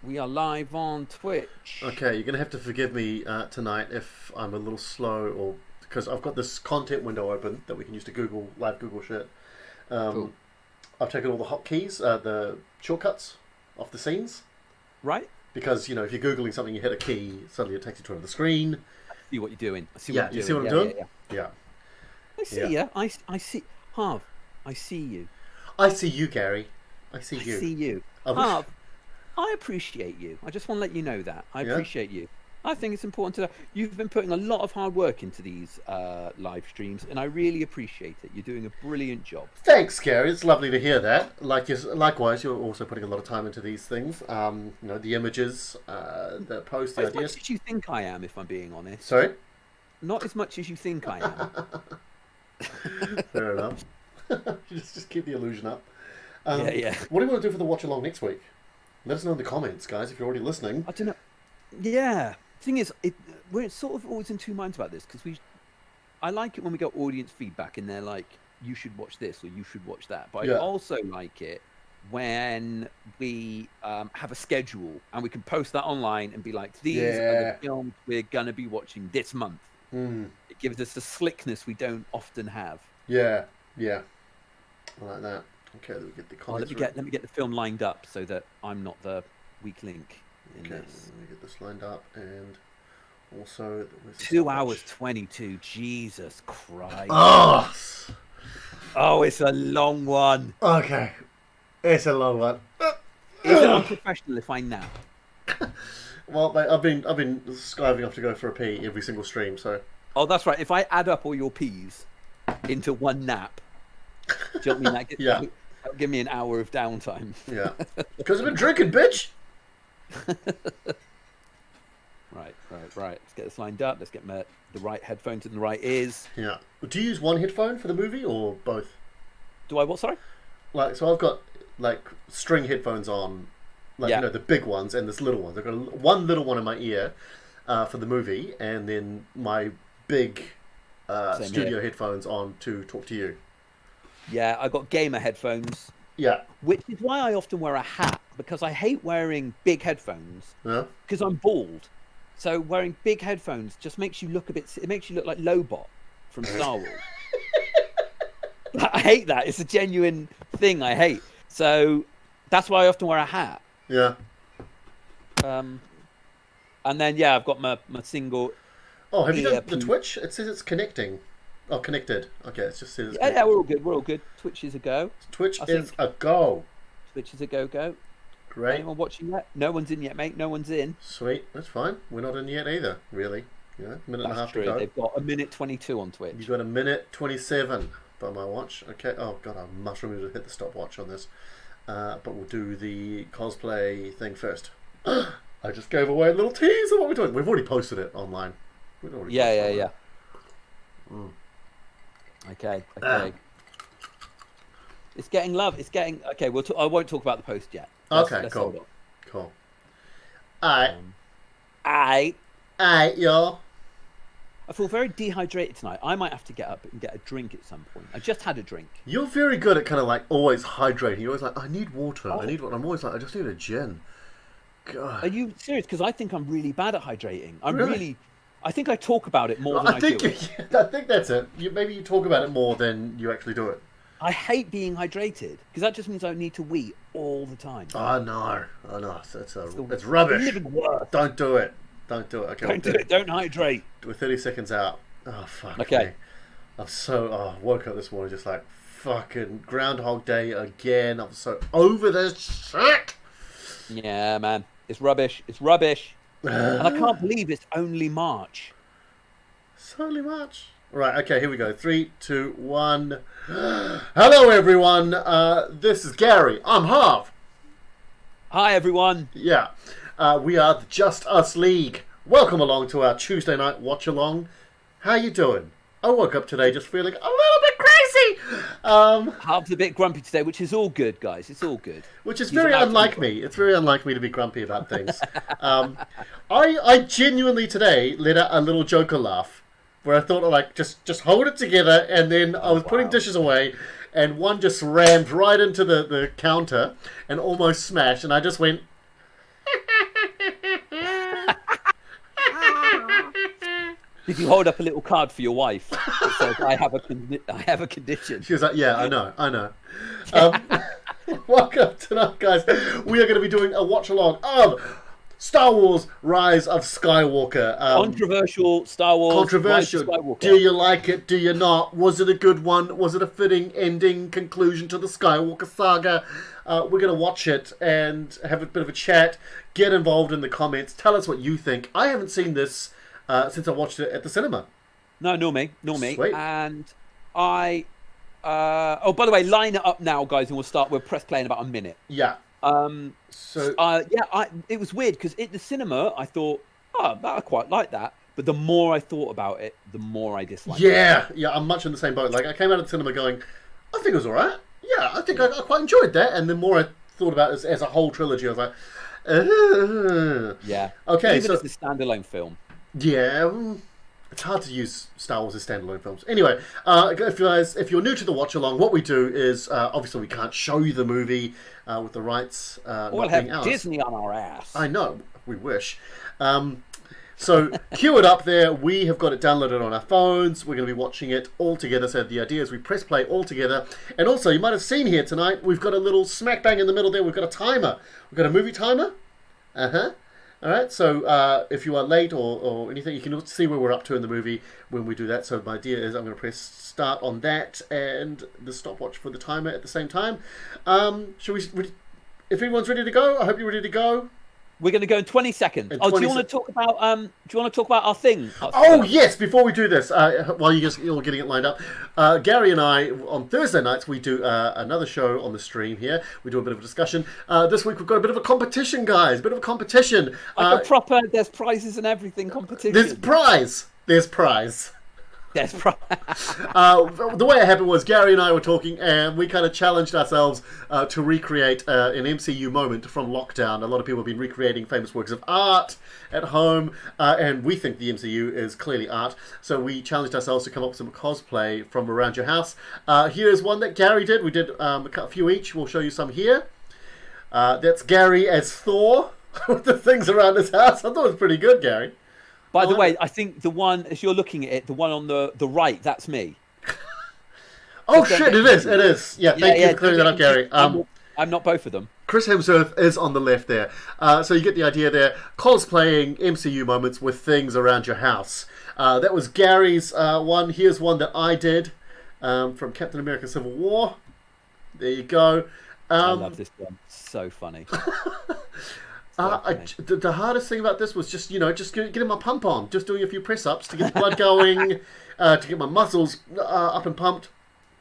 We are live on Twitch. Okay, you're gonna have to forgive me tonight if I'm a little slow, or because I've got this content window open that we can use to Google live Google shit. Cool. I've taken all the hotkeys, the shortcuts off the scenes, Right? because if you're googling something, you hit a key, suddenly it takes you to another screen. I see what you're doing. I see Yeah, what you're you see doing. what I'm doing? Yeah. Yeah, I see Yeah. you. I see. Harv, I see you. I see you, Gary. I see I you. see you. I wish- Harv, I appreciate you. I just want to let you know that. I Yeah? appreciate you. I think it's important to know. You've been putting a lot of hard work into these live streams, and I really appreciate it. You're doing a brilliant job. Thanks, Gary. It's lovely to hear that. Likewise, you're also putting a lot of time into these things. The images, the posts, the Not as much ideas. as you think I am, if I'm being honest. Sorry. Not as much as you think I am. Fair enough. just keep the illusion up. Yeah. What do you want to do for the watch along next week? Let us know in the comments, guys, if you're already listening. I don't know. Yeah. Thing is, we're sort of always in two minds about this because I like it when we get audience feedback and they're like, "You should watch this" or "You should watch that." But Yeah. I also like it when we have a schedule and we can post that online and be like, "These are Yeah. the films we're gonna be watching this month." It gives us a slickness we don't often have. Yeah. I like that. Okay, let me get the Oh, comments. let me get the film lined up so that I'm not the weak link in Okay, this. let me get this lined up, and also... where's the 2 stopwatch? hours 22. Jesus Christ. Oh! Oh, it's a long one. Okay. It's a long one. Is it unprofessional if I nap? Well, mate, I've been skiving off to go for a pee every single stream, so... Oh, that's right. If I add up all your peas into one nap, do you know what I mean? Yeah. That'll give me an hour of downtime. Yeah. Because I've been drinking, bitch! Right. Let's get this lined up. Let's get the right headphones in the right ears. Yeah. Do you use one headphone for the movie, or both? Do I what? Sorry? So I've got string headphones on, Yeah. the big ones and this little one. I've got one little one in my ear for the movie, and then my big Same studio here. headphones on to talk to you. Yeah, I got gamer headphones, Yeah. which is why I often wear a hat because I hate wearing big headphones Yeah. because I'm bald. So wearing big headphones just makes you look it makes you look like Lobot from Star Wars. I hate that. It's a genuine thing I hate. So that's why I often wear a hat. Yeah. And then I've got my single. Oh, have you done the earpiece. Twitch? It says it's connecting. Oh, connected. Okay, it just says it's Yeah, we're all good. We're all good. Twitch is a go. Twitch I is think- a go. Twitch is a go. Great. Anyone watching yet? No one's in yet, mate. No one's in. Sweet. That's fine. We're not in yet either, really. Minute and a That's half true. to go. They've got a minute 22 on Twitch. You've got a minute 27 by my watch. Okay. Oh, God, I must remember to hit the stopwatch on this. But we'll do the cosplay thing first. I just gave away a little tease of what we're doing. We've already posted it online. We've already posted it. Okay. It's getting love. It's getting okay. I won't talk about the post yet. Let's Cool. hold on. Cool. Alright. I Y'all. feel very dehydrated tonight. I might have to get up and get a drink at some point. I just had a drink. You're very good at kind of always hydrating. You're always like, I need water. Oh. I need water. I'm always like, I just need a gin. God. Are you serious? Because I think I'm really bad at hydrating. Really? I think I talk about it more than I do it. I think that's it. Maybe you talk about it more than you actually do it. I hate being hydrated because that just means I need to wee all the time. Oh no. It's rubbish. Living worse. Don't do it. Okay, Don't do it. Don't hydrate. We're 30 seconds out. Oh fuck. Okay. Me. I'm so woke up this morning just like fucking Groundhog Day again. I'm so over this shit. Yeah, man. It's rubbish. And I can't believe it's only March. So much. Right, okay, here we go. 3, 2, 1. Hello, everyone. This is Gary. I'm Harv. Hi, everyone. Yeah. We are the Just Us League. Welcome along to our Tuesday night watch along. How you doing? I woke up today just feeling a little bit crazy. Harv's a bit grumpy today, which is all good, guys. It's all good. Which is He's very allowed to be unlike me. It's very unlike me to be grumpy about things. I genuinely today let out a little Joker laugh where I thought just hold it together, and then I was putting dishes away and one just rammed right into the counter and almost smashed, and I just went Did you hold up a little card for your wife that says, I have a condition? She was like, yeah, I know. Welcome tonight, guys. We are going to be doing a watch along of Star Wars Rise of Skywalker. Controversial Star Wars Controversial. Rise of Skywalker. Do you like it? Do you not? Was it a good one? Was it a fitting ending, conclusion to the Skywalker Saga? We're going to watch it and have a bit of a chat. Get involved in the comments. Tell us what you think. I haven't seen this since I watched it at the cinema. No, nor me. Sweet. And I... by the way, line it up now, guys, and we'll press play in about a minute. Yeah. It was weird because at the cinema I thought, I quite like that, but the more I thought about it, the more I disliked it. Yeah, I'm much in the same boat. Like, I came out of the cinema going, I think it was all right. Yeah, I think I quite enjoyed that. And the more I thought about it as a whole trilogy, I was like, yeah. Okay, even as a standalone film. Yeah, it's hard to use Star Wars as standalone films. Anyway, if you're new to the watch along, what we do is obviously we can't show you the movie with the rights We'll not being have ours. Disney on our ass. I know, we wish. So cue it up there. We have got it downloaded on our phones. We're going to be watching it all together. So the idea is we press play all together. And also, you might have seen here tonight, we've got a little smack bang in the middle there. We've got a timer. We've got a movie timer. All right, so if you are late or anything, you can see where we're up to in the movie when we do that. So my idea is I'm going to press start on that and the stopwatch for the timer at the same time. Shall we? If everyone's ready to go, I hope you're ready to go. We're going to go in 20 seconds. Do you want to talk about our thing? Yes. Before we do this, while you're getting it lined up, Gary and I on Thursday nights we do another show on the stream here. We do a bit of a discussion. This week we've got a bit of a competition, guys. Bit of a competition. Like a proper, there's prizes and everything competition. There's prize. There's prize. The way it happened was Gary and I were talking and we kind of challenged ourselves to recreate an MCU moment from lockdown. A lot of people have been recreating famous works of art at home and we think the MCU is clearly art. So we challenged ourselves to come up with some cosplay from around your house. Here's one that Gary did. We did a few each. We'll show you some here. That's Gary as Thor with the things around his house. I thought it was pretty good, Gary. By the way, I think the one, as you're looking at it, the one on the right, that's me. Oh, shit, it is. Yeah, thank you for clearing that up, Gary. I'm not both of them. Chris Hemsworth is on the left there. So you get the idea there. Cosplaying MCU moments with things around your house. That was Gary's one. Here's one that I did from Captain America Civil War. There you go. I love this one. So funny. The hardest thing about this was just getting my pump on, just doing a few press-ups to get the blood going, to get my muscles up and pumped.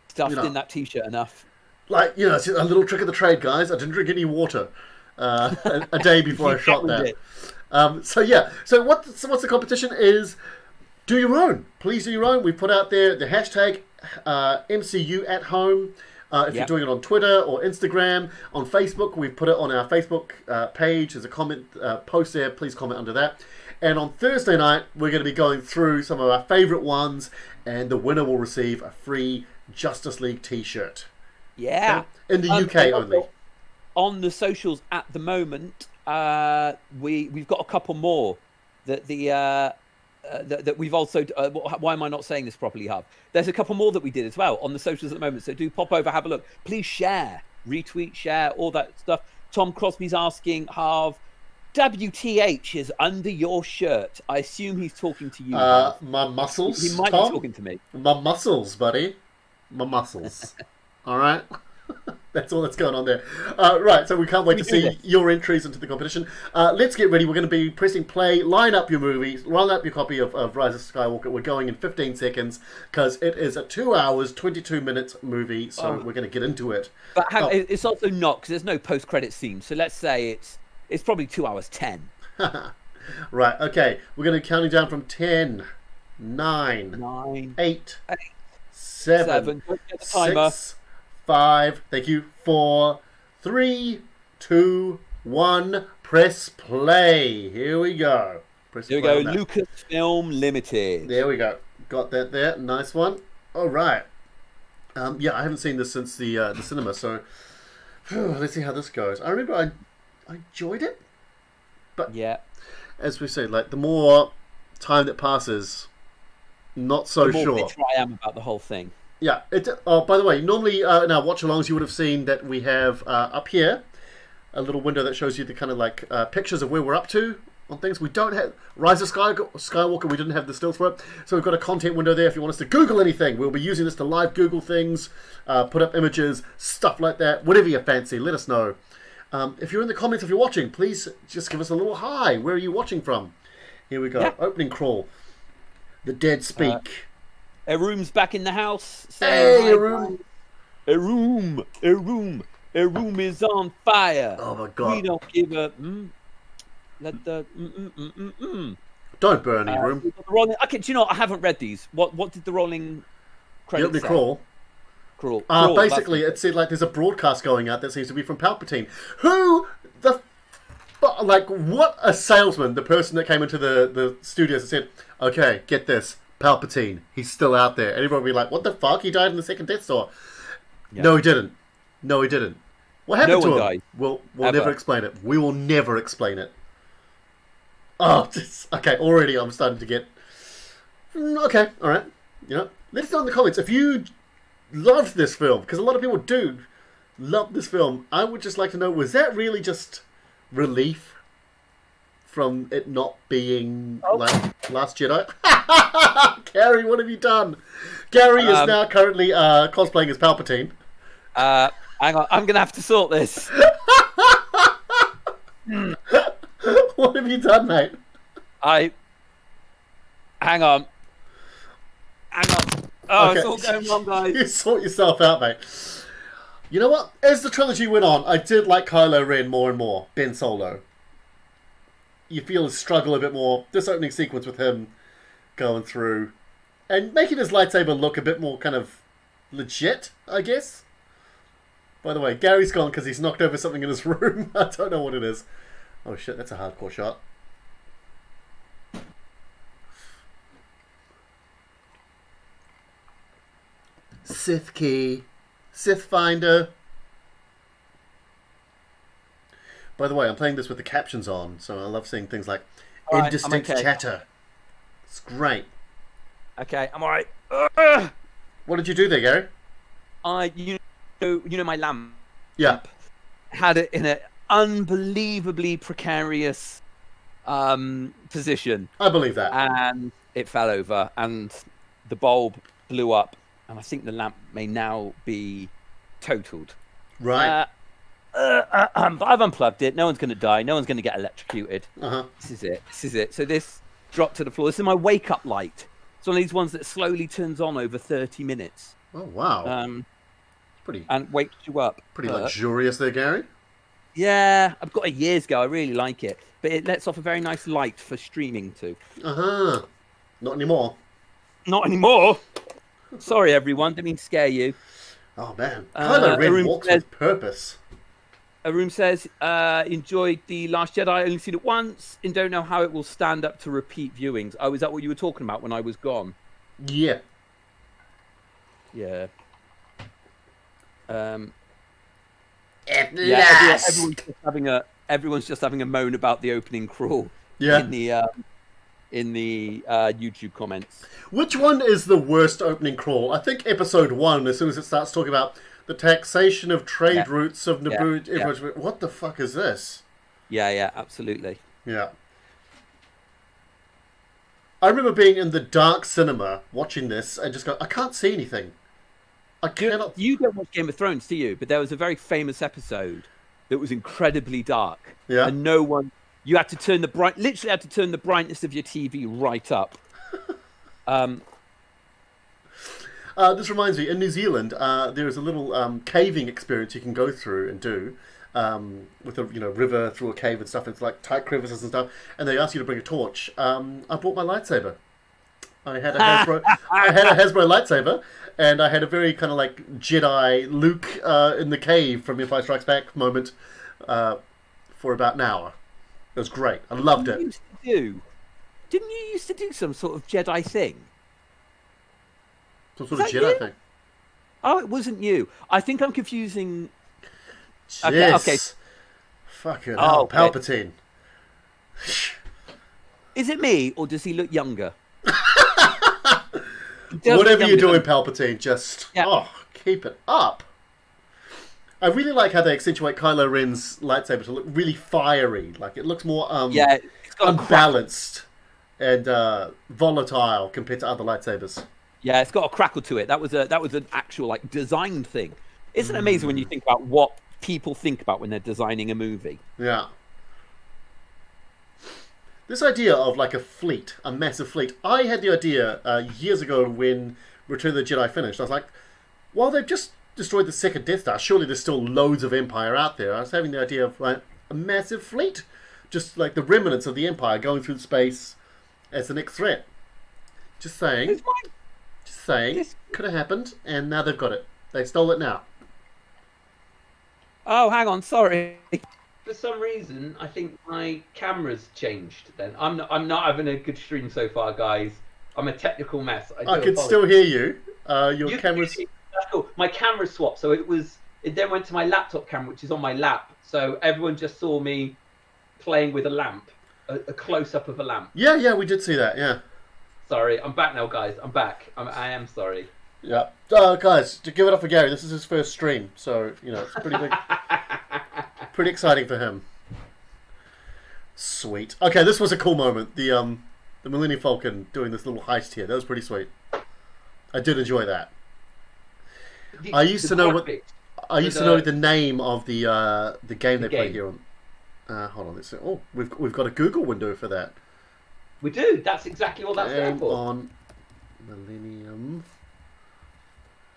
Stuffed in that t-shirt enough. Like, it's a little trick of the trade, guys. I didn't drink any water a day before I shot that. So what's the competition is do your own. Please do your own. We put out there the hashtag MCU at home. If you're doing it on Twitter or Instagram, on Facebook, we've put it on our Facebook page. There's a comment post there. Please comment under that. And on Thursday night, we're going to be going through some of our favourite ones, and the winner will receive a free Justice League T-shirt. Yeah. Okay? In the UK only. On the socials at the moment, we've got a couple more that that we've also why am I not saying this properly, Hub? There's a couple more that we did as well on the socials at the moment, so do pop over, have a look. Please share, retweet, share, all that stuff. Tom Crosby's asking, Harv, WTH is under your shirt. I assume he's talking to you. My muscles, he might Tom? be talking to me. My muscles, buddy. My muscles. All right? That's all that's going on there. Right, so we can't wait to see your entries into the competition. Let's get ready. We're going to be pressing play. Line up your movies. Line up your copy of Rise of Skywalker. We're going in 15 seconds because it is a 2 hours, 22 minutes movie, so we're going to get into it. But it's also not, because there's no post-credit scene, so let's say it's probably 2 hours 10. Right, okay. We're going to be counting down from 10, 9, 8, 7, 6, 5, thank you, 4, 3, 2, 1, press play. Here we go. Here we go, Lucasfilm Limited. There we go. Got that there. Nice one. All right. Yeah, I haven't seen this since the cinema, so let's see how this goes. I remember I enjoyed it, but yeah, as we say, like the more time that passes, Not so the more sure. bitter I am about the whole thing. Yeah. By the way, normally in our watch-alongs you would have seen that we have up here a little window that shows you the kind of like pictures of where we're up to on things. We don't have Rise of Skywalker. We didn't have the stills for it, so we've got a content window there. If you want us to Google anything, we'll be using this to live Google things, put up images, stuff like that. Whatever you fancy, let us know. If you're in the comments, if you're watching, please just give us a little hi. Where are you watching from? Here we go. Yeah. Opening crawl. The dead speak. Aroom's back in the house. Hey, Aroom. Aroom is on fire. Oh my god. We don't give a... Don't burn Aroom. Okay, do you know what? I haven't read these. What did the rolling credits say? Crawl. Crawl. Basically, it said like there's a broadcast going out that seems to be from Palpatine. Who the... Like, what a salesman. The person that came into the studios and said, okay, get this. Palpatine, he's still out there. And everyone will be like, what the fuck? He died in the second Death Star. Yeah. No, he didn't. What happened to him? Died. We'll never explain it. We will never explain it. Oh, okay. Already I'm starting to get... Okay, alright. You know, let us know in the comments if you loved this film, because a lot of people do love this film. I would just like to know, was that really just relief from it not being like Last Jedi? Gary, what have you done? Gary is now currently cosplaying as Palpatine. Hang on, I'm going to have to sort this. What have you done, mate? Hang on. Oh, okay. It's all going wrong, guys. You sort yourself out, mate. You know what? As the trilogy went on, I did like Kylo Ren more and more. Ben Solo. You feel his struggle a bit more. This opening sequence with him going through and making his lightsaber look a bit more kind of legit, I guess. By the way, Gary's gone because he's knocked over something in his room. I don't know what it is. Oh shit, that's a hardcore shot. Sith key. Sith finder. By the way, I'm playing this with the captions on, so I love seeing things like indistinct chatter. It's great. Okay, I'm alright. What did you do there, Gary? You know my lamp. Yeah. Had it in an unbelievably precarious position. I believe that. And it fell over, and the bulb blew up, and I think the lamp may now be totaled. Right. But I've unplugged it. No one's going to die. No one's going to get electrocuted. Uh-huh. This is it. So this dropped to the floor. This is my wake-up light. It's one of these ones that slowly turns on over 30 minutes. Oh, wow. And wakes you up. Pretty luxurious there, Gary. Yeah, I've got it years ago. I really like it. But it lets off a very nice light for streaming too. Uh-huh. Not anymore. Not anymore? Sorry, everyone. Didn't mean to scare you. Oh, man. Kylo Ren walks with purpose. Aroom says, enjoyed The Last Jedi, only seen it once, and don't know how it will stand up to repeat viewings. Oh, is that what you were talking about when I was gone? Yeah. Yeah. Everyone's just having a moan about the opening crawl. Yeah. In the YouTube comments. Which one is the worst opening crawl? I think episode 1, as soon as it starts talking about the taxation of trade routes of Naboo. Yeah. What the fuck is this? Yeah, absolutely. Yeah. I remember being in the dark cinema watching this and just go, I can't see anything. I cannot. You don't watch Game of Thrones, do you? But there was a very famous episode that was incredibly dark. Yeah. And no one. You had to turn literally had to turn the brightness of your TV right up. This reminds me, in New Zealand, there is a little caving experience you can go through and do with a river through a cave and stuff. It's like tight crevices and stuff, and they ask you to bring a torch. I brought my lightsaber. I had a Hasbro lightsaber, and I had a very kind of like Jedi Luke in the cave from Empire Strikes Back moment for about an hour. It was great. I loved it. Didn't you used to do some sort of Jedi thing? Some sort of Jedi thing? Oh, it wasn't you. I think I'm confusing. Okay. Fucking hell, okay. Palpatine. Is it me, or does he look younger? Whatever you're doing, Palpatine, just Yeah. keep it up. I really like how they accentuate Kylo Ren's lightsaber to look really fiery. Like it looks more it's got unbalanced and volatile compared to other lightsabers. Yeah, it's got a crackle to it. That was an actual like design thing. Isn't it amazing when you think about what people think about when they're designing a movie? Yeah. This idea of like a fleet, a massive fleet. I had the idea years ago when Return of the Jedi finished. I was like, well, they've just destroyed the second Death Star. Surely there's still loads of Empire out there. I was having the idea of like a massive fleet, just like the remnants of the Empire going through space as the next threat. Just saying. Could have happened, and now they've got it. They stole it now. Oh, hang on, sorry. For some reason, I think my camera's changed. Then I'm not having a good stream so far, guys. I'm a technical mess. I could still hear you. Your camera's. That's cool. My camera swapped, so it then went to my laptop camera, which is on my lap. So everyone just saw me playing with a lamp, a close up of a lamp. Yeah, we did see that. Yeah. Sorry, I'm back now, guys. I'm back. I am sorry. Yeah. Guys, to give it up for Gary, this is his first stream, so it's pretty big. Pretty exciting for him. Sweet. Okay, this was a cool moment. The Millennium Falcon doing this little heist here. That was pretty sweet. I did enjoy that. I used to know the name of the game they play here on. Hold on, let's see. Oh, we've got a Google window for that. We do. That's exactly what that's there for. On Millennium.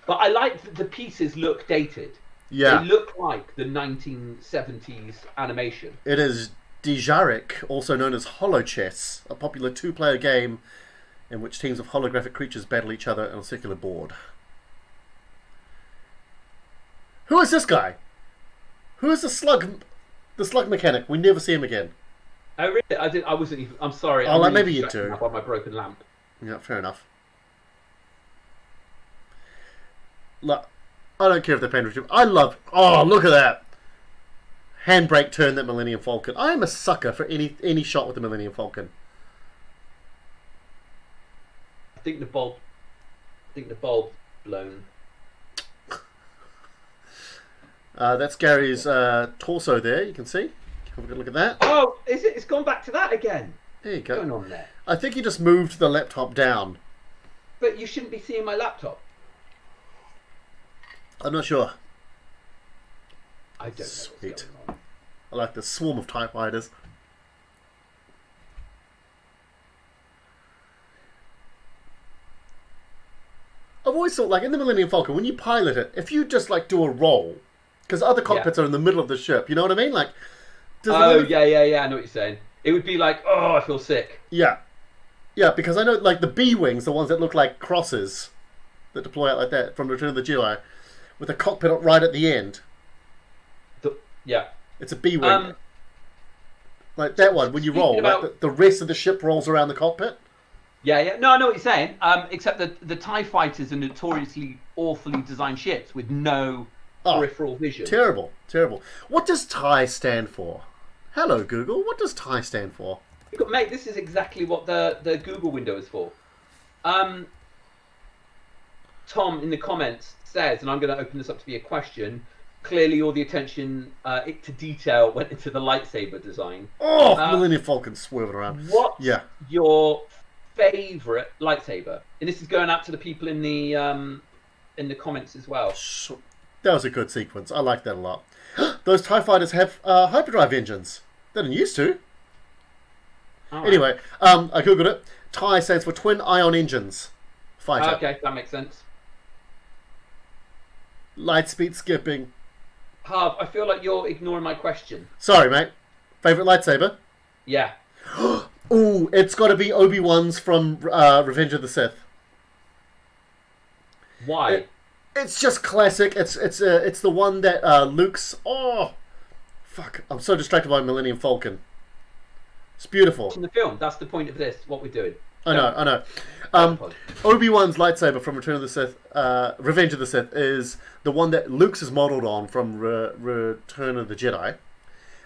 But I like that the pieces look dated. Yeah. They look like the 1970s animation. It is Dejarik, also known as Holochess, a popular two-player game in which teams of holographic creatures battle each other on a circular board. Who is this guy? Who is the slug mechanic? We never see him again. Oh really? I wasn't even. I'm sorry. Oh, I'm like really maybe you do. By my broken lamp. Yeah, fair enough. Look, I don't care if they're paying for it. I love. Oh, look at that! Handbrake turn that Millennium Falcon. I am a sucker for any shot with the Millennium Falcon. I think the bulb blown. That's Gary's torso there. You can see. Have a good look at that. Oh, is it? It's gone back to that again. There you go. What's going on there? I think you just moved the laptop down. But you shouldn't be seeing my laptop. I'm not sure. I don't know. Sweet. What's going on. I like the swarm of TIE fighters. I've always thought, like, in the Millennium Falcon, when you pilot it, if you just, like, do a roll, because other cockpits are in the middle of the ship, you know what I mean? Like, yeah, I know what you're saying. It would be like, oh, I feel sick. Yeah. Yeah, because I know, like, the B-Wings, the ones that look like crosses, that deploy out like that from Return of the Jedi, with the cockpit right at the end. Yeah. It's a B-Wing. Like that one, when you roll, like the rest of the ship rolls around the cockpit. Yeah. No, I know what you're saying. Except that the TIE fighters are notoriously awfully designed ships with no peripheral vision. Terrible. What does TIE stand for? Hello, Google. What does TIE stand for? Mate, this is exactly what the Google window is for. Tom in the comments says, and I'm going to open this up to be a question. Clearly, all the attention to detail went into the lightsaber design. Oh, Millennium Falcon swerving around. What's your favourite lightsaber? And this is going out to the people in the comments as well. That was a good sequence. I like that a lot. Those TIE fighters have hyperdrive engines. They didn't used to. Right. Anyway, I googled it. TIE stands for Twin Ion Engines Fighter. Okay, that makes sense. Lightspeed skipping. Harv, I feel like you're ignoring my question. Sorry, mate. Favorite lightsaber? Yeah. Ooh, it's got to be Obi-Wan's from Revenge of the Sith. Why? It's just classic. It's the one that Luke's. Oh, fuck! I'm so distracted by Millennium Falcon. It's beautiful. In the film, that's the point of this. What we're doing. I know. Obi-Wan's lightsaber from Return of the Sith, Revenge of the Sith, is the one that Luke's is modelled on from Return of the Jedi.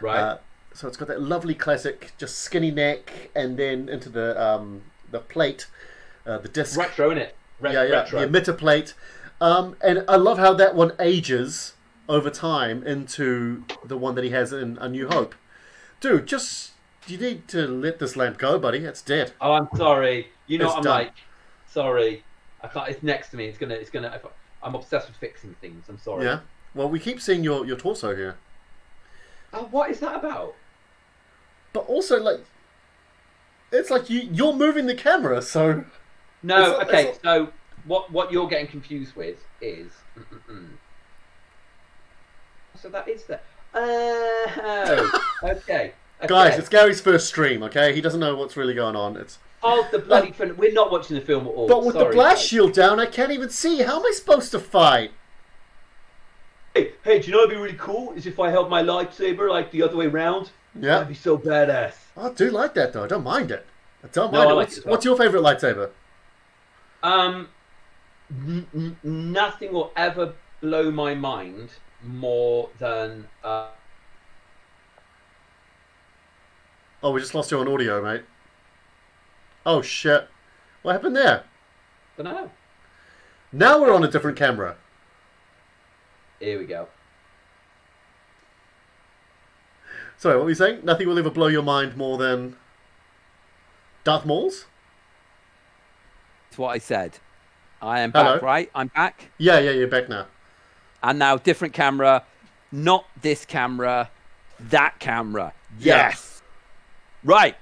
Right. So it's got that lovely classic, just skinny neck, and then into the plate, the disc. Retro, innit? The emitter plate. And I love how that one ages over time into the one that he has in A New Hope. Dude, you need to let this lamp go, buddy. It's dead. Oh, I'm sorry. You know It's what I'm done. like? Sorry. I can't. It's next to me. It's gonna. I'm obsessed with fixing things. I'm sorry. Yeah. Well, we keep seeing your torso here. Oh, what is that about? But also, like, it's like you're moving the camera, so... No, okay, so what you're getting confused with is... So that is there. Oh, okay. Guys, it's Gary's first stream, okay? He doesn't know what's really going on. It's... Oh, the bloody film. We're not watching the film at all. But with Sorry, the blast guys. shield down, I can't even see. How am I supposed to fight? Hey, do you know what'd be really cool? Is if I held my lightsaber like the other way round. Yeah. That'd be so badass. I do like that, though. I don't mind it. I don't No, mind I it. like it as well. What's your favourite lightsaber? Nothing will ever blow my mind more than... Oh, we just lost you on audio, mate. Oh, shit. What happened there? I don't know. Now we're on a different camera. Here we go. Sorry, what were you saying? Nothing will ever blow your mind more than... Darth Maul's? That's what I said. I am Hello? back, right? I'm back. Yeah, you're back now. And now different camera. Not this camera. That camera. Yes. Right.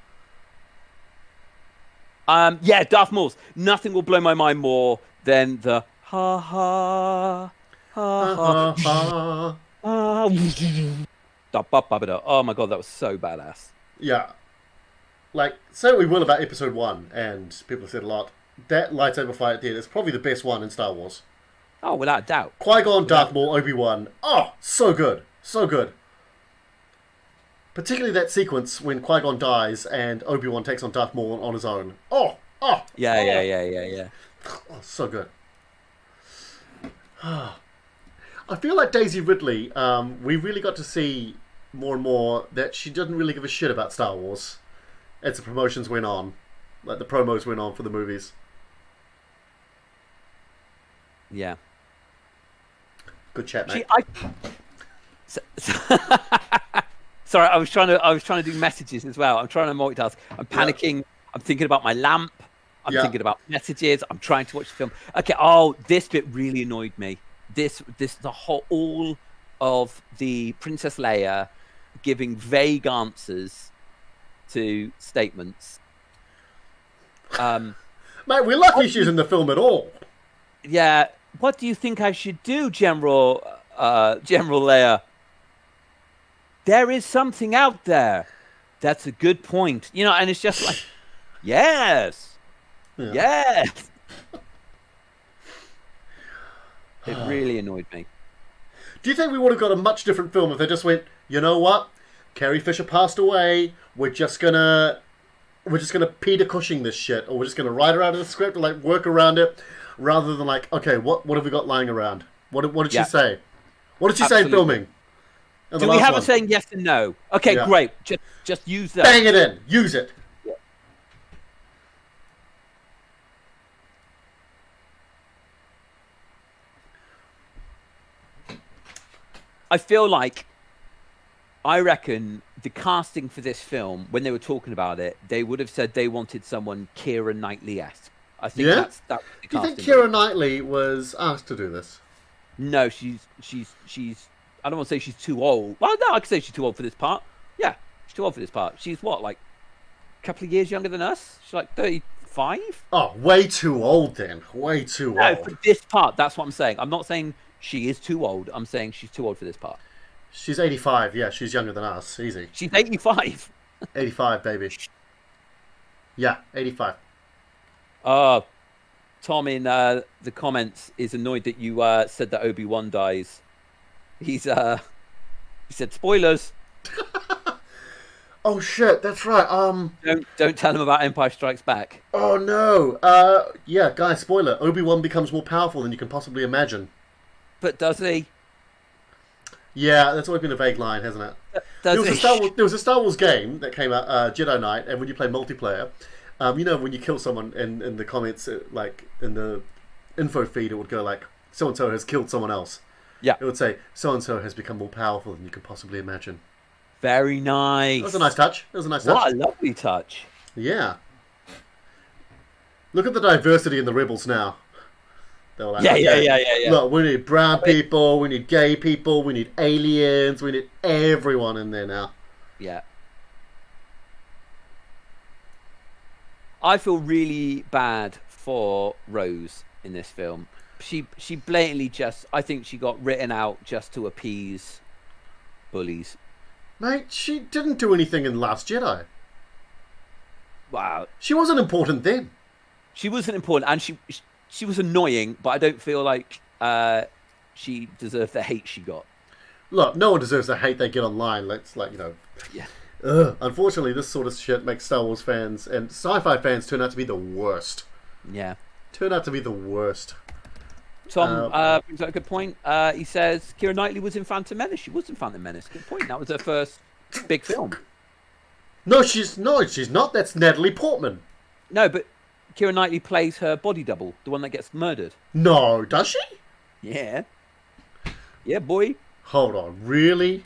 Yeah, Darth Maul's. Nothing will blow my mind more than the ha ha ha ha ha. Oh my god, that was so badass. Yeah. Like, say what we will about episode 1, and people have said a lot, that lightsaber fight there is probably the best one in Star Wars. Oh, without a doubt. Qui-Gon, Darth Maul, Obi-Wan. Oh, so good. So good. Particularly that sequence when Qui-Gon dies and Obi-Wan takes on Darth Maul on his own. Oh. Yeah. Oh, so good. I feel like Daisy Ridley, we really got to see more and more that she doesn't really give a shit about Star Wars as the promotions went on. Like the promos went on for the movies. Yeah. Good chat, mate. Sorry, I was trying to do messages as well. I'm trying to multitask. I'm panicking. Yeah. I'm thinking about my lamp. I'm thinking about messages. I'm trying to watch the film. Okay. Oh, this bit really annoyed me. The whole all of the Princess Leia giving vague answers to statements. Mate, we're lucky she's in the film at all. Yeah. What do you think I should do, General Leia? There is something out there. That's a good point. You know, and it's just like, yes. Yes. It really annoyed me. Do you think we would have got a much different film if they just went, you know what? Carrie Fisher passed away. We're just gonna Peter Cushing this shit, or we're just gonna write her out of the script or like work around it, rather than like, okay, what have we got lying around? What did she say? What did she say in filming? Do we have a saying yes and no? Okay, great. Just use that. Bang it in. Use it. Yeah. I feel like, I reckon the casting for this film, when they were talking about it, they would have said they wanted someone Keira Knightley-esque. I think that's the casting. Do you think Keira Knightley was asked to do this? No, she's. I don't want to say she's too old. Well, no, I could say she's too old for this part. Yeah, she's too old for this part. She's what, like a couple of years younger than us? She's like 35? Oh, way too old then. Way too old. No, for this part, that's what I'm saying. I'm not saying she is too old. I'm saying she's too old for this part. She's 85. Yeah, she's younger than us. Easy. She's 85. 85, baby. Yeah, 85. Tom in the comments is annoyed that you said that Obi-Wan dies. He said spoilers. Oh shit, that's right. Don't tell him about Empire Strikes Back. Oh no. Yeah, guys, spoiler. Obi-Wan becomes more powerful than you can possibly imagine. But does he? Yeah, that's always been a vague line, hasn't it? There was a Star Wars game that came out, Jedi Knight, and when you play multiplayer, you know when you kill someone in the comments, like in the info feed, it would go like, so-and-so has killed someone else. Yeah. It would say, so-and-so has become more powerful than you could possibly imagine. Very nice. That was a nice touch. What a lovely touch. Yeah. Look at the diversity in the Rebels now. They were like, yeah. Look, we need brown people, we need gay people, we need aliens, we need everyone in there now. Yeah. I feel really bad for Rose in this film. She blatantly I think she got written out just to appease bullies. Mate, she didn't do anything in Last Jedi. Wow. She wasn't important then. She wasn't important, and she was annoying, but I don't feel like she deserved the hate she got. Look, no one deserves the hate they get online. Yeah. Unfortunately, this sort of shit makes Star Wars fans and sci-fi fans turn out to be the worst. Yeah. Turn out to be the worst. Tom brings up a good point. He says Keira Knightley was in Phantom Menace. She was in Phantom Menace. Good point. That was her first big film. No, she's not. That's Natalie Portman. No, but Keira Knightley plays her body double, the one that gets murdered. No, does she? Yeah. Yeah, boy. Hold on, really?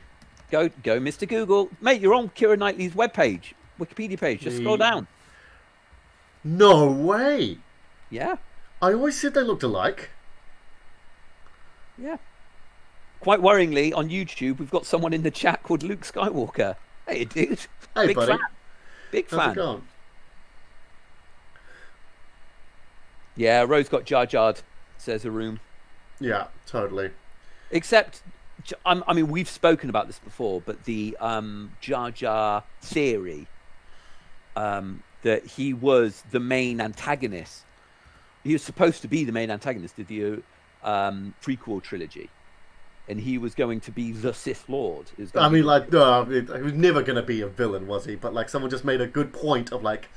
Go, Mr. Google. Mate, you're on Keira Knightley's webpage, Wikipedia page. Just scroll down. No way. Yeah. I always said they looked alike. Yeah. Quite worryingly, on YouTube, we've got someone in the chat called Luke Skywalker. Hey, dude. Hey, Big buddy. fan. Big How's fan. it going? Yeah, Rose got Jar Jarred, says Aroom. Yeah, totally. Except, I mean, we've spoken about this before, but the Jar Jar theory that he was the main antagonist. He was supposed to be the main antagonist of the prequel trilogy, and he was going to be the Sith Lord. He was never going to be a villain, was he? But like, someone just made a good point of like,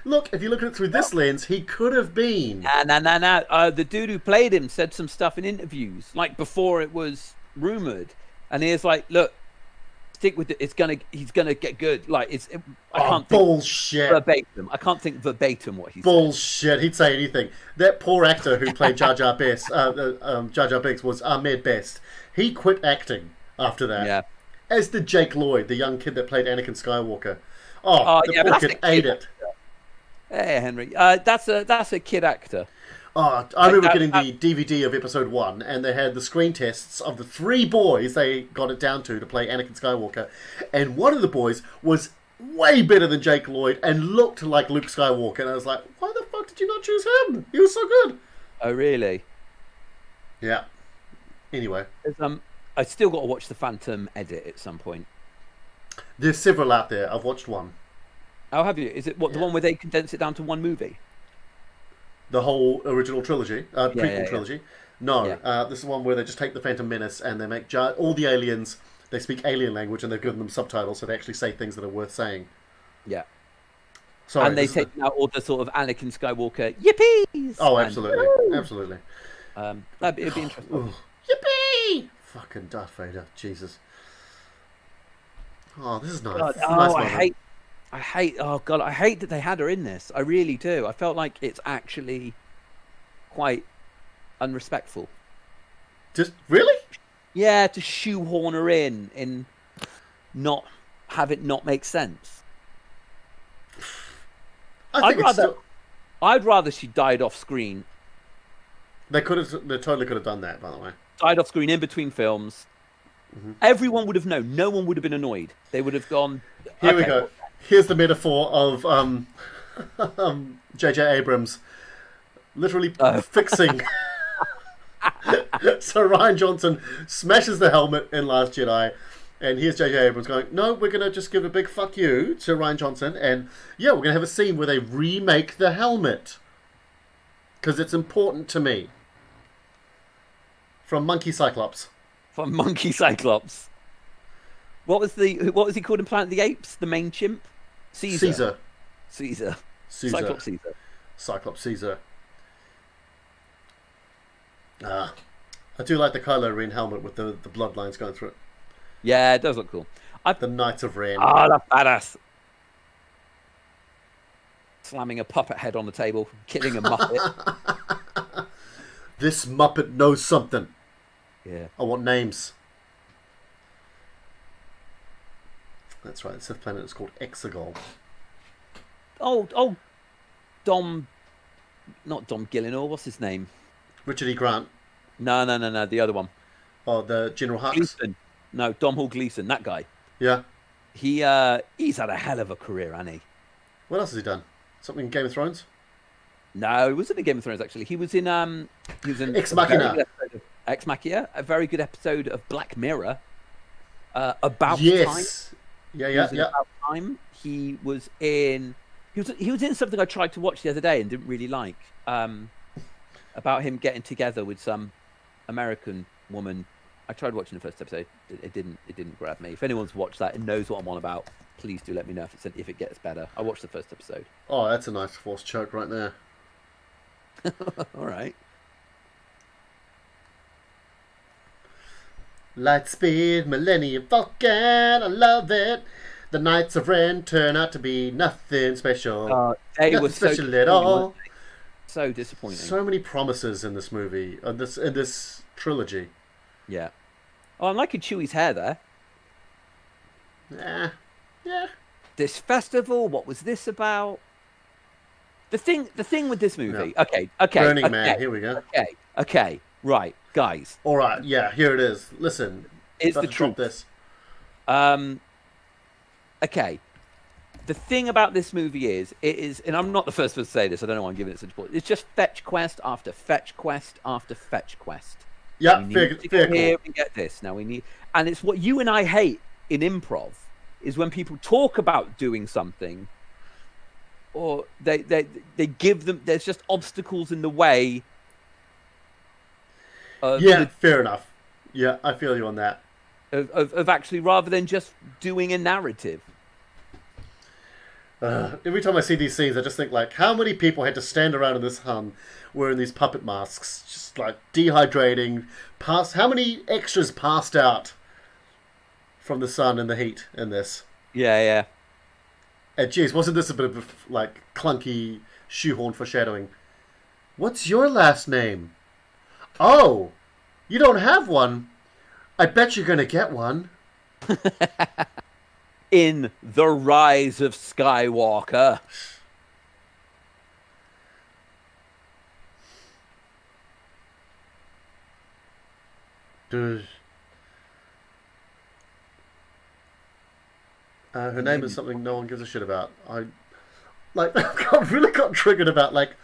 look, if you look at it through this lens, he could have been. Nah. The dude who played him said some stuff in interviews, like before it was rumored, and he was like, "Look, stick with it. He's gonna get good." Like I can't bullshit. Think verbatim. I can't think verbatim what he said. Bullshit. He'd say anything. That poor actor who played Jar Jar Binks was Ahmed Best. He quit acting after that. Yeah. As did Jake Lloyd, the young kid that played Anakin Skywalker. The poor kid ate it. Hey, Henry. That's a kid actor. I remember getting the DVD of Episode 1, and they had the screen tests of the 3 boys they got it down to play Anakin Skywalker, and one of the boys was way better than Jake Lloyd and looked like Luke Skywalker, and I was like, why the fuck did you not choose him? He was so good. Oh, really? Yeah. Anyway. I still got to watch the Phantom edit at some point. There's several out there. I've watched one. Oh, have you? Is it the one where they condense it down to one movie? The whole original trilogy, prequel trilogy. No, Yeah. this is one where they just take the Phantom Menace and they make all the aliens. They speak alien language and they've given them subtitles so they actually say things that are worth saying. Yeah. Sorry, and they take out all the sort of Anakin Skywalker yippies. Oh, absolutely, absolutely. It'd be interesting. Yippee! Fucking Darth Vader, Jesus. Oh, this is nice. God, This is a nice moment. I hate that they had her in this. I really do. I felt like it's actually quite unrespectful. Just really? Yeah, to shoehorn her in not have it not make sense. I'd rather she died off screen. They totally could have done that, by the way. Died off screen in between films. Mm-hmm. Everyone would have known. No one would have been annoyed. They would have gone. Here we go. Here's the metaphor of J.J. Abrams literally fixing. So Rian Johnson smashes the helmet in Last Jedi, and here's J.J. Abrams going, no, we're going to just give a big fuck you to Rian Johnson, and yeah, we're going to have a scene where they remake the helmet. Because it's important to me. From Monkey Cyclops. From Monkey Cyclops. What was he called in Planet of the Apes? The main chimp? Caesar. Cyclops Caesar. Cyclops Caesar. I do like the Kylo Ren helmet with the bloodlines going through it. Yeah, it does look cool. The Knights of Ren. Ah, that's badass. Slamming a puppet head on the table, killing a muppet. This Muppet knows something. Yeah. I want names. That's right. The Sith planet is called Exegol. Oh, Dom, not Dom Gillinor. What's his name? Richard E. Grant. No. The other one. Oh, the General Hux. Gleason. No, Dom Hall Gleason. That guy. Yeah. He's had a hell of a career, hasn't he? What else has he done? Something in Game of Thrones? No, he wasn't in Game of Thrones actually. He was in Ex Machina. Ex Machina, a very good episode of Black Mirror. About Time. Yes. Yeah. About Time. He was in something I tried to watch the other day and didn't really like. About him getting together with some American woman. I tried watching the first episode. It didn't grab me. If anyone's watched that and knows what I'm on about, please do let me know if it gets better. I watched the first episode. Oh, that's a nice force choke right there. All right. Lightspeed, Millennium Falcon, I love it. The Knights of Ren turn out to be nothing special. They nothing were special at all. So disappointing. So many promises in this movie, in this trilogy. Yeah. Oh, I'm liking Chewie's hair there. Yeah. This festival, what was this about? The thing with this movie. No. Okay. Burning Man, here we go. Okay. Right, guys. All right, yeah, here it is. Listen, It's the truth. This. Okay. The thing about this movie is, and I'm not the first person to say this, I don't know why I'm giving it such support. It's just fetch quest after fetch quest after fetch quest. Yeah, Here we get this. Now we need, and it's what you and I hate in improv is when people talk about doing something, or they give them. There's just obstacles in the way. Fair enough. Yeah, I feel you on that. Of actually, rather than just doing a narrative. Every time I see these scenes, I just think, like, how many people had to stand around in this hum wearing these puppet masks, just, like, dehydrating, how many extras passed out from the sun and the heat in this? Yeah. And, geez, wasn't this a bit of, like, clunky shoehorn foreshadowing? What's your last name? Oh, you don't have one? I bet you're going to get one. In The Rise of Skywalker. Her name is something no one gives a shit about. I really got triggered about, like,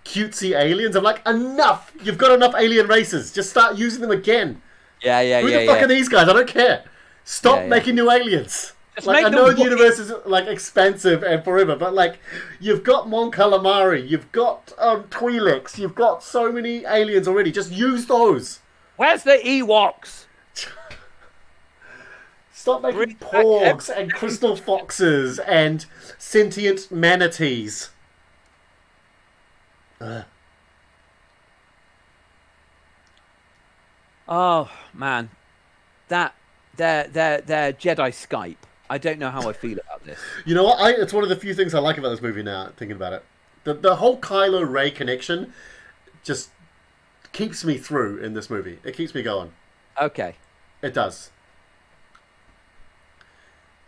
cutesy aliens. I'm like, enough! You've got enough alien races. Just start using them again. Yeah. Who the fuck are these guys? I don't care. Stop making new aliens. Just like, I know the universe is, like, expansive and forever, but, like, you've got Mon Calamari, you've got Twi'leks, you've got so many aliens already. Just use those. Where's the Ewoks? Stop making porgs and crystal foxes and sentient manatees. Oh man, their Jedi Skype. I don't know how I feel about this. You know what? It's one of the few things I like about this movie now, thinking about it. The whole Kylo Rey connection just keeps me through in this movie. It keeps me going. Okay. It does.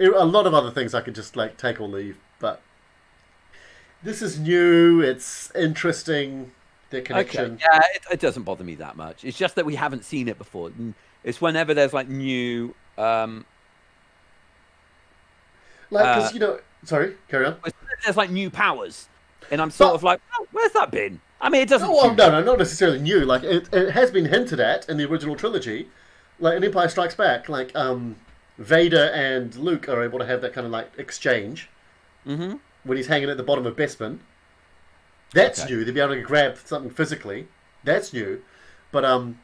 A lot of other things I could just, like, take or leave, but this is new, it's interesting, the connection. Okay. Yeah, it doesn't bother me that much. It's just that we haven't seen it before. It's whenever there's, like, new... because, sorry, carry on. There's, like, new powers. And I'm sort of like, oh, where's that been? I mean, it doesn't... No, not necessarily new. Like, it has been hinted at in the original trilogy. Like, in Empire Strikes Back, like, Vader and Luke are able to have that kind of, like, exchange. Mm-hmm. When he's hanging at the bottom of Bespin. That's new. They'll be able to grab something physically. That's new. But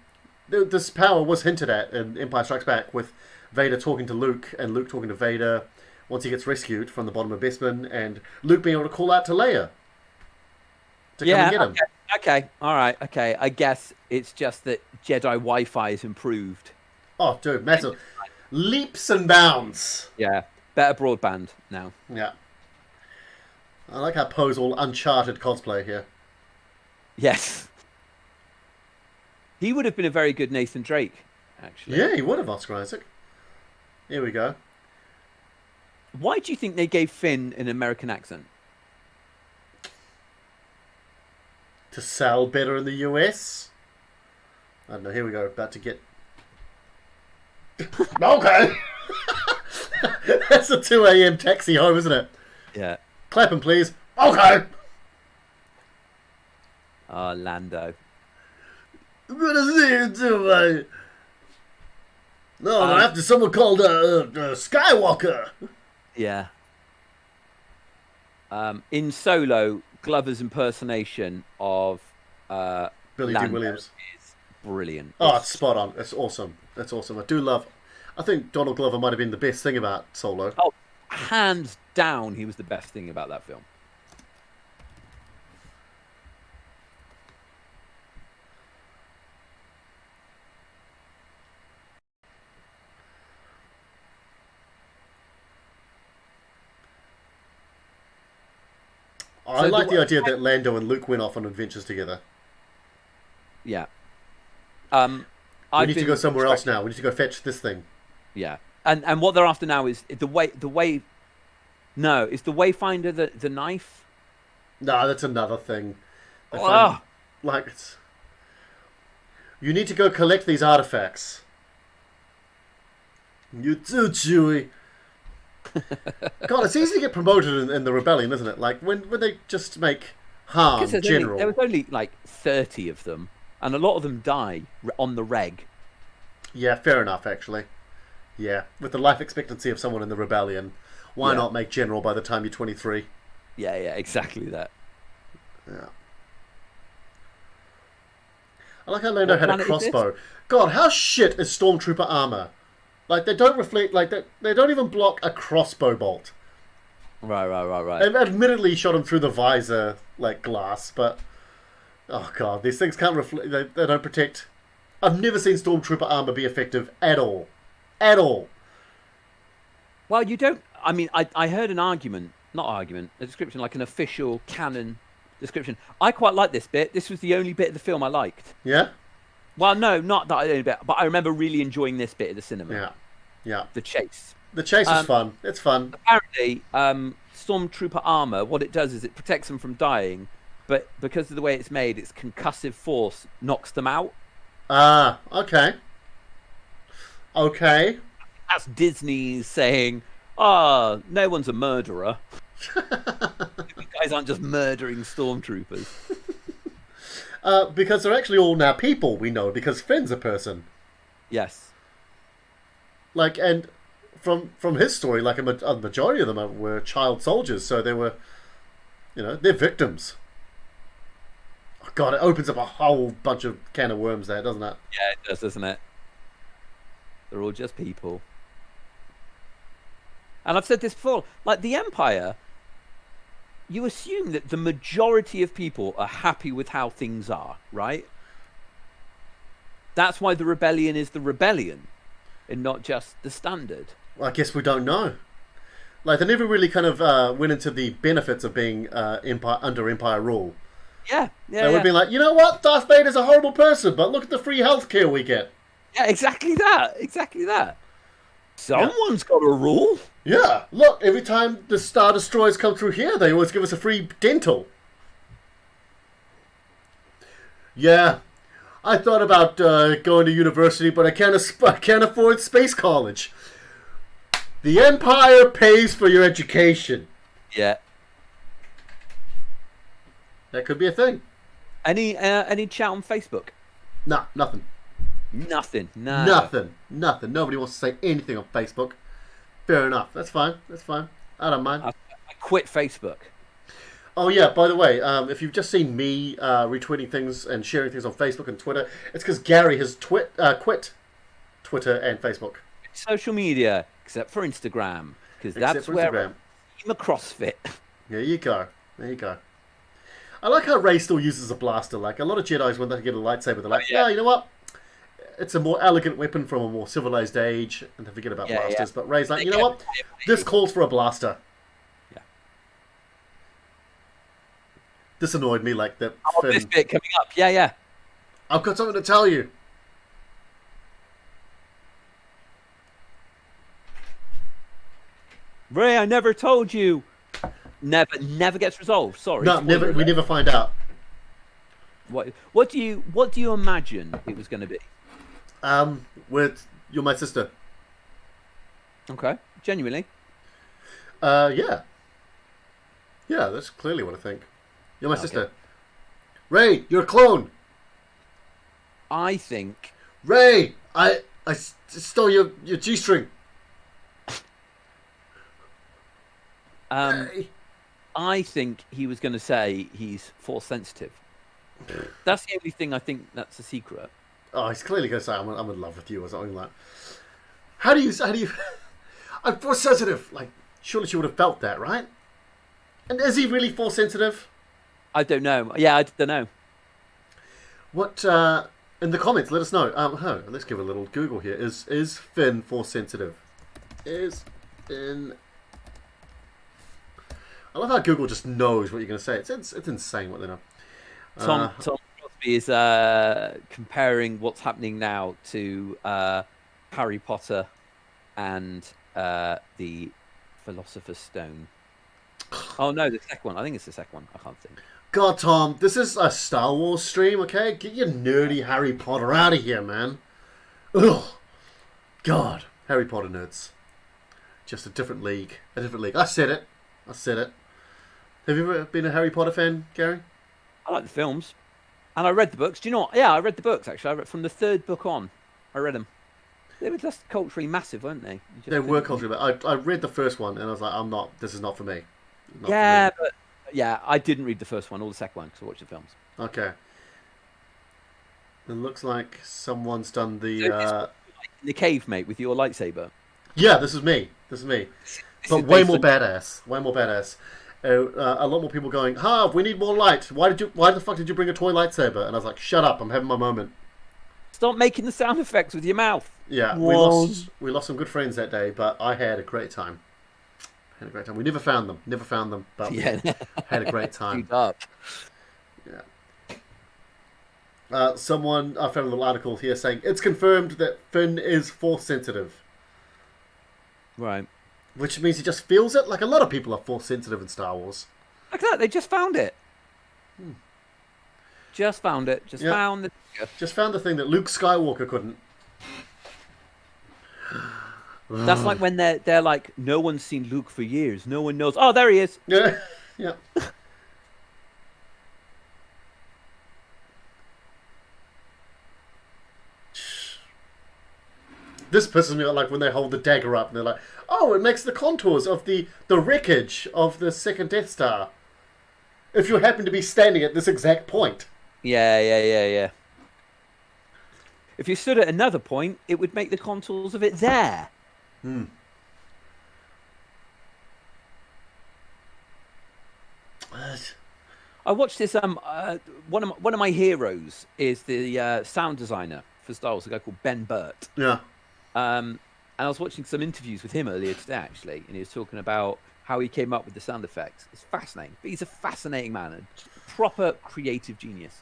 this power was hinted at in Empire Strikes Back with Vader talking to Luke and Luke talking to Vader once he gets rescued from the bottom of Bespin, and Luke being able to call out to Leia to come and get him. Okay. All right. Okay. I guess it's just that Jedi Wi-Fi is improved. Oh, dude, massive. Leaps and bounds. Yeah. Better broadband now. Yeah. I like how Poe's all Uncharted cosplay here. Yes. He would have been a very good Nathan Drake, actually. Yeah, he would have, Oscar Isaac. Here we go. Why do you think they gave Finn an American accent? To sell better in the US? I don't know, here we go. About to get... Okay! That's a 2 a.m. taxi home, isn't it? Yeah. Clap him, please. Okay! Oh, Lando. I'm gonna see you too, mate. No, I'm after someone called Skywalker. Yeah. In Solo, Glover's impersonation of Billy D. Lando Williams is brilliant. Oh, it's spot on. It's awesome. It's awesome. I do love... I think Donald Glover might have been the best thing about Solo. Oh, hands down, he was the best thing about that film. I like the idea that Lando and Luke went off on adventures together. Yeah. We need to go somewhere else now. We need to go fetch this thing. Yeah. And what they're after now is the way. No, is the Wayfinder the knife? No, that's another thing. Oh. You need to go collect these artifacts. You too, Chewie. God, it's easy to get promoted in the rebellion, isn't it? Like when they just make Han general. There was only like 30 of them, and a lot of them die on the reg. Yeah, fair enough, actually. Yeah, with the life expectancy of someone in the rebellion, why not make general by the time you're 23? Yeah, exactly that. Yeah. I like how Lando had a crossbow. God, how shit is Stormtrooper armor? Like, they don't reflect, like, they don't even block a crossbow bolt. Right. And admittedly shot him through the visor, like, glass, but... Oh, God, these things can't reflect... They don't protect... I've never seen Stormtrooper armor be effective at all. At all. Well, you don't... I mean, I heard an argument... Not argument, a description, like an official canon description. I quite like this bit. This was the only bit of the film I liked. Yeah? Well, no, not that only bit, but I remember really enjoying this bit of the cinema. Yeah. The chase. The chase is fun. It's fun. Apparently, Stormtrooper armor, what it does is it protects them from dying, but because of the way it's made, its concussive force knocks them out. Ah, okay. Okay. That's Disney saying, no one's a murderer. You guys aren't just murdering stormtroopers. Because they're actually all now people, we know, because Finn's a person. Yes. Like, and from his story, like a majority of them were child soldiers, so they were, they're victims. Oh, God, it opens up a whole bunch of can of worms there, doesn't it? Yeah, it does, doesn't it? They're all just people. And I've said this before, like the Empire, you assume that the majority of people are happy with how things are, right? That's why the rebellion is the rebellion and not just the standard. Well, I guess we don't know. Like, they never really kind of went into the benefits of being under Empire rule. Yeah. They would be like, you know what? Darth Vader's a horrible person, but look at the free healthcare we get. Yeah, exactly that. Someone's got a rule. Yeah, look, every time the Star Destroyers come through here, they always give us a free dental. Yeah, I thought about going to university, but I can't afford space college. The Empire pays for your education. Yeah. That could be a thing. Any chat on Facebook? Nah, nothing. Nothing. No. Nothing. Nobody wants to say anything on Facebook. Fair enough. That's fine. I don't mind. I quit Facebook. Oh yeah, by the way, if you've just seen me retweeting things and sharing things on Facebook and Twitter, it's because Gary has quit Twitter and Facebook. Social media, except for Instagram, because that's where I'm a CrossFit. There you go. I like how Rey still uses a blaster. Like, a lot of Jedis, when they get a lightsaber, they're like, yeah, you know what? It's a more elegant weapon from a more civilized age, and they forget about blasters. Yeah. But Rey's like, you know what? This calls for a blaster. Yeah. This annoyed me, like that. This bit coming up. Yeah. I've got something to tell you. Ray, I never told you. Never gets resolved. Sorry. No, never. We never find out. What do you imagine it was going to be? With You're My Sister. Okay, genuinely. Yeah. Yeah, that's clearly what I think. You're my Okay. sister. Ray, you're a clone. I think. Ray, I stole your G-string. Ray. I think he was going to say he's force sensitive. That's the only thing I think that's a secret. Oh, he's clearly going to say I'm in love with you or something like that. How do you? I'm force sensitive. Like, surely she would have felt that, right? And is he really force sensitive? I don't know. Yeah, I don't know. What in the comments? Let us know. Let's give a little Google here. Is Finn force sensitive? Is Finn? I love how Google just knows what you're going to say. It's insane what they know. Tom Crosby is comparing what's happening now to Harry Potter and the Philosopher's Stone. Oh no, the second one. I think it's the second one. I can't think. God, Tom, this is a Star Wars stream, okay? Get your nerdy Harry Potter out of here, man. Ugh. God, Harry Potter nerds. Just a different league. I said it. Have you ever been a Harry Potter fan, Gary? I like the films, and I read the books. Do you know what? Yeah, I read the books actually. I read from the third book on. I read them. They were just culturally massive, weren't they? They were culturally. I read the first one, and I was like, this is not for me. Not yeah, for me. but yeah, I didn't read the first one or the second one because I watched the films. Okay. It looks like someone's done the. So in the cave, mate, with your lightsaber. Yeah, this is me. But way more badass. Way more badass. A lot more people going, Harv, we need more light. Why the fuck did you bring a toy lightsaber? And I was like, shut up, I'm having my moment. Stop making the sound effects with your mouth. Yeah, we lost some good friends that day, but I had a great time. We never found them, but Yeah. we had a great time. Queued up. Yeah. I found a little article here saying it's confirmed that Finn is force sensitive. Right. Which means he just feels it. Like a lot of people are force sensitive in Star Wars. Look at that, they just found it. Just found it. Yeah. Found the. Just found the thing that Luke Skywalker couldn't. That's like when they're like, no one's seen Luke for years. No one knows. Oh, there he is. Yeah. Yeah. This pisses me off, like when they hold the dagger up and they're like, oh, it makes the contours of the wreckage of the second Death Star. If you happen to be standing at this exact point. Yeah. If you stood at another point, it would make the contours of it there. I watched this. One of my heroes is the sound designer for Star Wars, a guy called Ben Burt. Yeah. And I was watching some interviews with him earlier today, actually, and he was talking about how he came up with the sound effects. It's fascinating. But he's a fascinating man, a proper creative genius.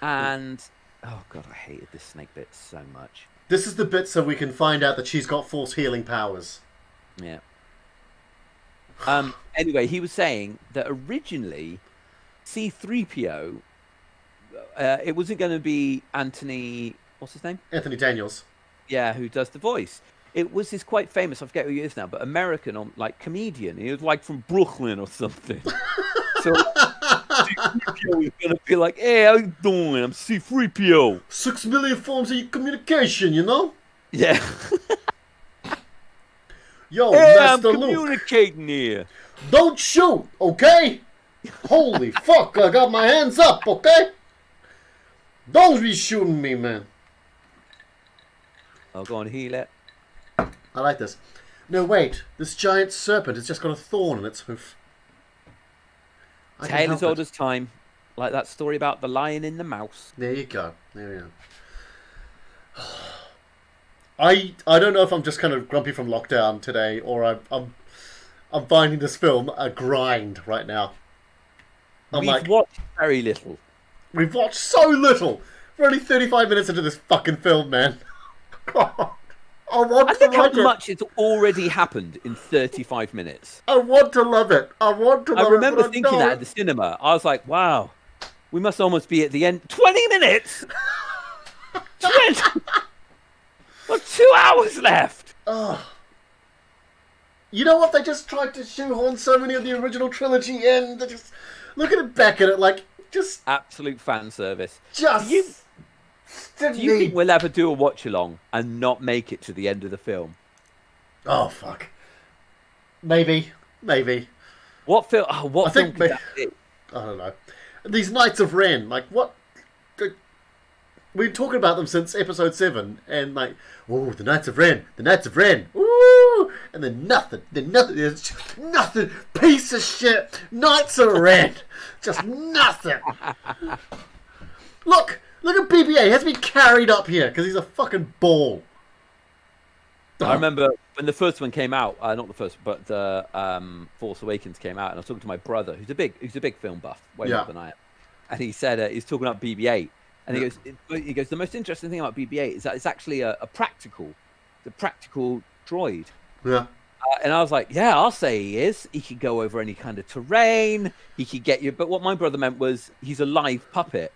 And oh god, I hated this snake bit so much. This is the bit so we can find out that she's got force healing powers. Yeah. Anyway, he was saying that originally C-3PO, it wasn't going to be Anthony. What's his name? Anthony Daniels. Yeah, who does the voice. It was this quite famous, I forget who he is now, but American, like, comedian. He was, like, from Brooklyn or something. So, C-3PO is going to be like, hey, how you doing? I'm C-3PO. 6 million forms of communication, you know? Yeah. Yo, Hey, I'm Master Luke. communicating here. Don't shoot, okay? Holy fuck, I got my hands up, okay? Don't be shooting me, man. I'll go and heal it. I like this. No, wait. This giant serpent has just got a thorn in its hoof. I can Tale help as old it. as time. Like that story about the lion and the mouse. There you go. There you go. I don't know if I'm just kind of grumpy from lockdown today, or I'm finding this film a grind right now. We've watched very little. We've watched so little. We're only 35 minutes into this fucking film, man. God. I want to Look how like it. much it's already happened in 35 minutes. I want to love it. I want to love it. I remember but thinking that at the cinema. I was like, wow, we must almost be at the end. 20 minutes? 20? Well, 2 hours left. Oh. You know what? They just tried to shoehorn so many of the original trilogy in. They just looking back at it like just absolute fan service. Just. Do you think we'll ever do a watch along and not make it to the end of the film? Oh fuck. Maybe. What film? Oh, what film could that be? I don't know. These Knights of Ren, like what? We've been talking about them since episode 7, and like, oh, the Knights of Ren, ooh, and then nothing, there's just nothing, piece of shit, Knights of Ren, just nothing. Look at BB-8, he has to be carried up here because he's a fucking ball. I remember when the first one came out, not the first, but the Force Awakens came out, and I was talking to my brother, who's a big film buff, way more than I am, and he said he's talking about BB-8. And he goes, the most interesting thing about BB-8 is that it's actually a practical droid. Yeah. And I was like, yeah, I'll say he is. He could go over any kind of terrain. He could get you. But what my brother meant was he's a live puppet.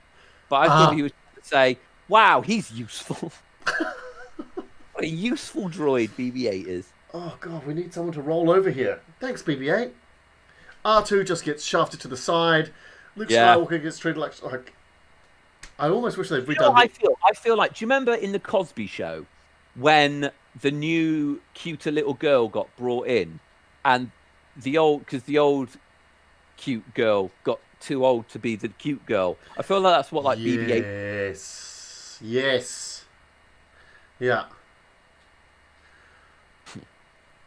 But I thought he was trying to say, wow, he's useful. What a useful droid BB-8 is. Oh, God, we need someone to roll over here. Thanks, BB-8. R2 just gets shafted to the side. Luke Skywalker gets treated like... I almost wish they'd redone I feel like, do you remember in the Cosby Show when the new cuter little girl got brought in and the old cute girl got too old to be the cute girl? I feel like that's what BB-8... Yes. Yeah.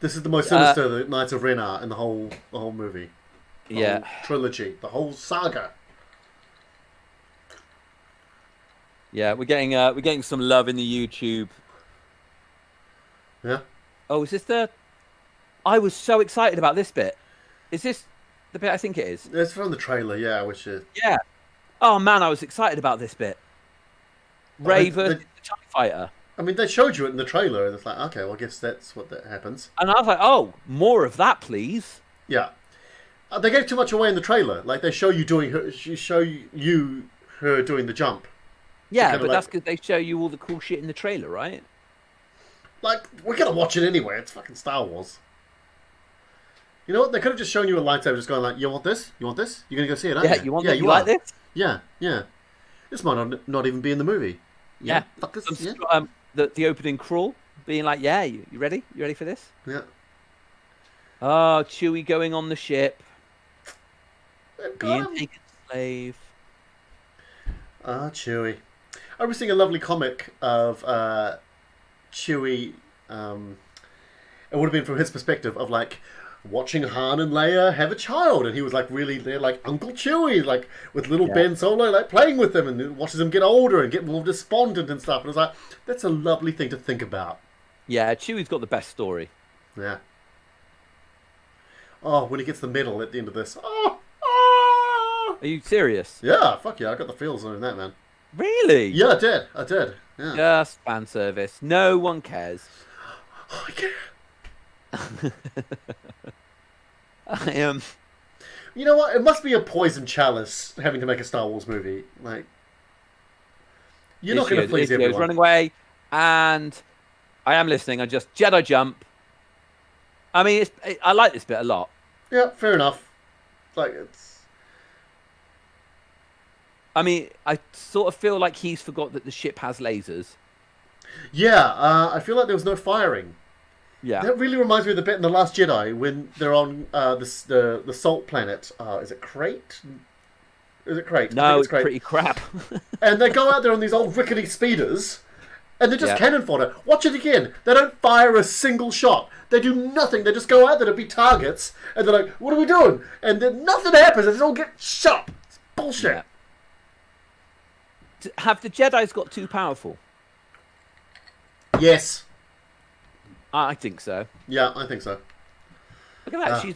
This is the most sinister the Knights of Ren are in the whole movie. The whole trilogy. The whole saga. Yeah, we're getting some love in the YouTube. Yeah. Oh, is this the? I was so excited about this bit. Is this the bit I think it is? It's from the trailer, yeah, which is. Yeah. Oh man, I was excited about this bit. Raven, the TIE fighter. I mean, they showed you it in the trailer, and it's like, okay, well, I guess that's what that happens. And I was like, oh, more of that, please. Yeah. They gave too much away in the trailer. Like they show you doing her doing the jump. Yeah, but that's because they show you all the cool shit in the trailer, right? Like, we're going to watch it anyway. It's fucking Star Wars. You know what? They could have just shown you a lightsaber just going like, you want this? You want this? You're going to go see it, aren't you? You want that? You like this? Yeah. This might not even be in the movie. Yeah. Fuck this. The opening crawl, being like, yeah, you ready? You ready for this? Yeah. Oh, Chewie going on the ship. Being taken slave. Ah, Chewie. I was seeing a lovely comic of Chewie. It would have been from his perspective of like watching Han and Leia have a child, and he was like really there, like Uncle Chewie, like with little Ben Solo, like playing with them, and watches them get older and get more despondent and stuff. And I was like, that's a lovely thing to think about. Yeah, Chewie's got the best story. Yeah. Oh, when he gets the medal at the end of this. Oh. Are you serious? Yeah, fuck yeah, I got the feels on that, man. Really? Yeah, I did. Yeah. Just fan service. No one cares. Oh, I care. I am. You know what? It must be a poison chalice having to make a Star Wars movie. Like, you're not going to please everyone. Running away, and I am listening. I just Jedi jump. I mean, I like this bit a lot. Yeah, fair enough. Like it's. I mean, I sort of feel like he's forgot that the ship has lasers. Yeah, I feel like there was no firing. Yeah. That really reminds me of the bit in The Last Jedi when they're on the salt planet. Is it Crate? Is it Crate? No, it's pretty crap. And they go out there on these old rickety speeders, and they're just cannon fodder. Watch it again. They don't fire a single shot. They do nothing. They just go out there to be targets, and they're like, what are we doing? And then nothing happens. They just all get shot. It's bullshit. Yeah. Have the Jedis got too powerful? Yes. I think so. Yeah, I think so. Look at that. She's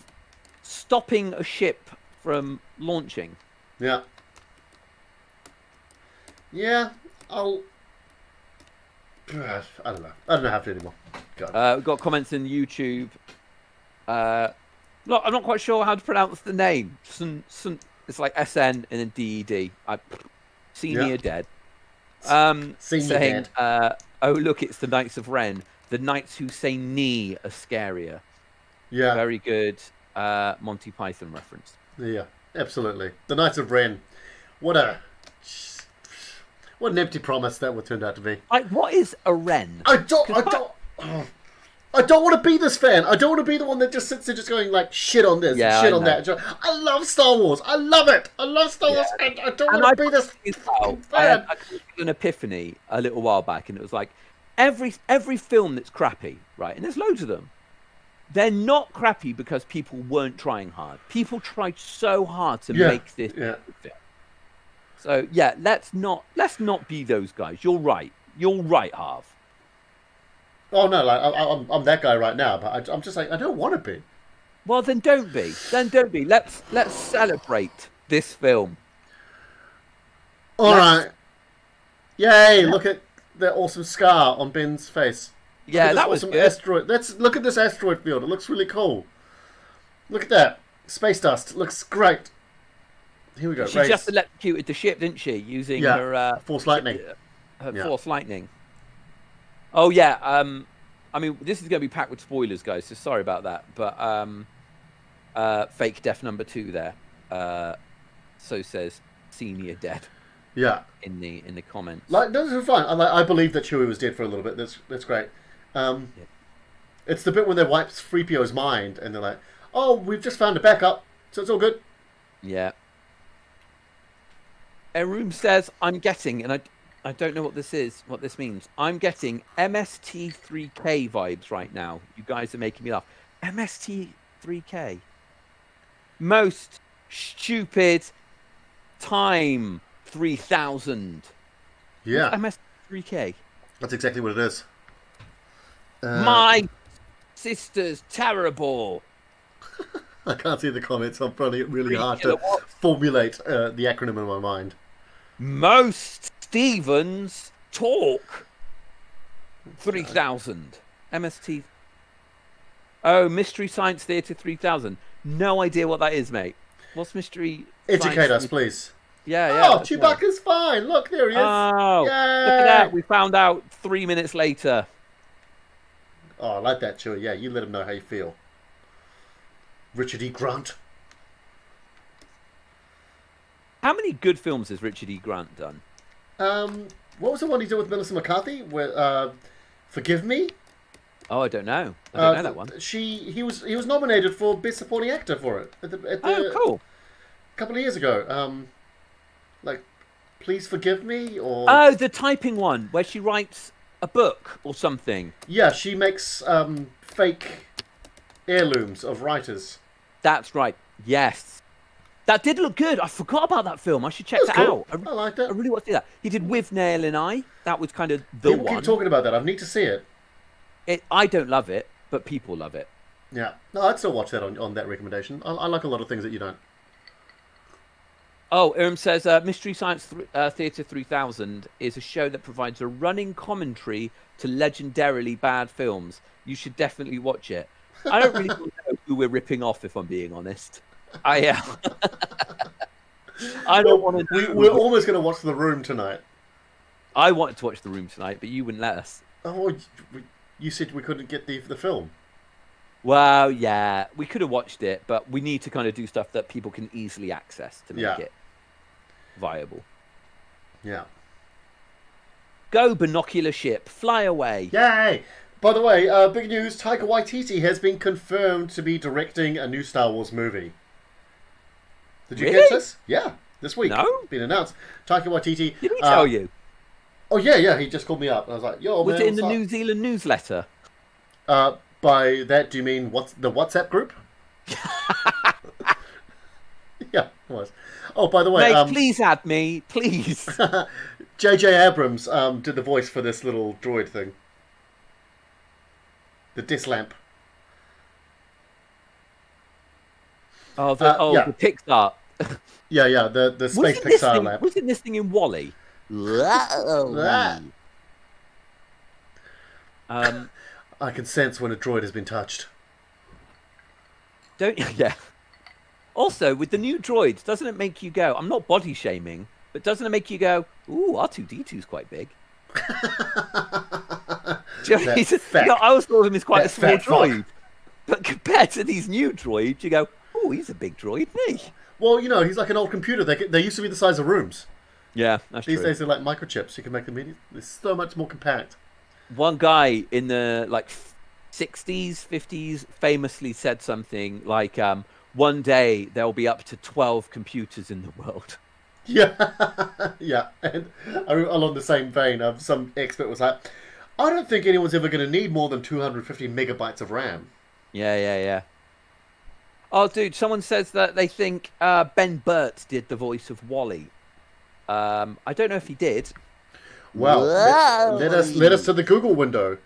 stopping a ship from launching. Yeah. Yeah, I'll. I don't know. I don't know how to anymore. We've got comments in YouTube. I'm not quite sure how to pronounce the name. It's like SN and then DED. Senior Dead. Senior saying, Dead. Oh, look, it's the Knights of Ren. The knights who say knee are scarier. Yeah. Very good Monty Python reference. Yeah, absolutely. The Knights of Ren. What an empty promise that would turn out to be. Like, what is a Ren? I don't want to be this fan. I don't want to be the one that just sits there just going like shit on this and shit on that. I love Star Wars. I love it. I love Star Wars. I don't want to be this fan. I had an epiphany a little while back, and it was like every film that's crappy, right? And there's loads of them. They're not crappy because people weren't trying hard. People tried so hard to make this film. So yeah, let's not be those guys. You're right, Harv. Oh no, like I'm that guy right now, but I'm just like I don't want to be. Well, then don't be. Let's celebrate this film. All right. Yay! Look at the awesome scar on Ben's face. Yeah, that was awesome good. asteroid. Let's look at this asteroid field. It looks really cool. Look at that space dust. It looks great. Here we go. She just electrocuted the ship, didn't she? Using her force lightning. Force lightning. Oh yeah. I mean, this is going to be packed with spoilers, guys. So sorry about that. But fake death number 2 there. So says Senior Dead. Yeah. In the comments. Like those are fine. I believe that Chewie was dead for a little bit. That's great. It's the bit when they wipe 3PO's mind and they're like, "Oh, we've just found a backup, so it's all good." Yeah. Eroom says, "I'm getting," and I don't know what this means. I'm getting MST3K vibes right now. You guys are making me laugh. MST3K. Most stupid time 3000. Yeah. MST3K. That's exactly what it is. My sister's terrible. I can't see the comments. I'm finding it really hard to formulate the acronym in my mind. Most Stevens talk. 3000. MST. Oh, Mystery Science Theatre 3000. No idea what that is, mate. What's Mystery Educate us, please. Yeah. Oh, Chewbacca's fine. Look, there he is. Oh, yay! Look at that. We found out 3 minutes later. Oh, I like that, Chewie. Yeah, you let him know how you feel. Richard E. Grant. How many good films has Richard E. Grant done? What was the one he did with Melissa McCarthy? Where, Forgive Me? Oh, I don't know. I don't know that one. He was nominated for Best Supporting Actor for it. Cool. A couple of years ago. Like, Please Forgive Me? Or Oh, the typing one, where she writes a book or something. Yeah, she makes fake heirlooms of writers. That's right. Yes. That did look good. I forgot about that film. I should check that cool. out. I liked it. I really want to see that. He did With Nail and I. That was kind of the People one. keep talking about that. I need to see it. I don't love it, but people love it. Yeah. No, I'd still watch that on that recommendation. I like a lot of things that you don't. Oh, Irm says Mystery Science Theatre 3000 is a show that provides a running commentary to legendarily bad films. You should definitely watch it. I don't really know who we're ripping off, if I'm being honest. I don't want to. We're almost going to watch The Room tonight. I wanted to watch The Room tonight, but you wouldn't let us. Oh, you said we couldn't get the film. Well, yeah, we could have watched it, but we need to kind of do stuff that people can easily access to make it viable. Yeah. Go, binocular ship, fly away. Yay! By the way, big news, Taika Waititi has been confirmed to be directing a new Star Wars movie. Did you Really? catch this? Yeah, this week. No. Been announced. Taika Waititi. Did he tell you? Oh, yeah, he just called me up. I was like, yo, Was man, it in the New Zealand newsletter? By that, do you mean the WhatsApp group? Yeah, it was. Oh, by the way... Mate, please add me, please. J.J. Abrams did the voice for this little droid thing. The disc lamp. The Pixar. Yeah, the space Pixar lamp. Wasn't this thing in Wall-E? That. Um, I can sense when a droid has been touched. don't yeah. Also, with the new droids, doesn't it make you go? I'm not body shaming, but doesn't it make you go? Ooh, R2D2's quite big. Do you know, I always thought of him as quite a small droid, but compared to these new droids, you go, "Oh, he's a big droid, isn't he?" Well, you know, he's like an old computer. They used to be the size of rooms. Yeah, that's These true. days they're like microchips. You can make them. They're so much more compact. One guy in the 60s, 50s famously said something like, "One day there'll be up to 12 computers in the world." Yeah, yeah. And along the same vein, some expert was like, "I don't think anyone's ever going to need more than 250 megabytes of RAM." Yeah. Oh, dude, someone says that they think Ben Burt did the voice of Wally. I don't know if he did. Well, let us to the Google window.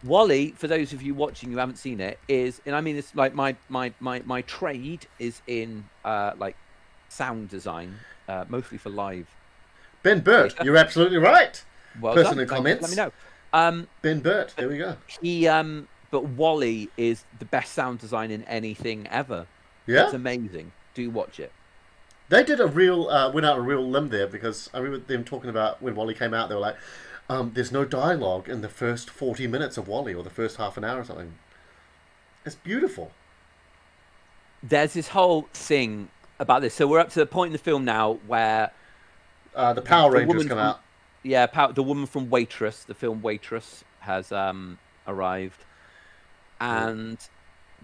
Wally, for those of you watching who haven't seen it, is, and I mean, it's like my trade is in like sound design, mostly for live. Ben Burt, you're absolutely right. Well Person done. in comments. Let me know. Ben Burt, there we go. But Wally is the best sound design in anything ever. Yeah, it's amazing. Do watch it. They did went out a real limb there, because I remember them talking about when Wally came out. They were like, "There's no dialogue in the first 40 minutes of Wally, or the first half an hour or something." It's beautiful. There's this whole thing about this. So we're up to the point in the film now where the Power Rangers come out. Yeah, the woman from Waitress, the film Waitress, has arrived, and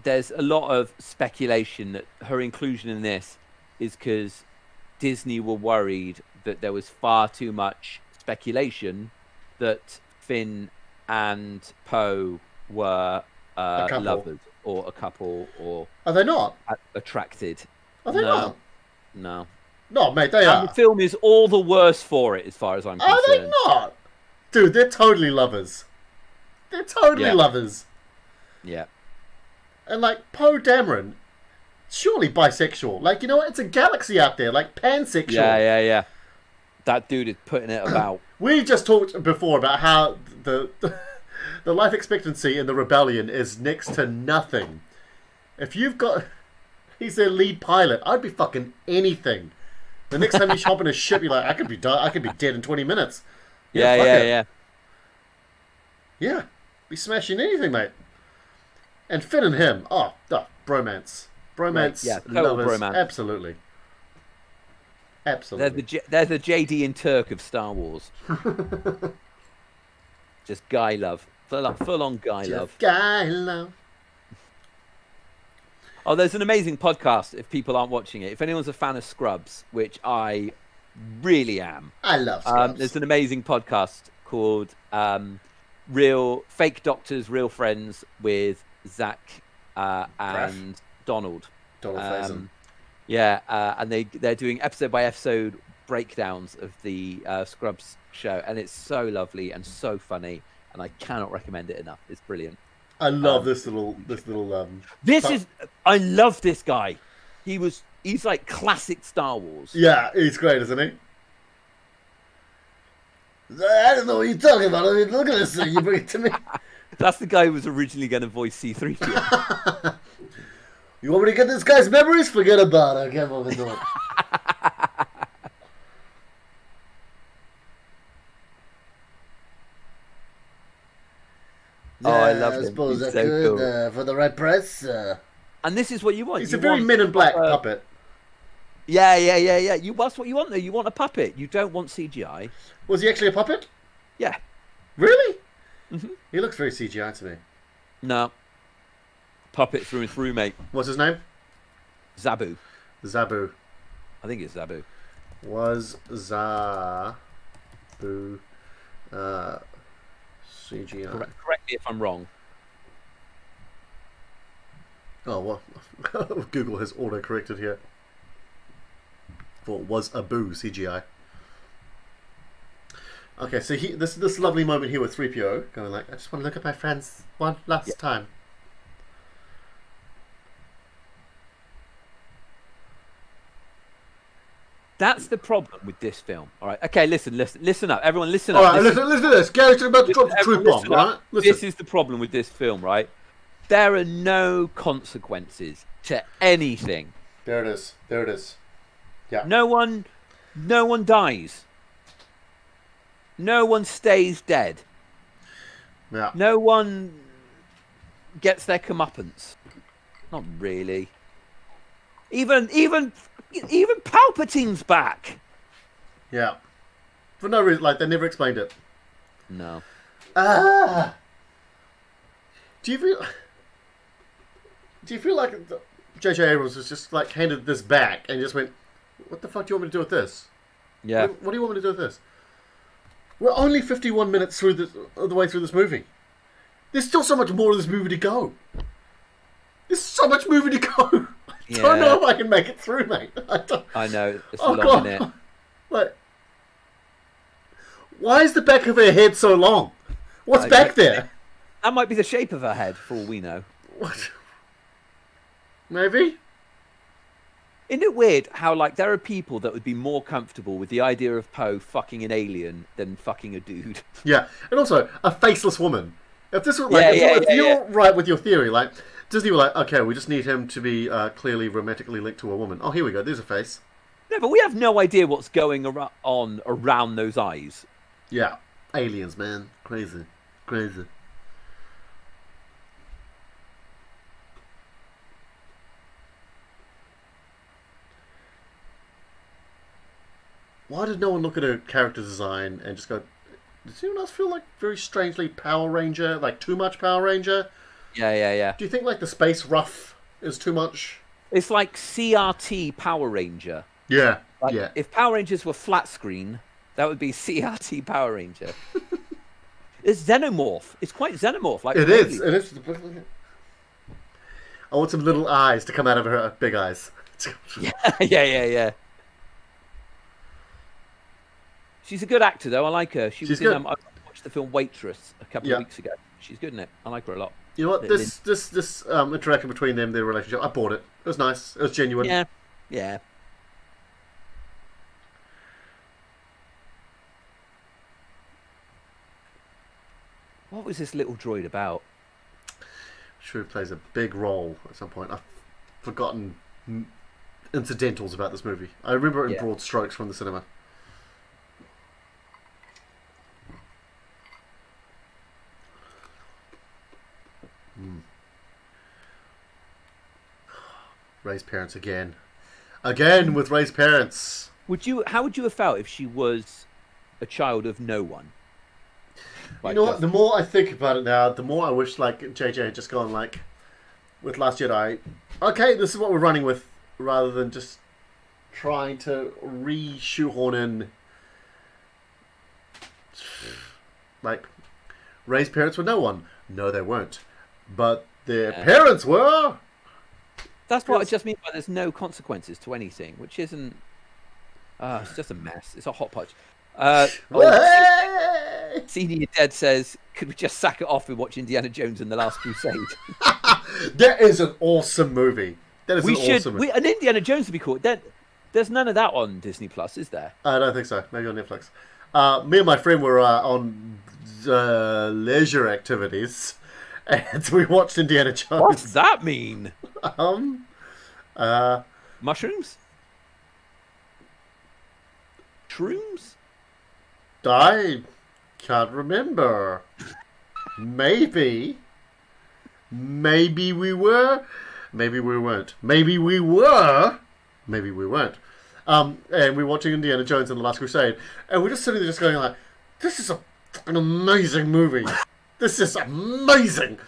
there's a lot of speculation that her inclusion in this is because Disney were worried that there was far too much speculation that Finn and Poe were lovers or a couple or are they not attracted? Are they not? No. No, mate, they are. The film is all the worse for it, as far as I'm concerned. Are they not? Dude, they're totally lovers. They're totally lovers. Yeah. And like Poe Dameron, surely bisexual. Like, you know what? It's a galaxy out there, like pansexual. Yeah. That dude is putting it about. We just talked before about how the life expectancy in the rebellion is next to nothing. If you've got, he's their lead pilot, I'd be fucking anything. The next time you hop in a ship, you're like, I could be dead in 20 minutes. Yeah. Yeah, be smashing anything, mate. And Finn and him, bromance. Bromance, right, yeah, total lovers, bromance. Absolutely. They're the JD and Turk of Star Wars. Just guy love. Full on guy love. Guy love. Oh, there's an amazing podcast if people aren't watching it. If anyone's a fan of Scrubs, which I really am. I love Scrubs. There's an amazing podcast called Real Fake Doctors, Real Friends with Zach and Donald. Donald Faison. Yeah, and they're doing episode by episode breakdowns of the Scrubs show, and it's so lovely and so funny, and I cannot recommend it enough. It's brilliant. I love this little. I love this guy. He's like classic Star Wars. Yeah, he's great, isn't he? I don't know what you're talking about. I mean, look at this thing. You bring it to me. That's the guy who was originally going to voice C-3PO. You want me to get this guy's memories? Forget about it. I can't fucking do it. I love him. I suppose He's I so could cool. for the right price. And this is what you want. He's a very Men in Black puppet. Yeah. That's what you want, though. You want a puppet. You don't want CGI. Was he actually a puppet? Yeah. Really? Mm-hmm. He looks very CGI to me. No. Puppet through and through, mate. What's his name? Zabu. Zabu. I think it's Zabu. Was Zabu CGI? Correct me if I'm wrong. Oh, well, Google has auto-corrected here. For was Abu CGI. Okay, so this lovely moment here with 3PO, going like, I just want to look at my friends one last time. That's the problem with this film. All right. Okay, listen up. Everyone, listen All up. right, listen to this. Gary's about to drop the truth bomb, Listen right? up. Listen. This is the problem with this film, right? There are no consequences to anything. There it is. There it is. Yeah. No one dies. No one stays dead. Yeah. No one gets their comeuppance. Not really. Even Palpatine's back. Yeah. For no reason, like they never explained it. No. Do you feel like J.J. Abrams was just like handed this back and just went, "What the fuck do you want me to do with this? Yeah. What do you want me to do with this?" We're only 51 minutes through the way through this movie. There's still so much more of this movie to go. There's so much movie to go. I don't know if I can make it through, mate. I know. It's Oh, long, God. isn't it? Like, why is the back of her head so long? What's back there? That might be the shape of her head, for all we know. What? Maybe? Isn't it weird how, like, there are people that would be more comfortable with the idea of Poe fucking an alien than fucking a dude? Yeah, and also a faceless woman. If this was like, if you're right with your theory, like Disney were like, okay, we just need him to be clearly romantically linked to a woman. Oh, here we go. There's a face. No, but we have no idea what's going on around those eyes. Yeah, aliens, man, crazy, crazy. Why did no one look at her character design and just go, does anyone else feel like very strangely Power Ranger, like too much Power Ranger? Yeah. Do you think like the space rough is too much? It's like CRT Power Ranger. Yeah, Like, yeah. if Power Rangers were flat screen, that would be CRT Power Ranger. It's xenomorph. It's quite xenomorph. Like It really. is. It is. I want some little eyes to come out of her big eyes. Yeah. She's a good actor, though. I like her. She's She's in, good. I watched the film Waitress a couple of weeks ago. She's good in it. I like her a lot. You know what? This interaction between them, their relationship, I bought it. It was nice. It was genuine. Yeah. What was this little droid about? Sure, plays a big role at some point. I've forgotten incidentals about this movie. I remember it in broad strokes from the cinema. Ray's parents again. Again with Ray's parents. How would you have felt if she was a child of no one? You know what? The more I think about it now, the more I wish like JJ had just gone like with Last Jedi. Okay, this is what we're running with, rather than just trying to re-shoehorn in like Ray's parents were no one. No, they weren't, but their parents were. That's what I just mean by there's no consequences to anything, which isn't. It's just a mess. It's a hot pot. Senior Dead says, "Could we just sack it off and watch Indiana Jones and the Last Crusade?" That is an awesome movie. That is awesome movie. And Indiana Jones would be cool. There's none of that on Disney Plus, is there? I don't think so. Maybe on Netflix. Me and my friend were on leisure activities, and we watched Indiana Jones. What's that mean? Mushrooms? Shrooms? I can't remember. Maybe we were. Maybe we weren't. Maybe we were. Maybe we weren't. And we're watching Indiana Jones and the Last Crusade, and we're just sitting there just going like, this is an amazing movie. This is amazing.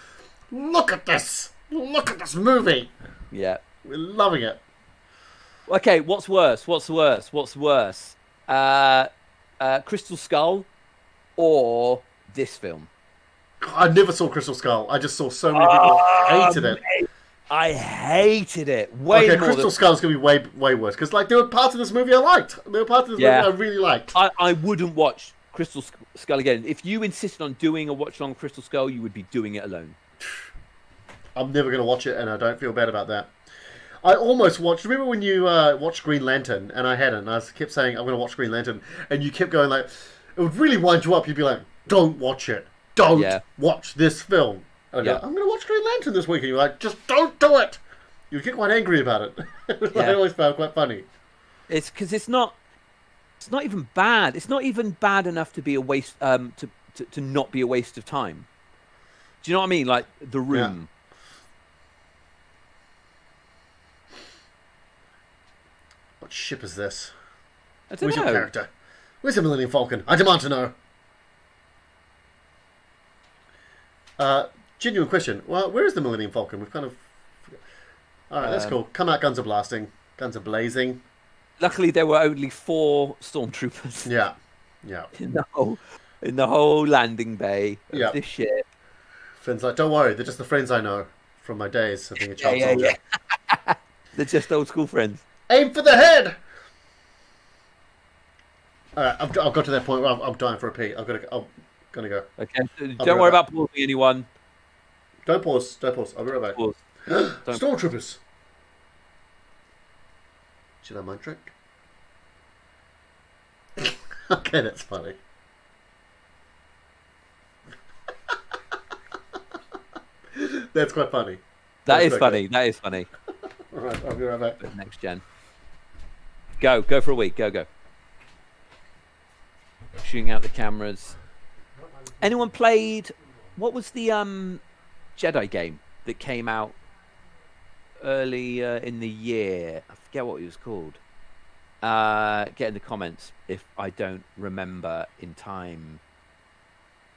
Look at this. Look at this movie. Yeah. We're loving it. Okay, what's worse? Crystal Skull or this film? I never saw Crystal Skull. I just saw so many people hated it. I hated it. Way more Crystal Skull is going to be way worse. Because like, there were parts of this movie I liked. There were parts of this movie I really liked. I wouldn't watch Crystal Skull again. If you insisted on doing a watch-along Crystal Skull, you would be doing it alone. I'm never going to watch it, and I don't feel bad about that. I almost watched. Remember when you watched Green Lantern and I hadn't? And I kept saying I'm going to watch Green Lantern, and you kept going like, it would really wind you up. You'd be like, "Don't watch it. Don't watch this film." And I'd go, I'm going to watch Green Lantern this week, and you're like, "Just don't do it." You'd get quite angry about it. I always found quite funny. It's because it's not even bad. It's not even bad enough to be a waste. To not be a waste of time. Do you know what I mean? Like The Room. Yeah. What ship is this? I don't Where's know. your character? Where's the Millennium Falcon? I demand to know. Genuine question. Well, where is the Millennium Falcon? We've kind of... Alright, that's cool. Come out, guns are blasting. Guns are blazing. Luckily, there were only 4 stormtroopers. Yeah. In the whole landing bay of this ship. Finn's like, don't worry, they're just the friends I know from my days of being a child soldier. Yeah. They're just old school friends. Aim for the head! Alright, I've got to that point where I'm dying for a pee. I'm gonna go. Okay, so don't worry about pausing anyone. Don't pause. I'll be right back. Pause. Stormtroopers! Jedi mind trick? Okay, that's funny. That's quite funny. That is funny. Alright, I'll be right back. Next gen. Go for a week. Go. Shooting out the cameras. Anyone played? What was the Jedi game that came out early in the year? I forget what it was called. Get in the comments if I don't remember in time.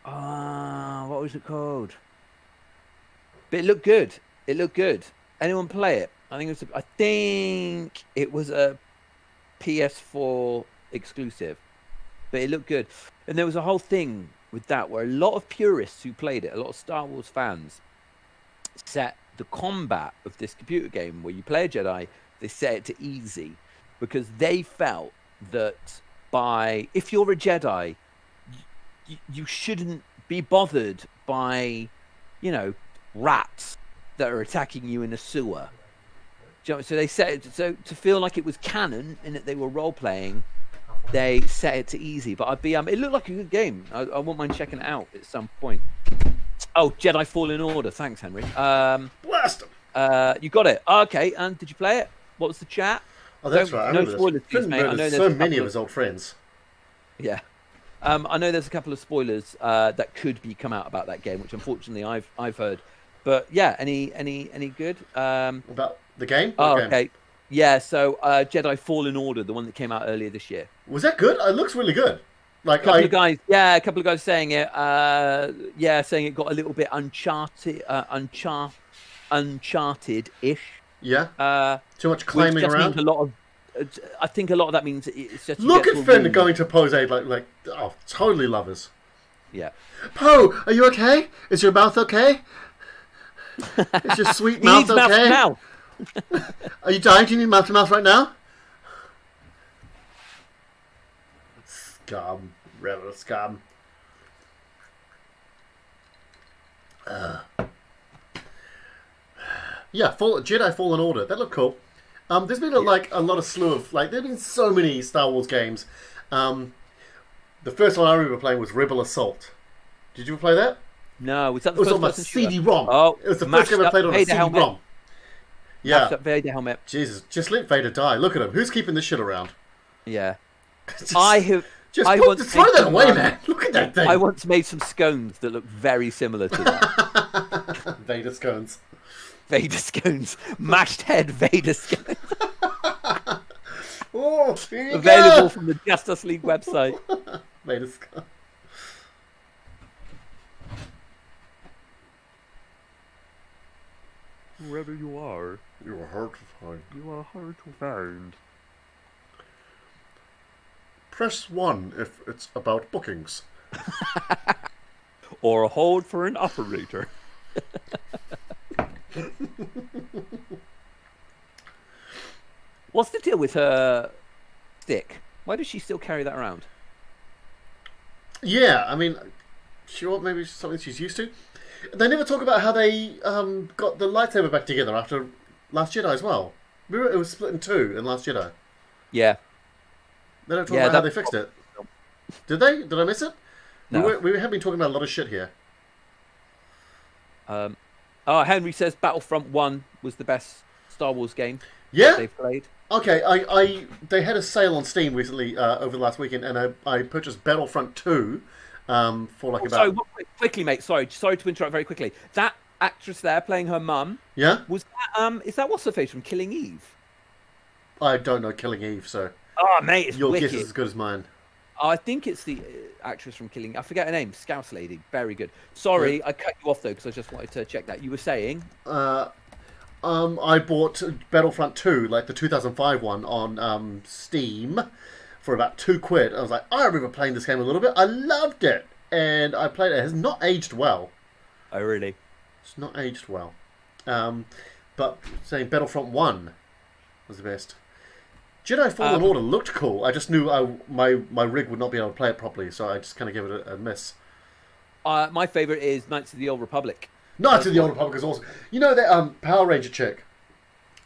What was it called? But it looked good. Anyone play it? I think it was a PS4 exclusive, but it looked good. And there was a whole thing with that where a lot of purists who played it, a lot of Star Wars fans, set the combat of this computer game where you play a Jedi, they set it to easy because they felt that if you're a Jedi, you shouldn't be bothered by, rats that are attacking you in a sewer. So they set it to feel like it was canon and that they were role playing. They set it to easy, but it looked like a good game. I won't mind checking it out at some point. Oh, Jedi Fallen Order. Thanks, Henry. Blast them. You got it. Okay, and did you play it? What was the chat? Oh, that's right. I No remember spoilers, this. please, mate. I know So many of his old friends. Yeah. I know there's a couple of spoilers that could come out about that game, which unfortunately I've heard. But yeah, any good? About the game? Oh, game? okay. Yeah, so Jedi Fallen Order, the one that came out earlier this year. Was that good? It looks really good. Like a couple of guys saying it. Saying it got a little bit uncharted-ish. Yeah. Too much climbing around. I think a lot of that means it's just. Look at Finn going to pose like totally lovers. Yeah. Poe, are you okay? Is your mouth okay? Is your sweet mouth okay? Mouth. Are you dying? Do you need mouth to mouth right now? Scum. Rebel scum. Yeah, Jedi Fallen Order. That looked cool. There's been a lot of slew of there's been so many Star Wars games. The first one I remember playing was Rebel Assault. Did you ever play that? No, was that the first first one? It was on my CD-ROM. Oh, it was the first game I played on a CD-ROM. Yeah. Vader helmet. Jesus, just let Vader die. Look at him. Who's keeping this shit around? Yeah. Just throw that away, man. Look at that thing. I once made some scones that look very similar to that. Vader scones. Vader scones. Mashed head Vader scones. Oh, available from the Justice League website. Vader scones. Whoever you are, you are hard to find. You are hard to find. Press 1 if it's about bookings. Or hold for an operator. What's the deal with her stick? Why does she still carry that around? Yeah, I mean, sure, maybe something she's used to. They never talk about how they got the lightsaber back together after Last Jedi as well. Remember it was split in two in Last Jedi. Yeah. They don't talk Yeah, about how that- they fixed it. Did they? Did I miss it? No. We have been talking about a lot of shit here. Henry says Battlefront 1 was the best Star Wars game Yeah. they've played. Okay. They had a sale on Steam recently over the last weekend, and I purchased Battlefront 2 for like Sorry, about quickly, mate. Sorry to interrupt very quickly. That actress there playing her mum, yeah. was that, is that what's her face from Killing Eve? I don't know Killing Eve, so Oh, mate, it's your wicked. guess is as good as mine. I think it's the actress from Killing. I forget her name. Scouse lady. Very good. Sorry, I cut you off though because I just wanted to check that. You were saying? I bought Battlefront 2, like the 2005 one, on Steam for about £2. I was like, I remember playing this game a little bit. I loved it, and I played it. It has not aged well. Oh, really? It's not aged well. But saying Battlefront 1 was the best. Jedi Fallen Order looked cool. I just knew my rig would not be able to play it properly, so I just kind of gave it a miss. My favorite is Knights of the Old Republic. Knights of the Old Republic is awesome. You know that Power Ranger chick?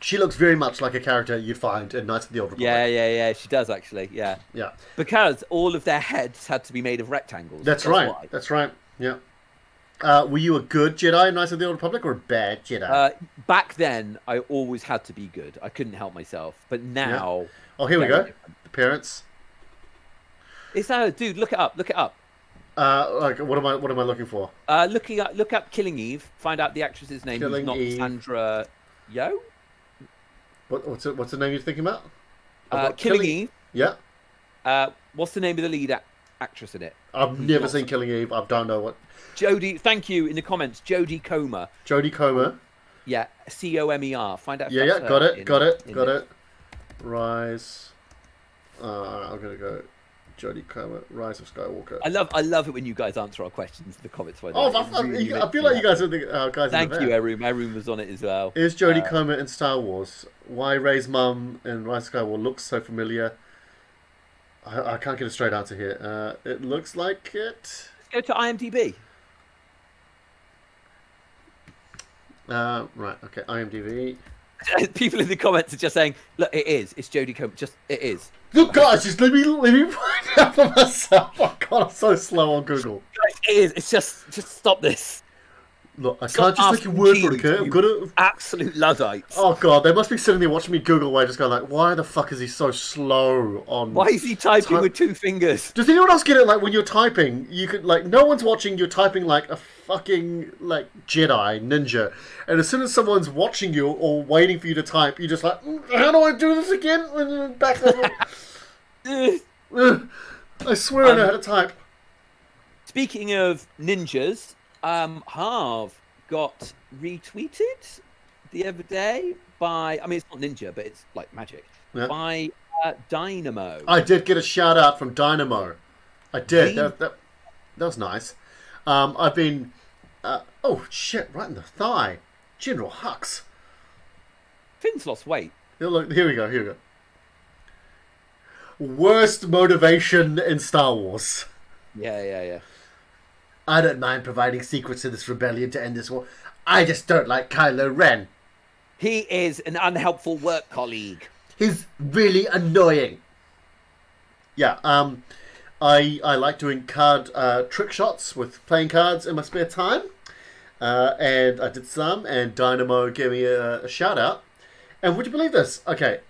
She looks very much like a character you'd find in Knights of the Old Republic. Yeah. She does actually. Yeah. Yeah. Because all of their heads had to be made of rectangles. That's right. why. That's right. Yeah. Were you a good Jedi in Knights of the Old Republic or a bad Jedi? Back then, I always had to be good. I couldn't help myself. But now, Oh, here we very go. different. The parents. Is that dude? Look it up. Look it up. Like, what am I looking for? Look up Killing Eve. Find out the actress's name. Killing who's not Eve. Sandra Yo. What's the name you're thinking about? I've got Killing Eve. Yeah. What's the name of the lead actress in it? I've never seen Killing Eve. I don't know what. Jodie. Thank you in the comments. Jodie Comer. Jodie Comer. Yeah, Comer. Find out. If Yeah, that's got her it, got in it. Rise. I'm gonna go. Jodie Comer. Rise of Skywalker. I love it when you guys answer our questions in the comments. By the Oh, way. I feel like you guys are the guys. Thank in the you, van. Arun. Arun was on it as well. Is Jodie Comer in Star Wars? Why Rey's mum in Rise of Skywalker looks so familiar? I can't get a straight answer here. It looks like it. Let's go to IMDb. Right. Okay. IMDb. People in the comments are just saying, "Look, it is. It's Jodie Comer. Just it is." Look, guys, just let me find out for myself. Oh God, I'm so slow on Google. Guys, it is. It's just stop this. Look, I Stop can't just take your asking word for it, Genies, okay? I'm you gonna. Absolute Luddites. Oh God, they must be sitting there watching me Google away, just going like, "Why the fuck is he so slow on?" Why is he typing with two fingers? Does anyone else get it? Like when you're typing, you could like no one's watching. You're typing like a fucking like Jedi ninja, and as soon as someone's watching you or waiting for you to type, you're just like, "How do I do this again?" Back over. I swear I know how to type. Speaking of ninjas, Harv got retweeted the other day by. I mean, it's not ninja, but it's like magic. Yeah. By Dynamo. I did get a shout out from Dynamo. I did. Me? That was nice. I've been. Oh shit! Right in the thigh. General Hux. Finn's lost weight. Look, here we go. Here we go. Worst motivation in Star Wars. Yeah. I don't mind providing secrets to this rebellion to end this war. I just don't like Kylo Ren. He is an unhelpful work colleague. He's really annoying. Yeah, I like doing card trick shots with playing cards in my spare time. And I did some, and Dynamo gave me a shout out. And would you believe this? Okay,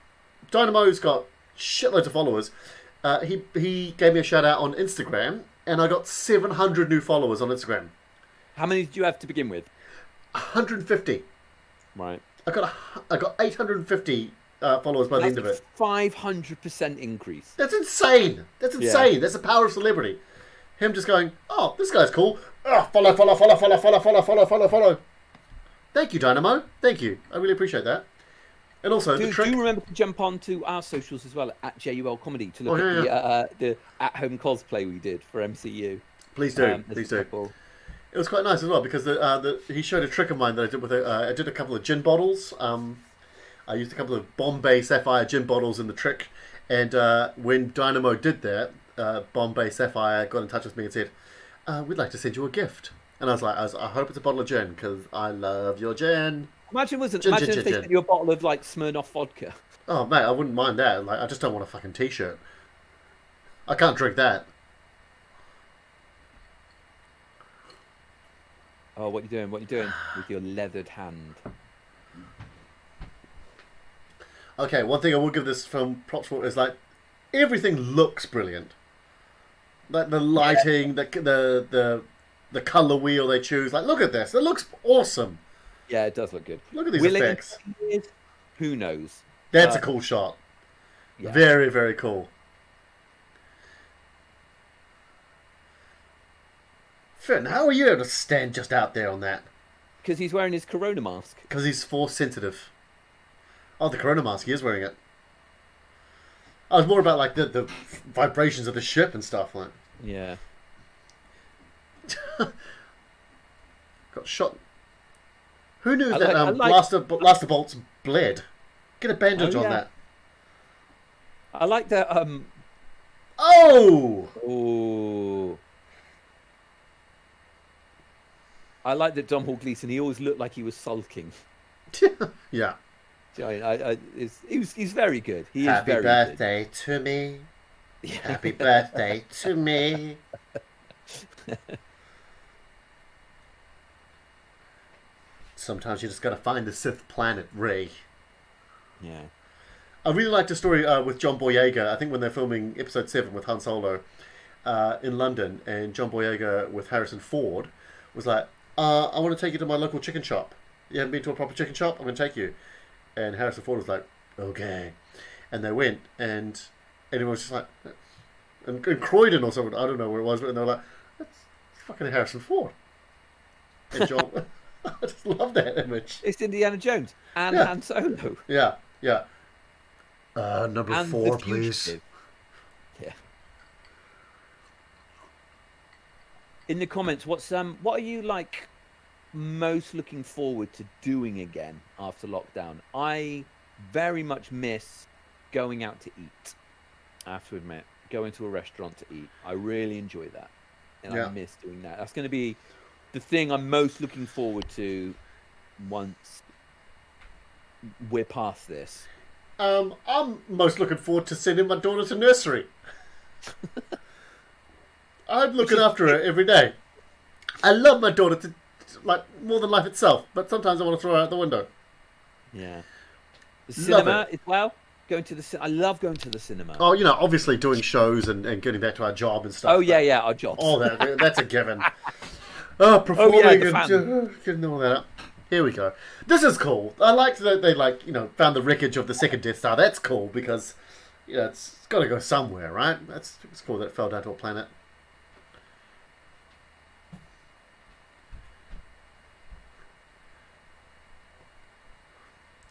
Dynamo's got shitloads of followers. He gave me a shout out on Instagram, and I got 700 new followers on Instagram. How many did you have to begin with? 150. Right. I got 850 followers by the end of it. 500% increase. That's insane. That's insane. Yeah. That's the power of celebrity. Him just going, oh, this guy's cool. Oh, follow. Thank you, Dynamo. Thank you. I really appreciate that. And also, the trick... Do you remember to jump on to our socials as well, at JUL Comedy, to look at the at-home cosplay we did for MCU? Please do. Please do. It was quite nice as well, because he showed a trick of mine that I did with I did a couple of gin bottles. I used a couple of Bombay Sapphire gin bottles in the trick, and when Dynamo did that, Bombay Sapphire got in touch with me and said, we'd like to send you a gift. And I was like, I hope it's a bottle of gin, because I love your gin. Imagine Gin, imagine gin, if they gin. sent you a bottle of like Smirnoff vodka. Oh mate, I wouldn't mind that. Like, I just don't want a fucking t-shirt. I can't drink that. Oh, what you doing? What you doing with your leathered hand? Okay, one thing I will give this film props for is like everything looks brilliant. Like the lighting, the color wheel they choose. Like, look at this. It looks awesome. Yeah, it does look good. Look at these Will it effects. be good? Who knows? That's a cool shot. Yeah. Very, very cool. Finn, how are you able to stand just out there on that? Because he's wearing his corona mask. Because he's force sensitive. Oh, the corona mask. He is wearing it. I was more about like the vibrations of the ship and stuff. Like, Yeah. got shot. Who knew I that blaster bolts bled? Get a bandage on that. I like that. Oh! Oh. I like that Dom Hall Gleeson. He always looked like he was sulking. Yeah. He's very good. He Happy is very birthday to me. good. Happy birthday to me. Sometimes you just gotta find the Sith planet, Rey. Yeah. I really liked the story with John Boyega. I think when they're filming Episode 7 with Han Solo in London, and John Boyega with Harrison Ford was like, I want to take you to my local chicken shop. You haven't been to a proper chicken shop? I'm going to take you. And Harrison Ford was like, okay. And they went, and everyone was just like, and Croydon or something, I don't know where it was, but they were like, that's fucking Harrison Ford. And John, I just love that image. It's Indiana Jones and Yeah. Han Solo. Yeah, yeah. Number And 4, the please. Fugitive. Yeah. In the comments, what are you like most looking forward to doing again after lockdown? I very much miss going out to eat. I have to admit, going to a restaurant to eat. I really enjoy that, and Yeah. I miss doing that. That's going to be the thing I'm most looking forward to once we're past this. I'm most looking forward to sending my daughter to nursery. I'm looking after her every day. I love my daughter to like more than life itself, but sometimes I want to throw her out the window. Yeah. The Love cinema it. as well. Going to the I love going to the cinema. Oh, you know, obviously doing shows and getting back to our job and stuff. Oh yeah, but yeah, our jobs. all that's a given. Performing the and getting all that up. Here we go. This is cool. I liked that they found the wreckage of the second Death Star. That's cool because it's got to go somewhere, right? It's cool that it fell down to a planet.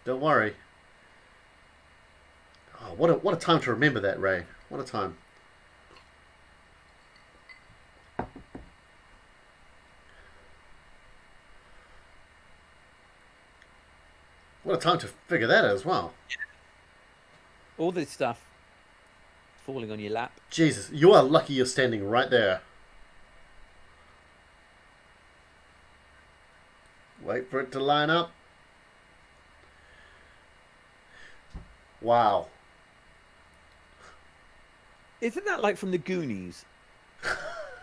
Don't worry. Oh, what a time to remember that, Ray. What a time. What a time to figure that out as well. All this stuff falling on your lap. Jesus, you are lucky you're standing right there. Wait for it to line up. Wow. Isn't that like from the Goonies?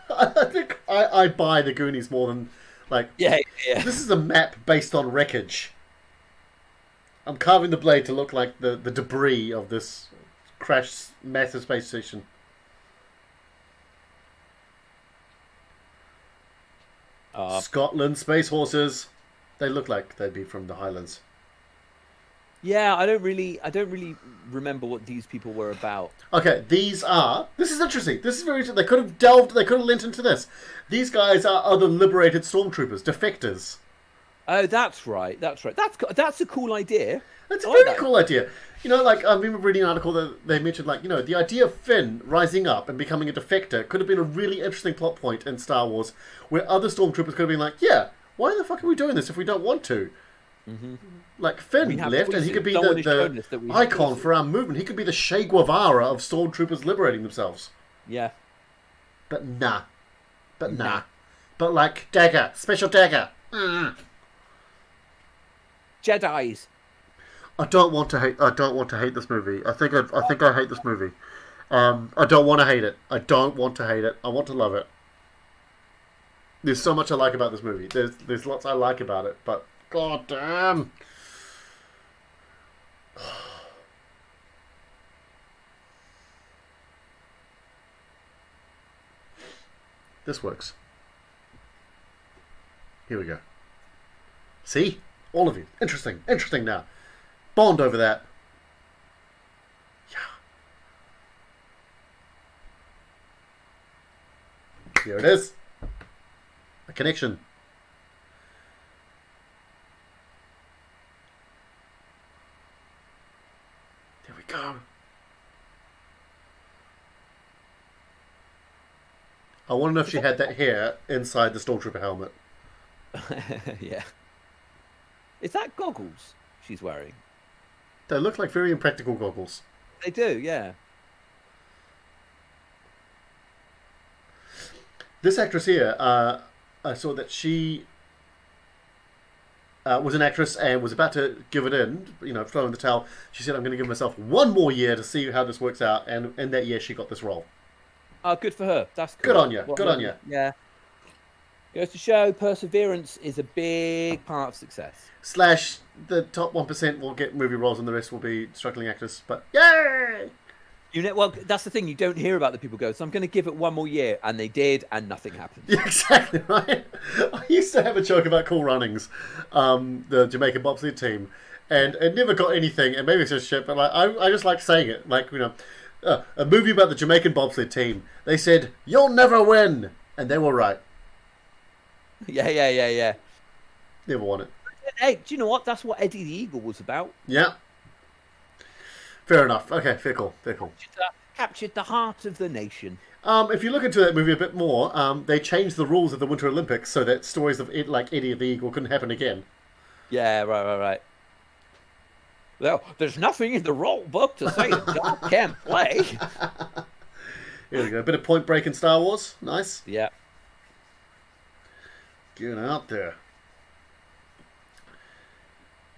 I think I buy the Goonies more than like. Yeah, yeah. This is a map based on wreckage. I'm carving the blade to look like the debris of this crashed massive space station. Scotland space horses. They look like they'd be from the Highlands. Yeah, I don't really remember what these people were about. Okay, this is interesting. This is very interesting. They could have lent into this. These guys are other liberated stormtroopers, defectors. Oh, that's right. That's a cool idea. That's a I like very that. cool idea. You know, like, I remember reading an article that they mentioned, like, you know, the idea of Finn rising up and becoming a defector could have been a really interesting plot point in Star Wars, where other stormtroopers could have been like, yeah, why the fuck are we doing this if we don't want to? Mm-hmm. Like, Finn We have left, and he choices. could be Someone has shown the us that we have icon choices. for our movement. He could be the Che Guevara of stormtroopers liberating themselves. Yeah. But nah. But like, dagger. Special dagger. Jedi's. I don't want to hate this movie. I think I hate this movie. I don't want to hate it. I don't want to hate it. I want to love it. There's so much I like about this movie. There's lots I like about it, but god damn. This works. Here we go. See? All of you. Interesting. Interesting now. Bond over that. Yeah. Here it is. A connection. There we go. I want to know if she had that hair inside the Stormtrooper helmet. Yeah. Is that goggles she's wearing? They look like very impractical goggles. They do, yeah. This actress here, I saw that she was an actress and was about to give it in, throw in the towel. She said, I'm going to give myself one more year to see how this works out. And in that year, she got this role. Oh, good for her. That's cool. Good on you. Good on you. Yeah. Goes to show perseverance is a big part of success. / the top 1% will get movie roles and the rest will be struggling actors. But yay! Well, that's the thing. You don't hear about the people go, so I'm going to give it one more year. And they did, and nothing happened. Yeah, exactly, right? I used to have a joke about Cool Runnings, the Jamaican bobsled team. And it never got anything. And maybe it's just shit, but I just like saying it. Like, a movie about the Jamaican bobsled team. They said, you'll never win. And they were right. Yeah. Never won it. Hey, do you know what? That's what Eddie the Eagle was about. Yeah. Fair enough. Okay, fair call. Captured the heart of the nation. If you look into that movie a bit more, they changed the rules of the Winter Olympics so that stories of it, like Eddie the Eagle couldn't happen again. Yeah, right. Well, there's nothing in the rule book to say that God can't play. Here we go. A bit of Point Break in Star Wars. Nice. Yeah. Get out there.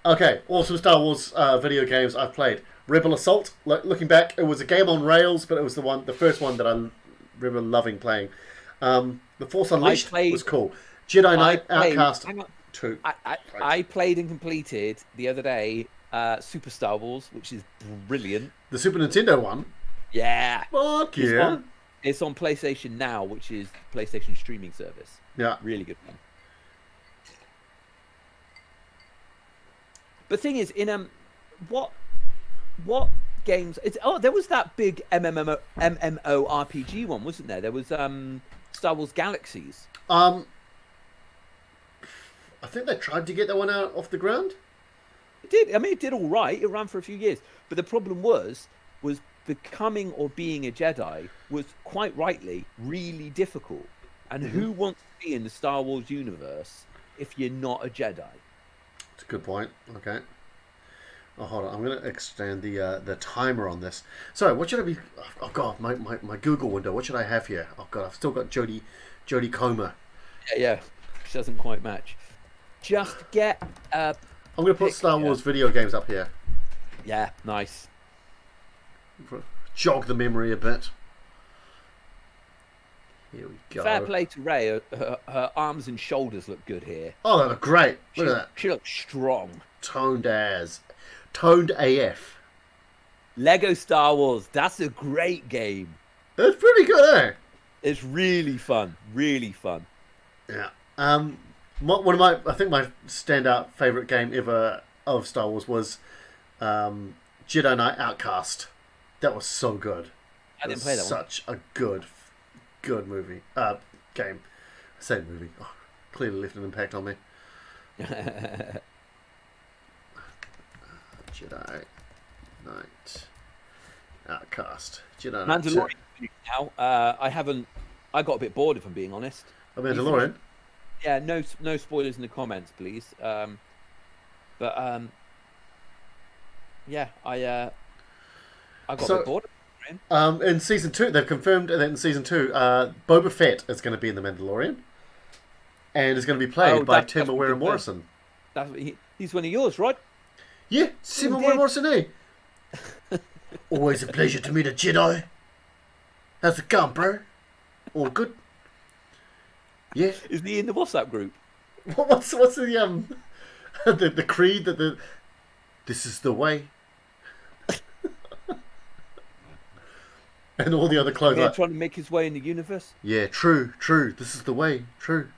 Okay, awesome Star Wars video games I've played. Rebel Assault. Looking back, it was a game on rails, but it was the first one that I remember loving playing. The Force Unleashed was cool. Jedi Knight Outcast 2. I played and completed the other day Super Star Wars, which is brilliant. The Super Nintendo one? Yeah. Fuck yeah. It's on PlayStation Now, which is PlayStation streaming service. Yeah. Really good one. But the thing is, in what games? There was that big MMORPG one, wasn't there? There was Star Wars Galaxies. I think they tried to get that one out off the ground. It did. I mean, it did all right. It ran for a few years, but the problem was becoming or being a Jedi was quite rightly really difficult. And who wants to be in the Star Wars universe if you're not a Jedi? That's a good point. Okay. Oh, hold on. I'm going to extend the timer on this. Sorry, what should I be... Oh, God, my Google window. What should I have here? Oh, God, I've still got Jodie Comer. Yeah. Which doesn't quite match. Just get... I'm going to put Star Wars video games up here. Yeah, nice. Jog the memory a bit. Here we go. Fair play to Rey. Her arms and shoulders look good here. Oh, they look great. Look at that. She looks strong. Toned AF. Lego Star Wars. That's a great game. It's pretty good, eh? It's really fun. Really fun. Yeah. One of my standout favorite game ever of Star Wars was Jedi Knight Outcast. That was so good. I didn't play that one. Such a good movie. Game. I say movie. Oh, clearly left an impact on me. Jedi Knight Outcast. Jedi Knight Mandalorian now. I got a bit bored, if I'm being honest. Oh, Mandalorian? Yeah, no spoilers in the comments, please. Yeah, I got a bit bored. In season 2, they've confirmed that in season 2, Boba Fett is going to be in the Mandalorian, and is going to be played by Tim Morrison. He's one of yours, right? Yeah, Simon Indeed. Morrison. Always a pleasure to meet a Jedi. How's it going, bro? All good? Yeah. Is he in the WhatsApp group? What's the the creed that the this is the way, and all the other clothes. Yeah, Like, trying to make his way in the universe. yeah, true. This is the way, true.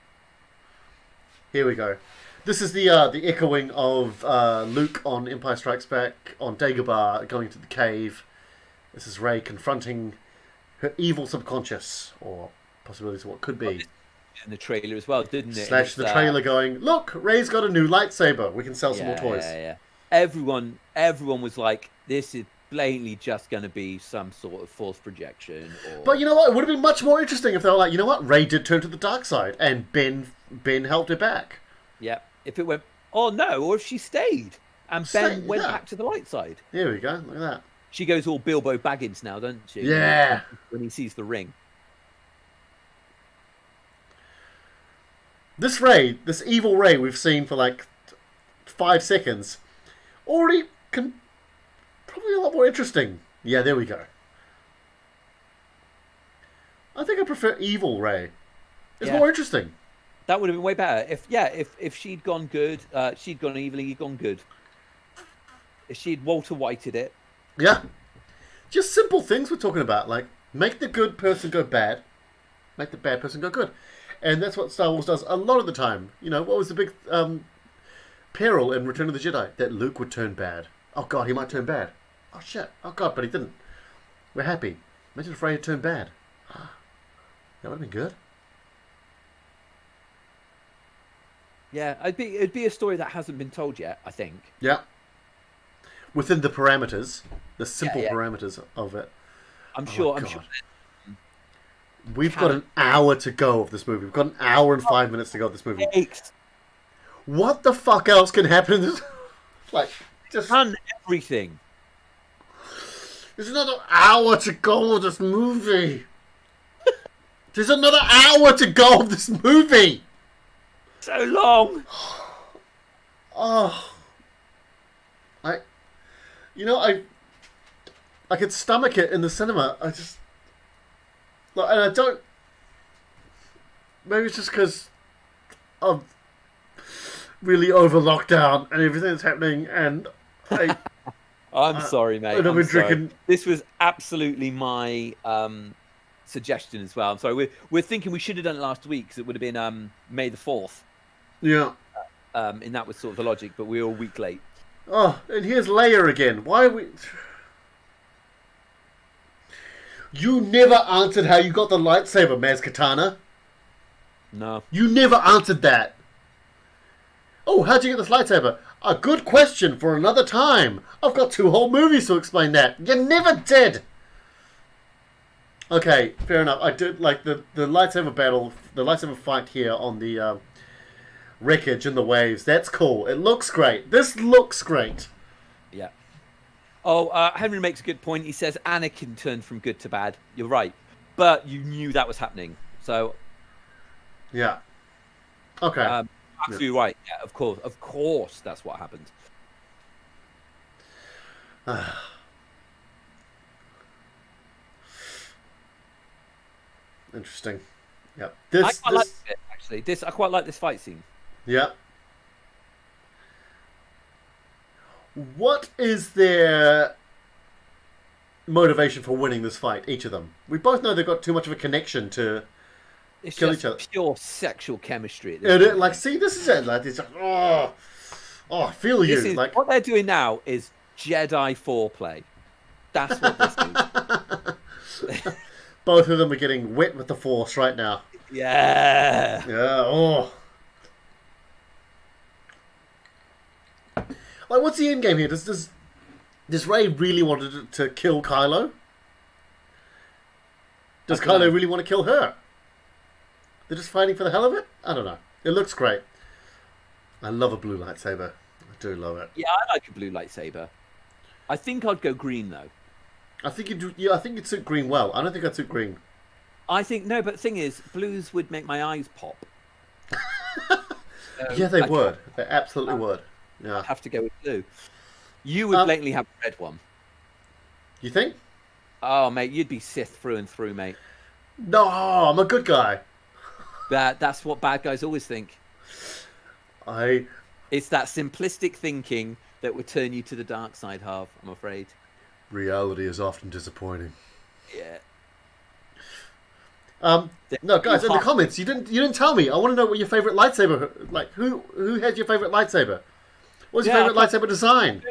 Here we go. This is the echoing of Luke on Empire Strikes Back on Dagobah going to the cave. This is Rey confronting her evil subconscious, or possibilities of what could be. In the trailer as well, didn't it? Slash the trailer going, look, Rey's got a new lightsaber. We can sell some more toys. Yeah. Everyone was like, this is blatantly just going to be some sort of force projection. Or... But you know what? It would have been much more interesting if they were like, you know what? Rey did turn to the dark side, and Ben helped her back. Yeah. If it went, oh no, or if she stayed and Ben went back to the light side. Here we go. Look at that. She goes all Bilbo Baggins now, doesn't she? Yeah. When he sees the ring. This Rey, this evil Rey we've seen for like 5 seconds, already probably a lot more interesting. Yeah, there we go. I think I prefer evil Rey. It's more interesting. That would have been way better. If she'd gone good, she'd gone evil, he'd gone good. If she'd Walter Whited it. Yeah. Just simple things we're talking about, like make the good person go bad, make the bad person go good. And that's what Star Wars does a lot of the time. You know, what was the big peril in Return of the Jedi? That Luke would turn bad. Oh god, he might turn bad. Oh shit. Oh god, but he didn't. We're happy. Imagine if Rey had turned bad. That would have been good. Yeah, it'd be a story that hasn't been told yet, I think. Yeah. Within the parameters, the simple parameters of it. I'm sure. We've got an hour to go of this movie. We've got an hour and 5 minutes to go of this movie. What the fuck else can happen in this? Like, just done everything. There's another hour to go of this movie. There's another hour to go of this movie. So long. Oh, I could stomach it in the cinema. I just, like, and I don't. Maybe it's just because I'm really over lockdown and everything that's happening, and I'm sorry, mate. And I've been drinking. This was absolutely my suggestion as well. I'm sorry. We're thinking we should have done it last week because it would have been May the 4th. Yeah. And that was sort of the logic, but we were a week late. Oh, and here's Leia again. Why are we? You never answered how you got the lightsaber, Maz Katana. No. You never answered that. Oh, how'd you get this lightsaber? A good question for another time. I've got 2 whole movies to explain that. You never did. Okay, fair enough. I did like the lightsaber battle, the lightsaber fight here on the wreckage and the waves. That's cool. It looks great. This looks great. Yeah. Oh, Henry makes a good point. He says Anakin turned from good to bad. You're right. But you knew that was happening. So... Yeah. Okay. Absolutely right. Yeah, of course. Of course that's what happened. Interesting. Yep. I quite like it, actually. I quite like this fight scene. Yeah. What is their motivation for winning this fight, each of them? We both know they've got too much of a connection to kill each other. It's pure sexual chemistry at this point. Like, see, this is it. Like, it's like, oh, I feel you. Like, what they're doing now is Jedi foreplay. That's what this is. Both of them are getting wet with the Force right now. Yeah. Yeah. Oh. Like, what's the end game here? Does Rey really want to kill Kylo? Does Kylo really want to kill her? They're just fighting for the hell of it? I don't know. It looks great. I love a blue lightsaber. I do love it. Yeah, I like a blue lightsaber. I think I'd go green though. I think you'd suit green well. I don't think I'd suit green. I think no, but the thing is, blues would make my eyes pop. Yeah, they would. They absolutely would. Yeah. I'd have to go with blue. You would blatantly have a red one. You think? Oh, mate, you'd be Sith through and through, mate. No, I'm a good guy. That's what bad guys always think. It's that simplistic thinking that would turn you to the dark side, Harv, I'm afraid. Reality is often disappointing. Yeah. No, guys, in the comments, you didn't tell me. I want to know what your favorite lightsaber. Like, who had your favorite lightsaber? What's your favorite lightsaber design?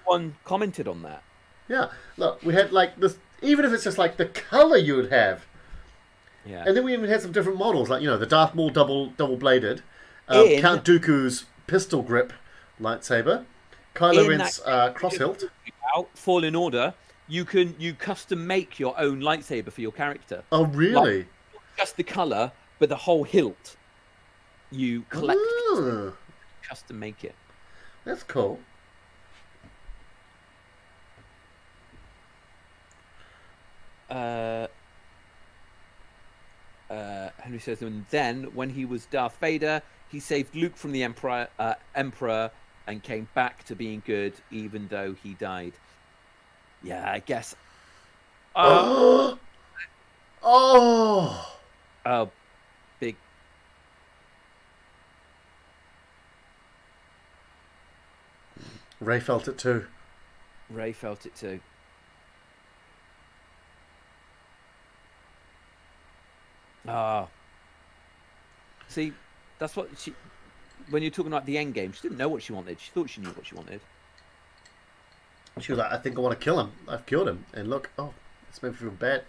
One commented on that. Yeah, look, we had like this. Even if it's just like the color you would have. Yeah. And then we even had some different models, like the Darth Maul double bladed, Count Dooku's pistol grip lightsaber, Kylo Ren's cross hilt. Fallen Order. You custom make your own lightsaber for your character. Oh, really? Like, just the color, but the whole hilt. You collect, custom make it. That's cool. Henry says, and then when he was Darth Vader, he saved Luke from the Emperor, and came back to being good, even though he died. Yeah, I guess. Oh, big. Ray felt it too. Ray felt it too. See, that's what she. When you're talking about the end game, she didn't know what she wanted. She thought she knew what she wanted. She was like, I think I want to kill him. I've killed him. And look, it's made me feel bad.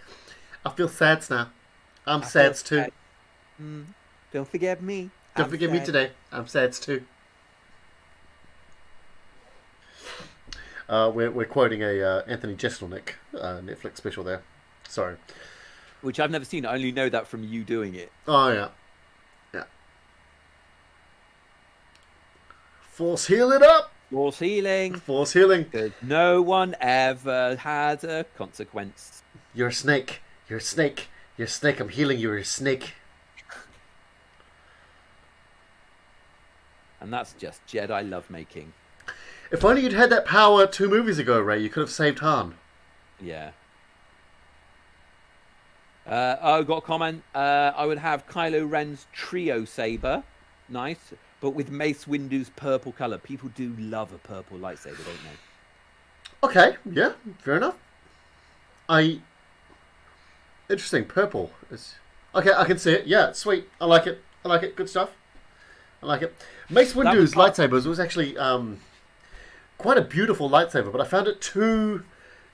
I feel sad now. I'm sad too. Don't forget me. Don't forget me today. I'm sad too. We're quoting a Anthony Jeselnik Netflix special there. Sorry. Which I've never seen. I only know that from you doing it. Oh, yeah. Yeah. Force heal it up. Force healing. Force healing. Because no one ever had a consequence. You're a snake. You're a snake. You're a snake. I'm healing you. You're a snake. And that's just Jedi lovemaking. If only you'd had that power 2 movies ago, Ray, you could have saved Han. Yeah. I got a comment. I would have Kylo Ren's trio saber. Nice. But with Mace Windu's purple colour. People do love a purple lightsaber, don't they? Okay, yeah, fair enough. Interesting, purple. Okay, I can see it. Yeah, it's sweet. I like it. Good stuff. I like it. Mace Windu's lightsabers was actually quite a beautiful lightsaber, but I found it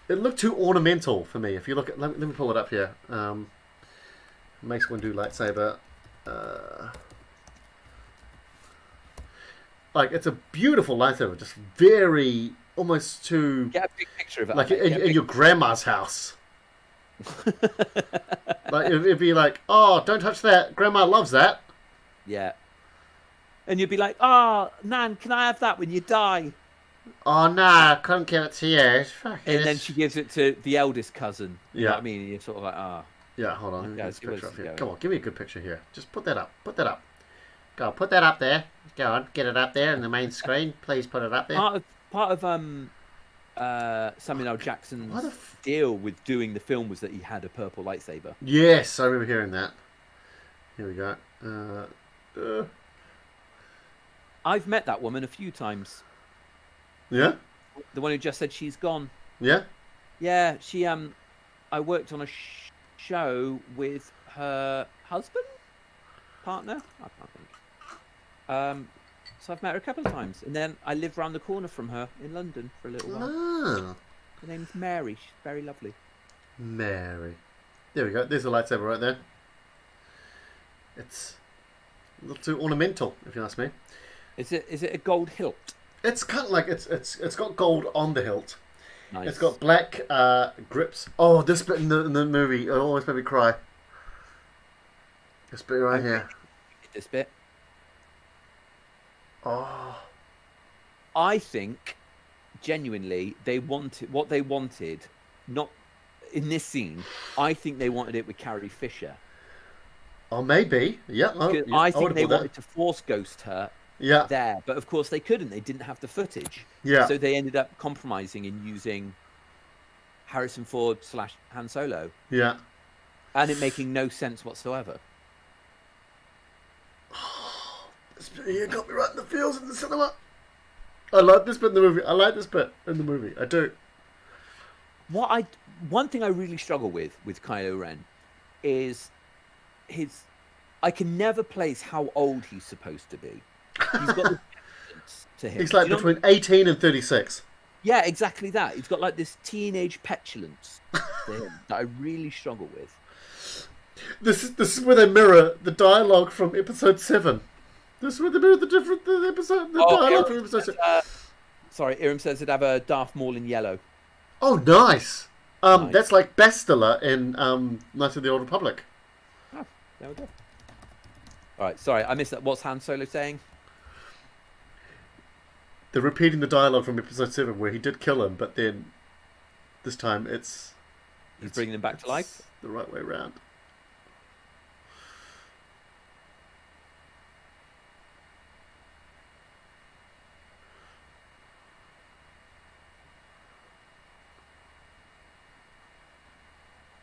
it looked too ornamental for me. If you look at, let me pull it up here. Mace Windu lightsaber. Like, it's a beautiful lightsaber, just very, almost too... Get a big picture of it. Like in your grandma's house. Like, it'd be like, oh, don't touch that. Grandma loves that. Yeah. And you'd be like, oh, Nan, can I have that when you die? Oh, no, I couldn't give it to you. And then she gives it to the eldest cousin. You know what I mean? And you're sort of like, Yeah, hold on. Let me get this picture up here. Going. Come on, give me a good picture here. Just put that up. Put that up. Go on, put that up there. Go on, get it up there in the main screen. Please put it up there. Part of Samuel L. Jackson's deal with doing the film was that he had a purple lightsaber. Yes, I remember hearing that. Here we go. I've met that woman a few times. Yeah? The one who just said she's gone. Yeah? Yeah, she I worked on a show with her husband? Partner? I can't think. So I've met her a couple of times. And then I live around the corner from her in London for a little while. Ah. Her name's Mary. She's very lovely. Mary. There we go. There's a lightsaber right there. It's a little too ornamental, if you ask me. Is it a gold hilt? It's kind of like it's got gold on the hilt. Nice. It's got black grips. Oh, this bit in the movie, it always made me cry. This bit right here. This bit. Oh. I think, genuinely, what they wanted, not in this scene. I think they wanted it with Carrie Fisher. Oh, maybe. Yeah. Oh, yeah. I think they wanted to force ghost her Yeah. there. But of course they couldn't. They didn't have the footage. Yeah. So they ended up compromising and using Harrison Ford / Han Solo. Yeah. And it making no sense whatsoever. You got me right in the feels in the cinema. I like this bit in the movie. I like this bit in the movie. I do. One thing I really struggle with Kylo Ren is I can never place how old he's supposed to be. He's got the petulance to him. He's like between 18 and 36. Yeah, exactly that. He's got like this teenage petulance to him that I really struggle with. This is where they mirror the dialogue from episode 7. This is where they mirror the dialogue from episode 7. Sorry, Iram says it'd have a Darth Maul in yellow. Oh, nice. Nice. That's like Bastila in Knights of the Old Republic. Oh, there we go. All right, sorry, I missed that. What's Han Solo saying? They're repeating the dialogue from episode 7 where he did kill him, but then this time it's bringing him back to life? The right way around.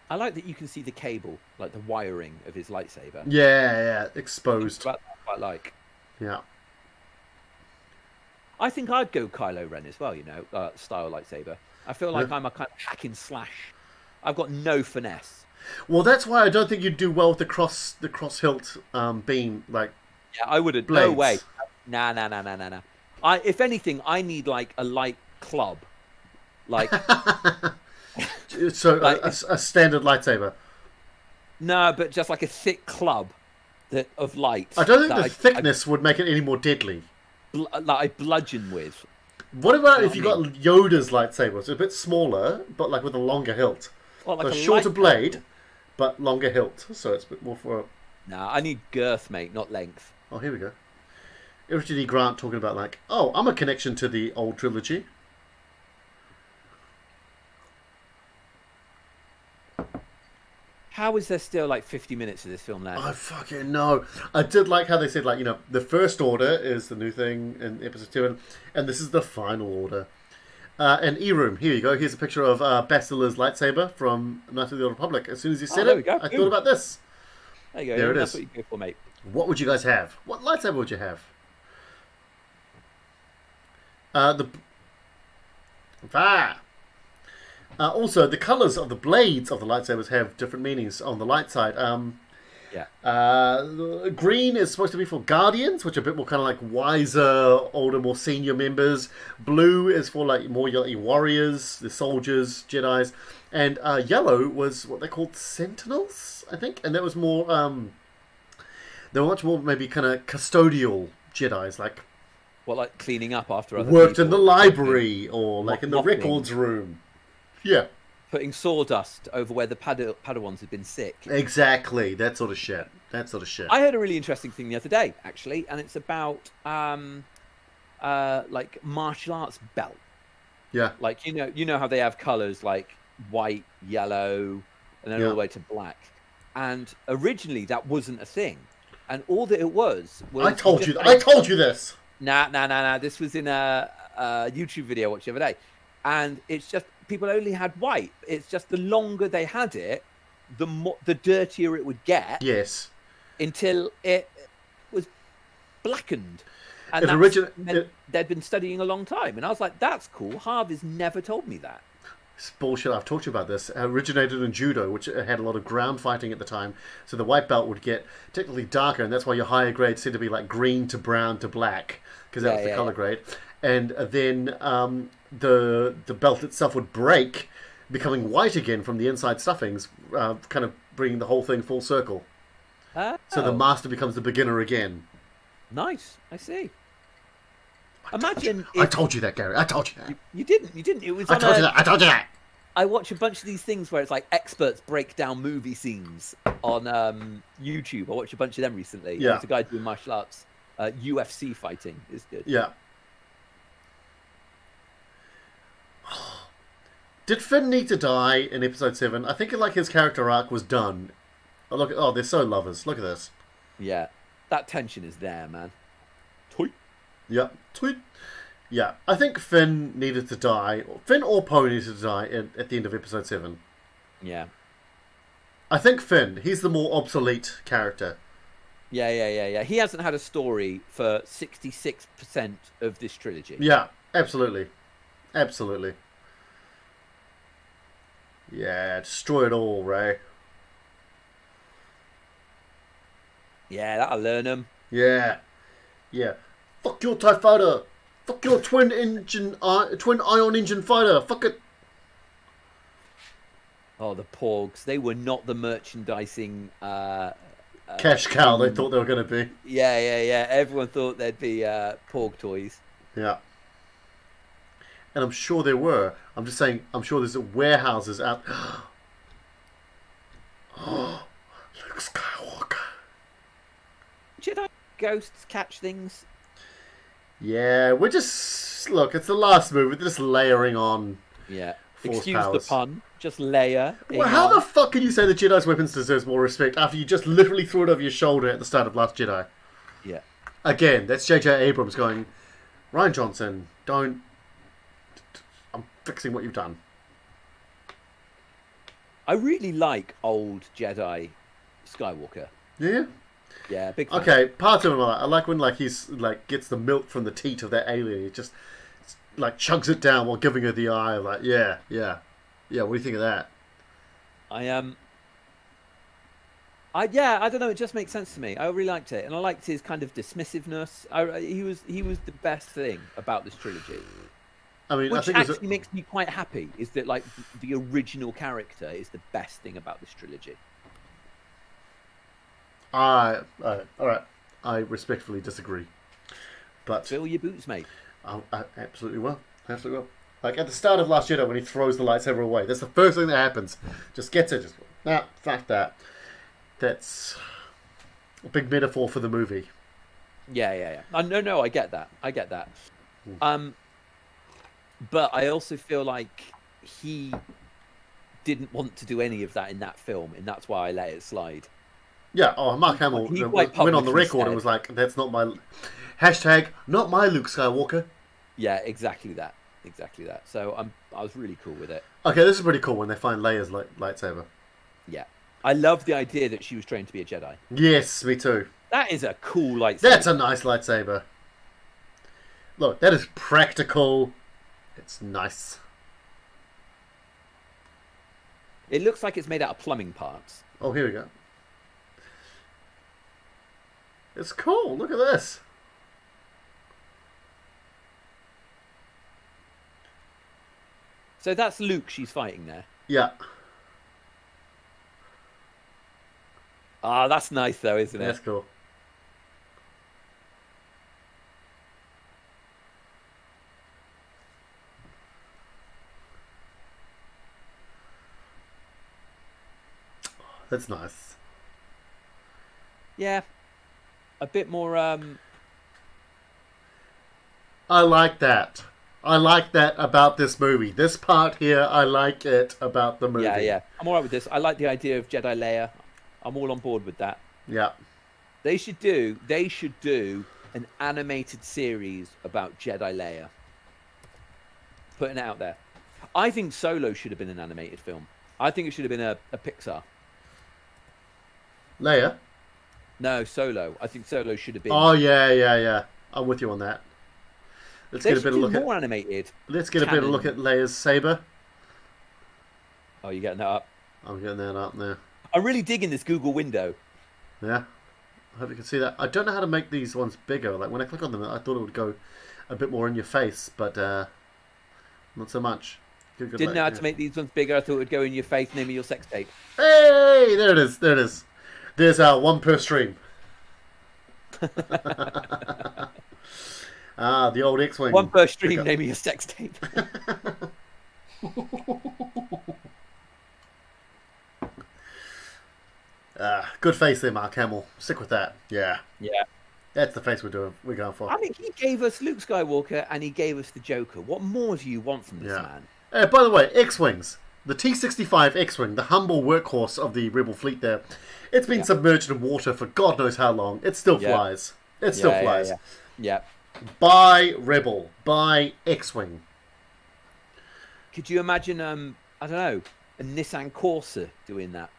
I like that you can see the cable, like the wiring of his lightsaber. Yeah, exposed. That's what I like. Yeah. I think I'd go Kylo Ren as well, style lightsaber. I feel like I'm a kind of hack and slash. I've got no finesse. Well, that's why I don't think you'd do well with the cross hilt beam. Like, yeah, I wouldn't. Blades. No way. Nah. If anything, I need like a light club, like. So like, a standard lightsaber. No, but just like a thick club of light. I don't think the thickness would make it any more deadly. Like I bludgeon with. What about if you got Yoda's lightsaber? It's a bit smaller, but like with a longer hilt. Well, like a shorter blade, but longer hilt. So it's a bit more for. Nah, I need girth, mate, not length. Oh, here we go. Richard E. Grant talking about like, oh, I'm a connection to the old trilogy. How is there still like 50 minutes of this film left? I fucking know. I did like how they said, like, the First Order is the new thing in episode 2, and this is the Final Order. And E-Room, here you go. Here's a picture of Bastila's lightsaber from Knights of the Old Republic. As soon as you said it, I thought about this. There you go. There it That's is. what you go for, mate. What would you guys have? What lightsaber would you have? Also, the colours of the blades of the lightsabers have different meanings on the light side. Green is supposed to be for Guardians, which are a bit more kind of like wiser, older, more senior members. Blue is for like more like warriors, the soldiers, Jedis. And yellow was what they called Sentinels, I think. And that was more, they were much more maybe kind of custodial Jedis, like... What, like cleaning up after other worked people? In the library or like in the mopping. records room. Yeah. Putting sawdust over where the Padawans had been sick. Exactly. That sort of shit. I heard a really interesting thing the other day, actually, and it's about like martial arts belt. Yeah. Like, you know how they have colours like white, yellow, and then all the way to black. And originally that wasn't a thing. And all that it was I told you this. Nah. This was in a YouTube video I watched the other day. And it's just, people only had white. It's just the longer they had it, the dirtier it would get. Yes. Until it was blackened. And they'd been studying a long time. And I was like, that's cool. Harvey's never told me that. It's bullshit. I've talked to you about this. It originated in judo, which had a lot of ground fighting at the time. So the white belt would get technically darker, and that's why your higher grades seem to be like green to brown to black, because that was the color grade. And then the belt itself would break, becoming white again from the inside stuffings, kind of bringing the whole thing full circle. Oh. So the master becomes the beginner again. Nice. I see. I told you that, Gary. I told you that. You didn't. It was. I told you that. I watch a bunch of these things where it's like experts break down movie scenes on YouTube. I watched a bunch of them recently. Yeah. There's a guy doing martial arts, UFC fighting. It's good. Yeah. Did Finn need to die in episode 7? I think like his character arc was done. Oh, they're so lovers. Look at this. Yeah, that tension is there, man. Toy. Yeah. Tweet. Yeah. I think Finn needed to die. Finn or Poe needed to die at the end of episode 7. Yeah. I think Finn. He's the more obsolete character. Yeah. He hasn't had a story for 66% of this trilogy. Yeah. Absolutely. Absolutely. Yeah. Destroy it all, Ray. Yeah, that'll learn him. Yeah. Yeah. Fuck your TIE fighter. Fuck your twin ion engine fighter. Fuck it. Oh, the Porgs. They were not the merchandising... Cash cow they thought they were going to be. Yeah. Everyone thought there'd be Porg toys. Yeah. And I'm sure there were. I'm just saying, I'm sure there's warehouses out... Luke Skywalker. Jedi ghosts catch things. Yeah, we're just... Look, it's the last movie. We're just layering on... Yeah. Force Excuse powers. the pun. Just layer. Well, how the fuck can you say the Jedi's weapons deserves more respect after you just literally threw it over your shoulder at the start of Last Jedi? Yeah. Again, that's J.J. Abrams going, Rian Johnson, don't... I'm fixing what you've done. I really like old Jedi Skywalker. Yeah? Yeah, big fan. Okay, part of him I like when he's gets the milk from the teat of that alien. He just chugs it down while giving her the eye. Like, yeah. What do you think of that? I don't know. It just makes sense to me. I really liked it, and I liked his kind of dismissiveness. He was the best thing about this trilogy. I mean, Which I think actually makes me quite happy. Is that the original character is the best thing about this trilogy? all right. I respectfully disagree. But Fill your boots, mate. I absolutely will. Absolutely will. Like at the start of Last Jedi, when he throws the lightsaber away, that's the first thing that happens. Just gets it. Fuck that. That's a big metaphor for the movie. Yeah. No, I get that. But I also feel like he didn't want to do any of that in that film, and that's why I let it slide. Yeah, Mark Hamill went on the record and was like, that's not my... Hashtag, not my Luke Skywalker. Yeah, exactly that. So I was really cool with it. Okay, this is pretty cool when they find Leia's lightsaber. Yeah. I love the idea that she was trained to be a Jedi. Yes, me too. That is a cool lightsaber. That's a nice lightsaber. Look, that is practical. It's nice. It looks like it's made out of plumbing parts. Oh, here we go. It's cool. Look at this. So that's Luke she's fighting there. Yeah. Ah, that's nice though, isn't it? That's cool. That's nice. Yeah. A bit more I like that. I like that about this movie. This part here, I like it about the movie. Yeah. I'm alright with this. I like the idea of Jedi Leia. I'm all on board with that. Yeah. They should do an animated series about Jedi Leia. Putting it out there. I think Solo should have been an animated film. I think it should have been a Pixar. Leia? No, Solo. I think Solo should have been. Oh, yeah. I'm with you on that. Let's get a bit of look more at. animated. Let's get a bit of look at Leia's saber. Oh, you're getting that up. I'm getting that up there. I'm really digging this Google window. Yeah. I hope you can see that. I don't know how to make these ones bigger. Like when I click on them, I thought it would go a bit more in your face, but not so much. Didn't know how to make these ones bigger. I thought it would go in your face. Name of your sex tape. Hey, there it is. There's our one per stream. The old X-Wing. One per stream, name of your sex tape. Good face there, Mark Hamill. Stick with that. Yeah. That's the face we're going for. I mean, he gave us Luke Skywalker and he gave us the Joker. What more do you want from this man? By the way, X-Wings. The T-65 X-Wing, the humble workhorse of the Rebel fleet there, it's been submerged in water for God knows how long. It still flies. It still flies. Yeah. Buy Rebel. Buy X-Wing. Could you imagine, I don't know, a Nissan Corsa doing that?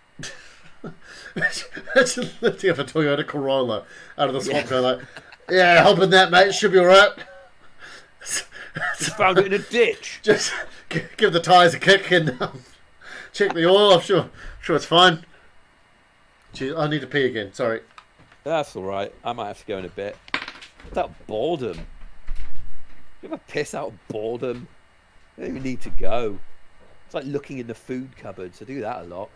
Just lifting up a Toyota Corolla out of the swamp, going like, yeah, helping that, mate. Should be all right. Just found it in a ditch. Just give the tyres a kick and check the oil. I'm sure it's fine. Gee, I need to pee again. Sorry. That's all right. I might have to go in a bit. That boredom. You ever piss out of boredom? You don't even need to go. It's like looking in the food cupboards. I do that a lot.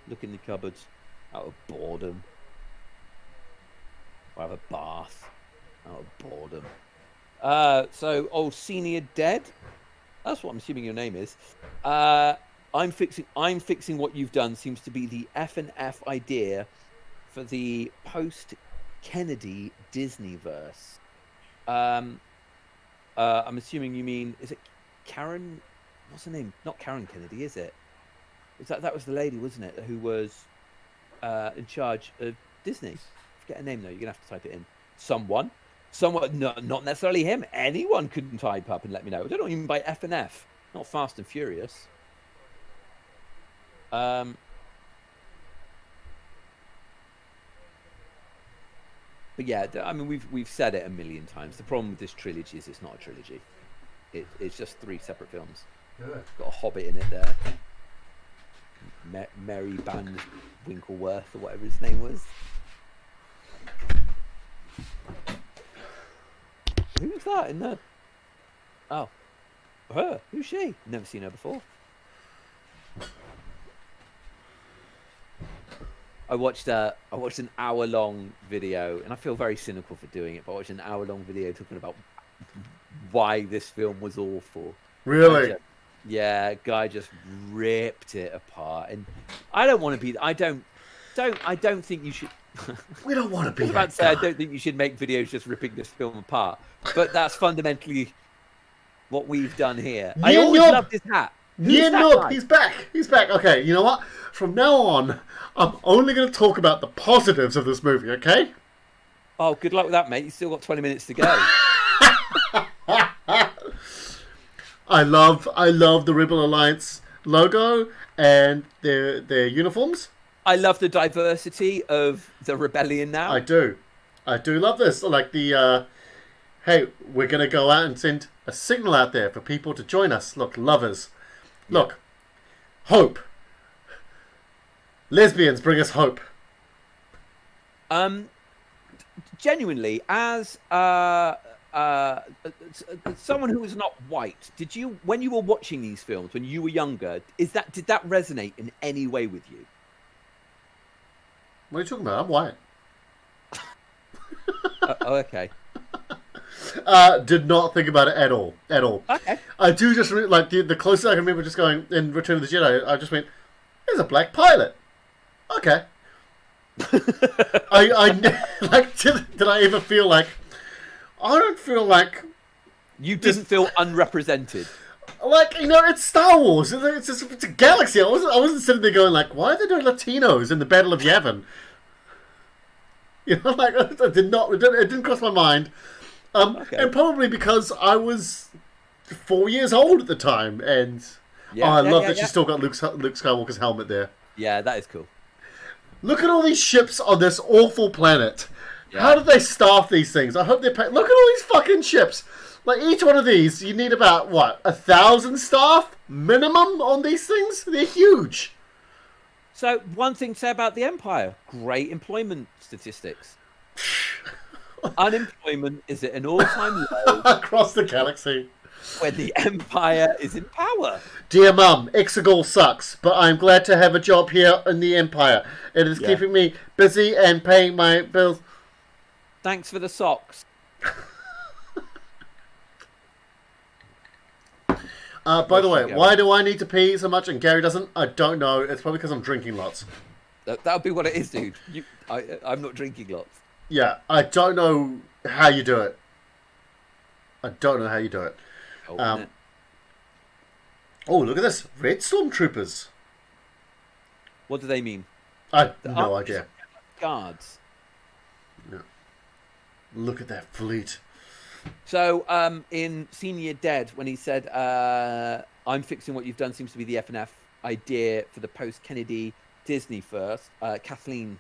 Look in the cupboards out of boredom. Or have a bath out of boredom. So old senior dead. That's what I'm assuming your name is. I'm fixing what you've done seems to be the F&F idea for the post-Kennedy Disneyverse. I'm assuming you mean, is it Karen? What's her name? Not Karen Kennedy, is it? That was the lady, wasn't it, who was in charge of Disney? Forget her name though. You're gonna have to type it in. Someone, no, not necessarily him. Anyone couldn't type up and let me know. I don't even by F&F. Not Fast and Furious. But yeah, I mean, we've said it a million times. The problem with this trilogy is it's not a trilogy. It's just 3 separate films. Good. Got a Hobbit in it there. Merry Band Winkleworth or whatever his name was. Who's that in there? Oh, her. Who's she? Never seen her before. I watched an hour-long video, and I feel very cynical for doing it, but I watched an hour-long video talking about why this film was awful. Really? Yeah, guy just ripped it apart, and I don't want to be. I don't think you should. We don't want to be. I was about to say I don't think you should make videos just ripping this film apart, but that's fundamentally what we've done here. I always loved his hat. Yeah, no, he's back. He's back. Okay, you know what? From now on, I'm only going to talk about the positives of this movie. Okay? Oh, good luck with that, mate. You still got 20 minutes to go. I love the Rebel Alliance logo and their uniforms. I love the diversity of the rebellion now. I do love this. Like the hey, we're gonna go out and send a signal out there for people to join us. Look, lovers. Look, hope. Lesbians bring us hope. Genuinely, as someone who was not white, did you, when you were watching these films when you were younger, did that resonate in any way with you? What are you talking about? I'm white. Oh, okay. Did not think about it at all. At all. Okay. I do just like the closest I can remember just going in Return of the Jedi. I just went, "There's a black pilot." Okay. I like. Did I ever feel like? I don't feel like. You didn't feel unrepresented. Like, you know, it's Star Wars. It's a galaxy. I wasn't sitting there going like, why are they doing Latinos in the Battle of Yavin? You know, like it didn't cross my mind. Okay. And probably because I was 4 years old at the time, and I love that she still got Luke Skywalker's helmet there. Yeah, that is cool. Look at all these ships on this awful planet. Yeah. How do they staff these things? I hope they pay. Look at all these fucking ships. Like, each one of these, you need about, 1,000 staff minimum on these things? They're huge. So, one thing to say about the Empire, great employment statistics. Unemployment is at an all-time low. Across the galaxy. When the Empire is in power. Dear Mum, Exegol sucks, but I'm glad to have a job here in the Empire. It is keeping me busy and paying my bills. Thanks for the socks. By the way, why do I need to pee so much and Gary doesn't? I don't know. It's probably because I'm drinking lots. That would be what it is, dude. I'm not drinking lots. Yeah, I don't know how you do it. Oh, look at this. Red Stormtroopers. What do they mean? I have no idea. Guards. Yeah. Look at that fleet. So, in Senior Dead, when he said, "I'm fixing what you've done," seems to be the F&F idea for the post-Kennedy Disney first. Kathleen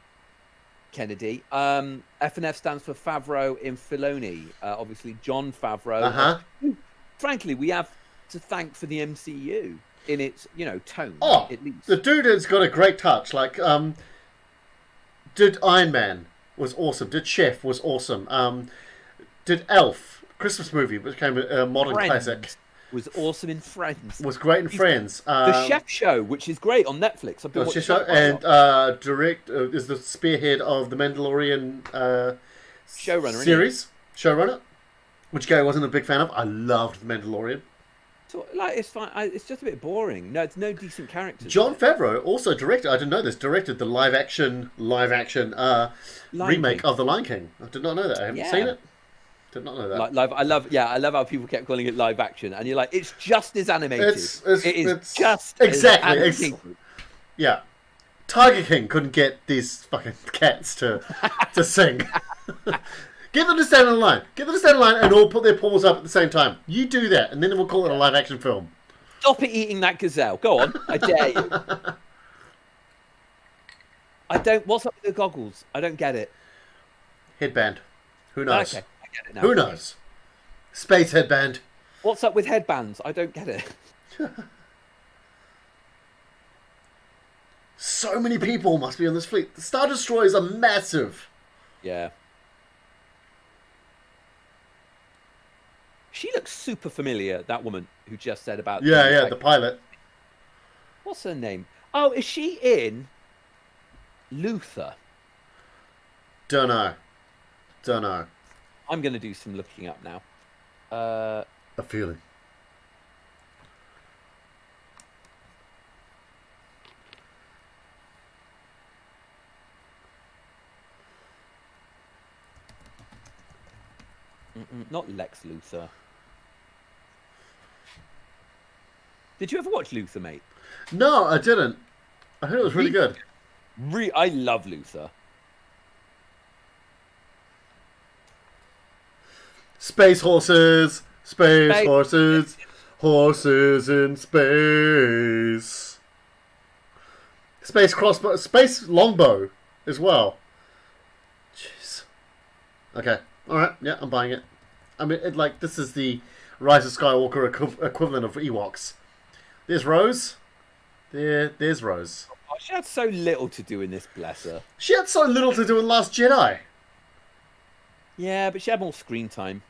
Kennedy. F&F stands for Favreau in Filoni. Obviously, John Favreau. Who, frankly, we have to thank for the MCU in its, tone. Oh, at least. the dude has got a great touch. Like, did Iron Man was awesome. Did Chef was awesome. Did Elf, Christmas movie, which became a modern classic. Was awesome in Friends. Was great in Friends. The Chef Show, which is great on Netflix. I've been watching Show, and is the spearhead of the Mandalorian showrunner series. Showrunner, which Gary wasn't a big fan of. I loved the Mandalorian. So, it's fine. It's just a bit boring. No, it's no decent characters. John Favreau also directed. I didn't know this. Directed the live action remake of The Lion King. I did not know that. I haven't seen it. Did not know that. I love how people kept calling it live action, and you're like, it's just as animated. It's just exactly. As animated. Yeah, Tiger King couldn't get these fucking cats to sing. Get them to stand in line. Get them to stand in line and all put their paws up at the same time. You do that, and then we'll call it a live action film. Stop it eating that gazelle. Go on, I dare you. I don't. What's up with the goggles? I don't get it. Headband. Who knows? Okay. Get it now. Who knows? Space headband. What's up with headbands? I don't get it. So many people must be on this fleet. The Star Destroyers are massive. Yeah. She looks super familiar, that woman who just said about... the pilot. What's her name? Oh, is she in Luther? Don't know. I'm going to do some looking up now. A feeling. Not Lex Luthor. Did you ever watch Luther, mate? No, I didn't. I heard it was really good. I love Luther. Space horses, horses, horses in space. Space crossbow, space longbow as well. Jeez. Okay, all right, yeah, I'm buying it. I mean, this is the Rise of Skywalker equivalent of Ewoks. There's Rose. There's Rose. Oh, she had so little to do in this, bless her. She had so little to do in Last Jedi. Yeah, but she had more screen time.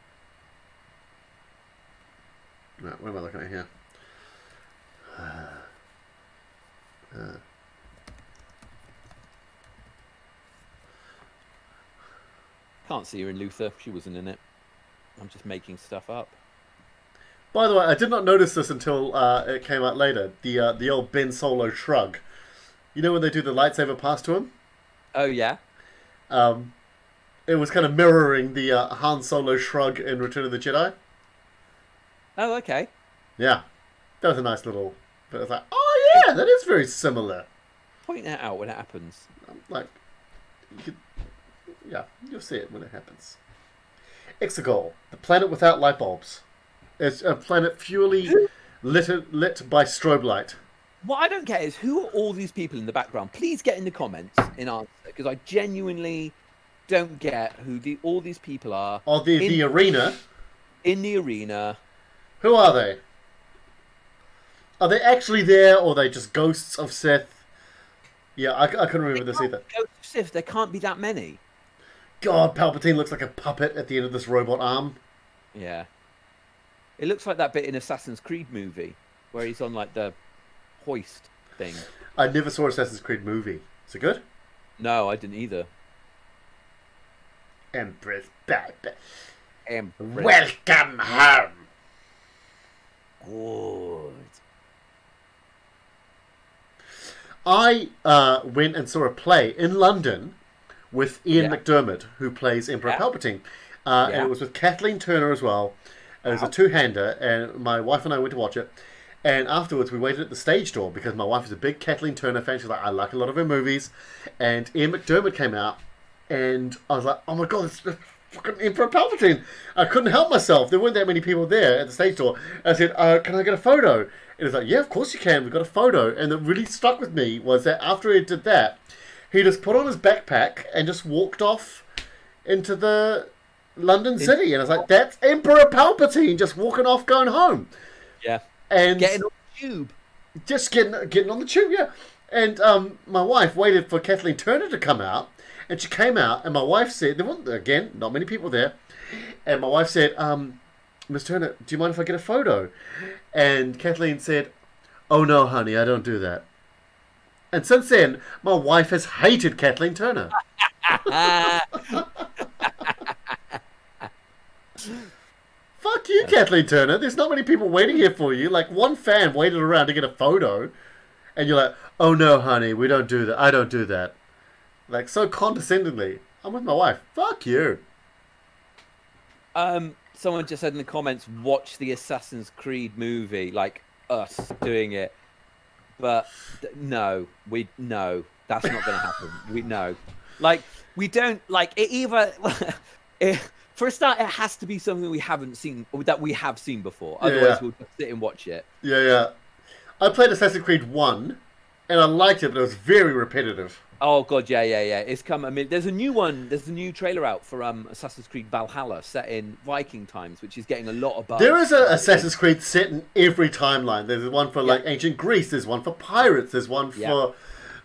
Right, what am I looking at here? Can't see her in Luther. She wasn't in it. I'm just making stuff up. By the way, I did not notice this until it came out later. The old Ben Solo shrug. You know when they do the lightsaber pass to him? Oh, yeah? It was kind of mirroring the Han Solo shrug in Return of the Jedi. Oh, okay. Yeah. That was a nice little... But it was like, oh yeah, that is very similar. Point that out when it happens. Yeah, you'll see it when it happens. Exegol, the planet without light bulbs. It's a planet purely lit by strobe light. What I don't get is who are all these people in the background? Please get in the comments in answer, because I genuinely don't get who all these people are. Or the arena. In the arena. Who are they? Are they actually there, or are they just ghosts of Sith? Yeah, I couldn't remember this either. Ghosts of Sith, there can't be that many. God, Palpatine looks like a puppet at the end of this robot arm. Yeah. It looks like that bit in Assassin's Creed movie, where he's on, like, the hoist thing. I never saw Assassin's Creed movie. Is it good? No, I didn't either. Empress back. Empress. Welcome home. Good. I went and saw a play in London with Ian McDermott, who plays Emperor Palpatine. And it was with Kathleen Turner as well. It was a two-hander, and my wife and I went to watch it. And afterwards, we waited at the stage door because my wife is a big Kathleen Turner fan. She's like, I like a lot of her movies. And Ian McDermott came out, and I was like, oh my God, it's fucking Emperor Palpatine. I couldn't help myself. There weren't that many people there at the stage door. I said, can I get a photo? And it's like, yeah, of course you can. We've got a photo. And what really stuck with me was that after he did that, he just put on his backpack and just walked off into the London city. And I was like, that's Emperor Palpatine just walking off, going home. Yeah. And getting on the tube. Just getting on the tube, yeah. And my wife waited for Kathleen Turner to come out. And she came out, and my wife said, there wasn't, again, not many people there. And my wife said, Miss Turner, do you mind if I get a photo? And Kathleen said, oh no, honey, I don't do that. And since then, my wife has hated Kathleen Turner. Fuck you, Kathleen Turner. There's not many people waiting here for you. Like, one fan waited around to get a photo. And you're like, oh no, honey, we don't do that. I don't do that. Like, so condescendingly. I'm with my wife. Fuck you. Someone just said in the comments, watch the Assassin's Creed movie, like us doing it. But no, that's not going to happen. We don't, like, it either... for a start, it has to be something we haven't seen, or that we have seen before. Otherwise, we'll just sit and watch it. Yeah. I played Assassin's Creed 1, and I liked it, but it was very repetitive. Oh god, yeah. It's come. I mean, there's a new one. There's a new trailer out for Assassin's Creed Valhalla, set in Viking times, which is getting a lot of buzz. There is an Assassin's Creed set in every timeline. There's one for like ancient Greece. There's one for pirates. There's one for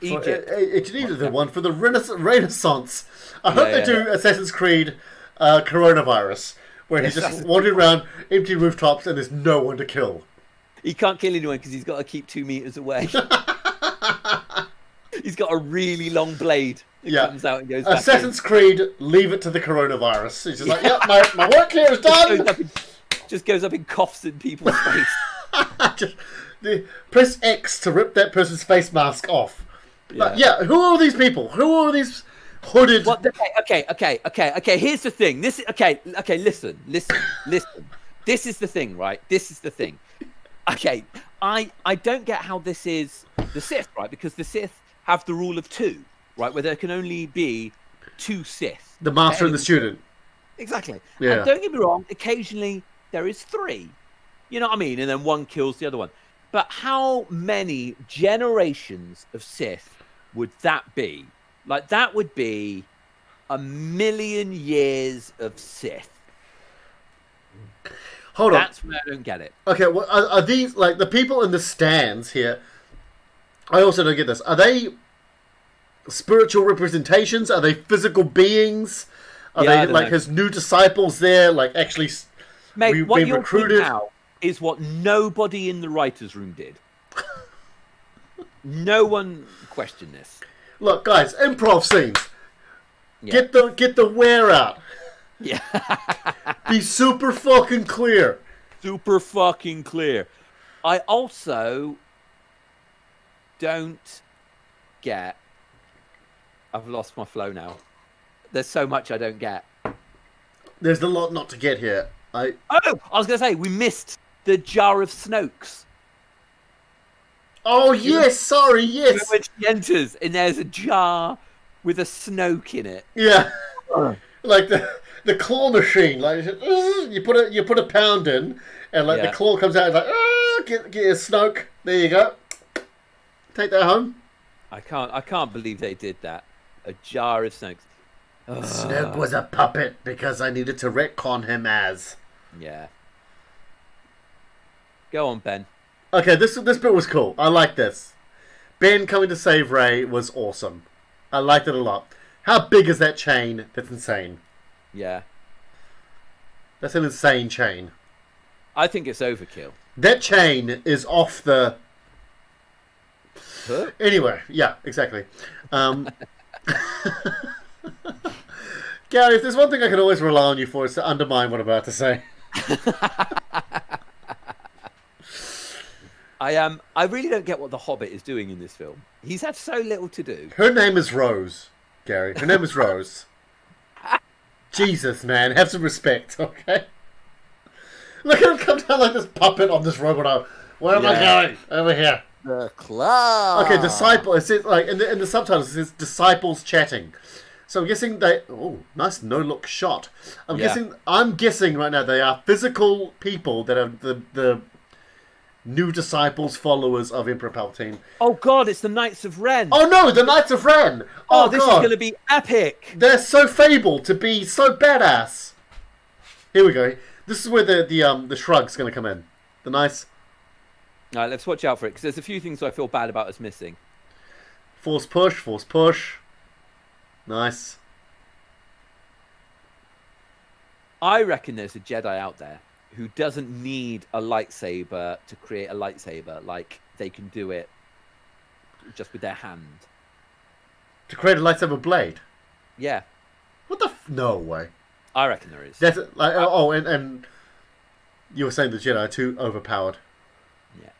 Egypt. There's one for the Renaissance. I hope they do Assassin's Creed Coronavirus, where he's just wandering around empty rooftops and there's no one to kill. He can't kill anyone because he's got to keep 2 meters away. He's got a really long blade that comes out and goes back Assassin's Creed, leave it to the coronavirus. He's just like, yep, my work here is done. Just goes up and coughs in people's face. Press X to rip that person's face mask off. Who are these people? Who are these hooded... Okay, here's the thing. Listen. This is the thing, right? This is the thing. Okay, I don't get how this is the Sith, right? Because the Sith have the rule of 2, right? Where there can only be 2 Sith. The master and the student. Exactly. Yeah. And don't get me wrong, occasionally there is 3. You know what I mean? And then one kills the other one. But how many generations of Sith would that be? Like, that would be 1,000,000 years of Sith. Hold on. That's where I don't get it. Okay, well, are these, like, the people in the stands here, I also don't get this. Are they spiritual representations? Are they physical beings? Are they, like, his new disciples there, like, actually what you're recruited? doing now is what nobody in the writer's room did. No one questioned this. Look, guys, improv scenes. Yeah. Get the wear out. Yeah. Be super fucking clear. Super fucking clear. I also don't get... I've lost my flow now. There's so much I don't get. There's a lot not to get here. I was going to say, we missed the jar of Snokes. Oh, yes, sorry, yes. When she enters and there's a jar with a Snoke in it. Yeah. Like the claw machine. Like, you put a pound in, and like the claw comes out, and like, get a Snoke. There you go. Take that home. I can't believe they did that. A jar of Snokes. Snoke was a puppet because I needed to retcon him as. Yeah. Go on, Ben. Okay, this bit was cool. I like this. Ben coming to save Rey was awesome. I liked it a lot. How big is that chain? That's insane. Yeah. That's an insane chain. I think it's overkill. That chain is off the... Huh? Anyway, yeah, exactly. Gary, if there's one thing I can always rely on you for, it's to undermine what I'm about to say. I really don't get what the Hobbit is doing in this film. He's had so little to do. Her name is Rose, Gary. Her name is Rose. Jesus, man. Have some respect, okay? Look at him come down like this puppet on this robot. Where am I going? Over here. The club. Okay, disciple. It says, like, in the subtitles, it says disciples chatting. So I'm guessing they... Oh, nice no-look shot. I'm Yeah. guessing right now they are physical people that are the new disciples, followers of Emperor Palpatine. Oh God, it's the Knights of Ren. Oh no, the Knights of Ren! Oh, this God. is going to be epic. They're so fabled to be so badass. Here we go. This is where the shrug's going to come in. The nice All right, let's watch out for it because there's a few things I feel bad about us missing. force push. Nice. I reckon there's a Jedi out there who doesn't need a lightsaber to create a lightsaber. Like, they can do it just with their hand. To create a lightsaber blade. Yeah, What the? No way. I reckon there is. That's like and you were saying the Jedi are too overpowered. Yeah.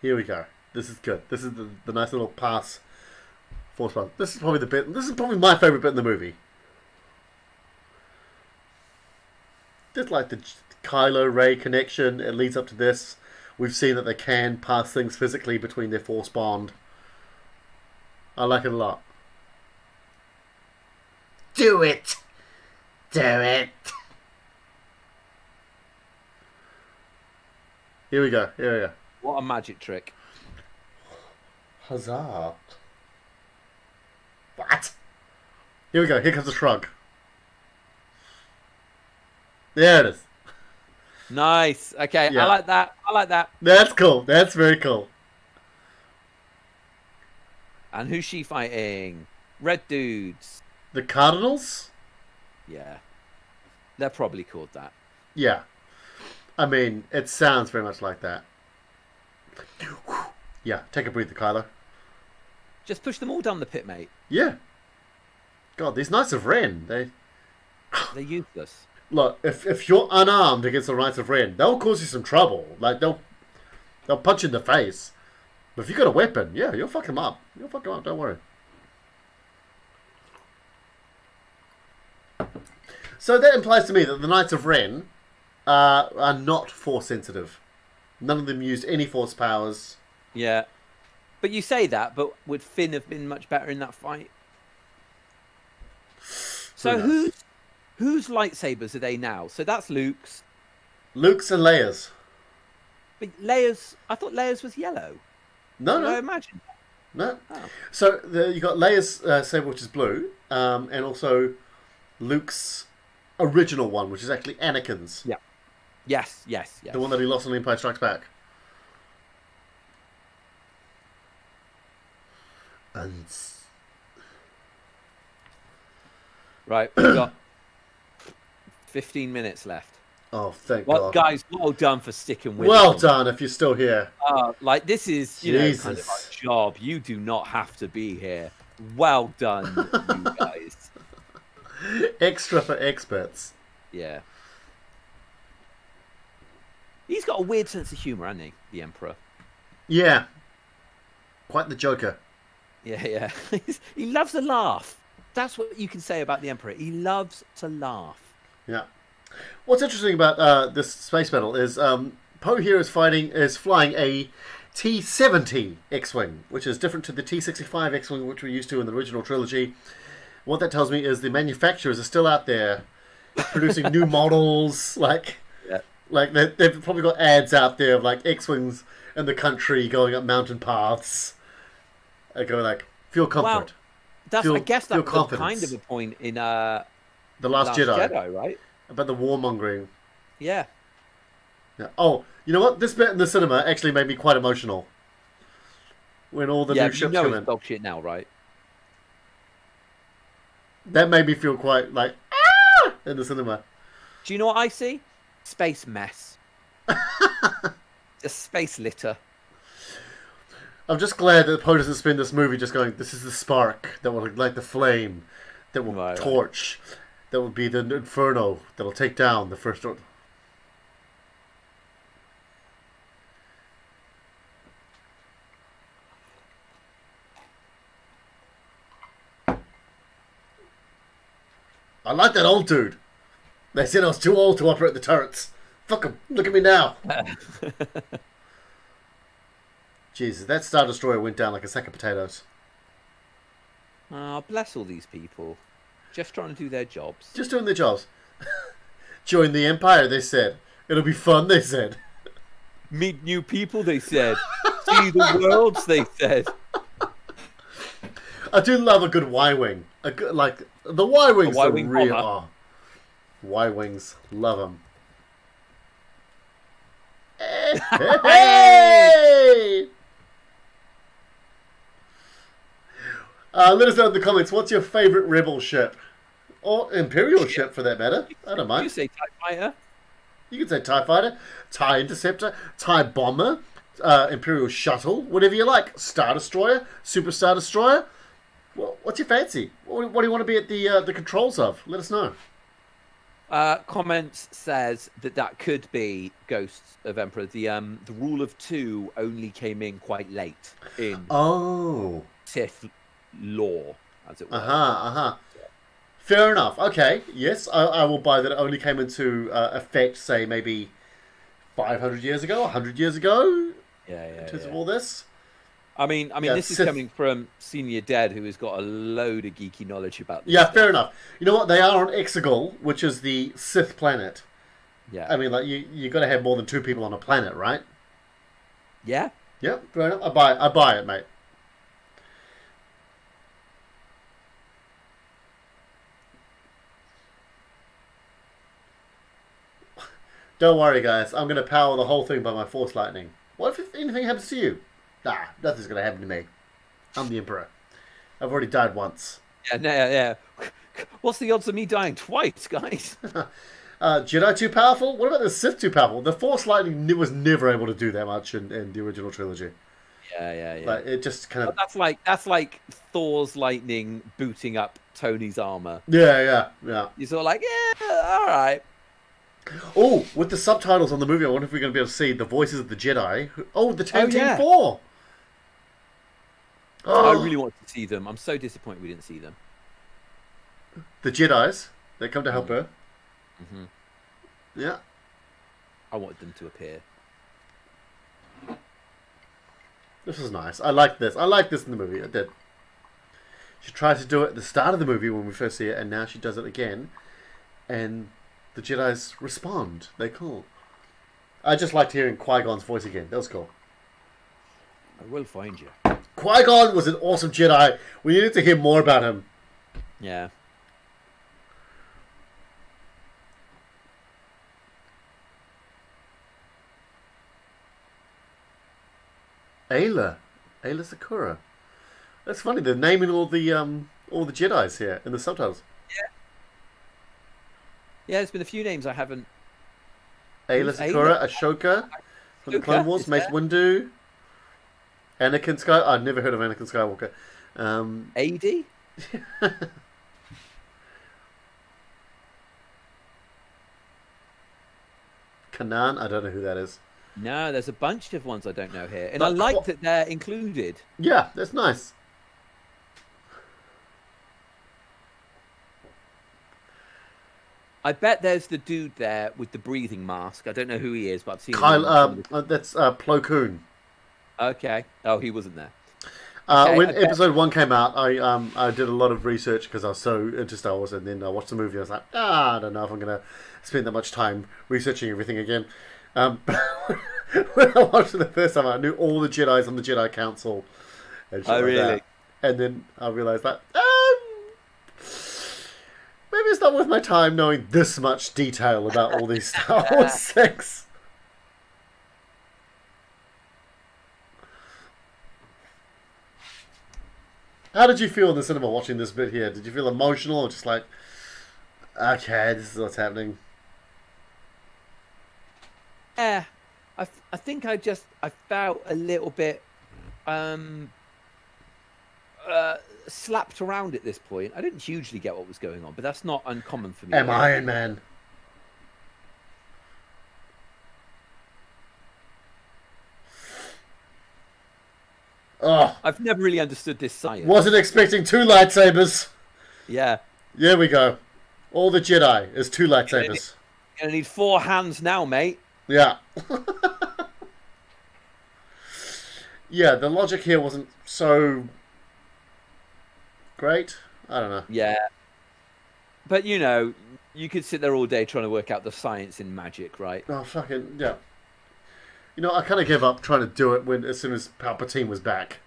Here we go. This is good. This is the nice little pass. Force pass. This is probably the bit. This is probably my favorite bit in the movie. Just like the Kylo Rey connection, it leads up to this. We've seen that they can pass things physically between their Force bond. I like it a lot. Do it! Do it! Here we go. What a magic trick. Huzzah. What? Here we go. Here comes the shrug. There it is. Nice. Okay, Yeah. I like that. That's cool. That's very cool. And who's she fighting? Red dudes. The Cardinals? Yeah. They're probably called that. Yeah. I mean, it sounds very much like that. Yeah, take a breather, Kylo. Just push them all down the pit, mate. Yeah. God, these Knights of Ren, They're useless. look, if you're unarmed against the Knights of Ren, they'll cause you some trouble. Like, they'll punch you in the face. But if you got a weapon, yeah, you'll fuck them up. Don't worry. So that implies to me that the Knights of Ren are not Force sensitive. None of them used any Force powers. Yeah. But you say that, but would Finn have been much better in that fight? So Who knows? whose lightsabers are they now? So that's Luke's. Luke's and Leia's. But Leia's, I thought Leia's was yellow. No, Did I no, imagine? no. Oh. So you got Leia's saber, which is blue, and also Luke's original one, which is actually Anakin's. Yeah. Yes. The one that he lost on Empire Strikes Back. And Right, we've got 15 minutes left. oh, thank Well, God! guys, well done for sticking with Well it. done, if you're still here. Like, this is, kind of Jesus. our job. You do not have to be here. Well done, you guys. Extra for experts. Yeah. He's got a weird sense of humour, hasn't he, the Emperor? Yeah, quite the Joker. Yeah. He loves a laugh. That's what you can say about the Emperor. He loves to laugh. Yeah. What's interesting about this space battle is Poe here is flying a T-70 X-wing, which is different to the T-65 X-wing which we're used to in the original trilogy. What that tells me is the manufacturers are still out there producing new models. Like they've probably got ads out there of like X-wings in the country going up mountain paths. They go like, feel comfort. I guess that feel was confidence. kind of a point in The Last Jedi. right? About the warmongering. Yeah. Yeah. Oh, you know what? This bit in the cinema actually made me quite emotional. When all the new You ships know come it's in. dog shit now, right? That made me feel quite like, ah! In the cinema. Do you know what I see? Space mess. Just space litter. I'm just glad that Poe doesn't spend this movie just going, this is the spark that will ignite the flame, that will Right. torch, that will be the inferno that will take down the First Order. I like that old dude. They said I was too old to operate the turrets. Fuck 'em. Look at me now. Jesus, that Star Destroyer went down like a sack of potatoes. Ah, bless all these people. Just trying to do their jobs. Just doing their jobs. Join the Empire, they said. It'll be fun, they said. Meet new people, they said. See the worlds, they said. I do love a good Y-wing. Like, the Y-wings are Y-wing real. bomber. Oh, Y-wings, love them. Hey! Let us know in the comments, what's your favourite Rebel ship? Or Imperial ship, for that matter. I don't mind. You say TIE Fighter? You could say TIE Fighter, TIE Interceptor, TIE Bomber, Imperial Shuttle, whatever you like. Star Destroyer, Super Star Destroyer. Well, what's your fancy? What do you want to be at the controls of? Let us know. Comments says that could be Ghosts of Emperor. The rule of 2 only came in quite late in Sith lore, as it were. Fair enough. Okay, yes, I will buy that. It only came into effect, say, maybe 500 years ago, 100 years ago. In terms of all this. I mean, this is coming from Senior Dead, who has got a load of geeky knowledge about this. Yeah, fair enough. You know what? They are on Exegol, which is the Sith planet. Yeah. I mean, like you got to have more than 2 people on a planet, right? Yeah. Yep, fair enough. I buy it, mate. Don't worry, guys. I'm going to power the whole thing by my Force Lightning. What if anything happens to you? Nah, nothing's going to happen to me. I'm the Emperor. I've already died once. Yeah. What's the odds of me dying twice, guys? Jedi too powerful? What about the Sith too powerful? The Force Lightning was never able to do that much in the original trilogy. Yeah. Like, it just kind of... That's like Thor's lightning booting up Tony's armor. Yeah. You're sort of like, yeah, all right. Oh, with the subtitles on the movie, I wonder if we're going to be able to see the voices of the Jedi. Oh, the Tantive yeah. 4! Oh. I really want to see them. I'm so disappointed we didn't see them. The Jedis. They come to help her. Mm-hmm. Yeah. I wanted them to appear. This was nice. I like this. I like this in the movie. I did. She tried to do it at the start of the movie when we first see it, and now she does it again. And the Jedis respond. They call. I just liked hearing Qui-Gon's voice again. That was cool. I will find you. Qui-Gon was an awesome Jedi. We needed to hear more about him. Yeah. Ayla Sakura. That's funny. They're naming all the Jedis here in the subtitles. Yeah, there's been a few names I haven't. Ayla Sakura, Ashoka from the Clone Wars, Mace Windu, Anakin Skywalker. I've never heard of Anakin Skywalker. AD? Kanan, I don't know who that is. No, there's a bunch of ones I don't know here, and I like that they're included. Yeah, that's nice. I bet there's the dude there with the breathing mask. I don't know who he is, but I've seen Kyle. That's Plo Koon. Okay. Oh, he wasn't there. When episode 1 came out, I did a lot of research because I was so into Star Wars, and then I watched the movie. I was like, I don't know if I'm going to spend that much time researching everything again. When I watched it the first time, I knew all the Jedis on the Jedi Council. And shit really? that. And then I realized that maybe it's not worth my time knowing this much detail about all these Star Wars things. How did you feel in the cinema watching this bit here? Did you feel emotional or just like, okay, this is what's happening? Yeah, I think I felt a little bit slapped around at this point. I didn't hugely get what was going on, but that's not uncommon for me. Iron Man. Oh, I've never really understood this science. Wasn't expecting 2 lightsabers. Yeah. There we go. All the Jedi is 2 lightsabers. Gonna need 4 hands now, mate. Yeah. Yeah, the logic here wasn't so great. I don't know. Yeah. But, you know, you could sit there all day trying to work out the science in magic, right? Oh, fucking, yeah. You know, I kind of gave up trying to do it as soon as Palpatine was back.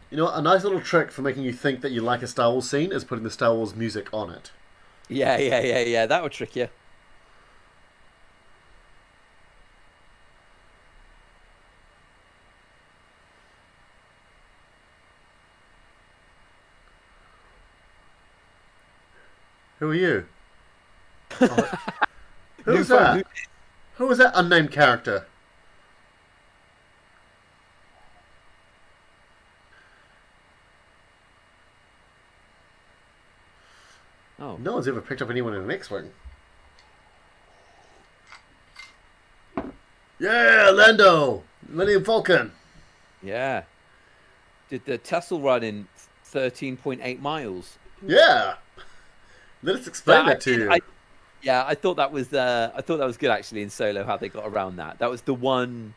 You know, a nice little trick for making you think that you like a Star Wars scene is putting the Star Wars music on it. Yeah. That would trick you. Who are you? Oh, who's New phone, that? Who was that unnamed character? Oh. No one's ever picked up anyone in an X-Wing. Yeah, Lando! Millennium Falcon! Yeah. Did the Tesla run in 13.8 miles? Yeah! Let us explain that to you. I thought that was good actually in Solo how they got around that. That was the one.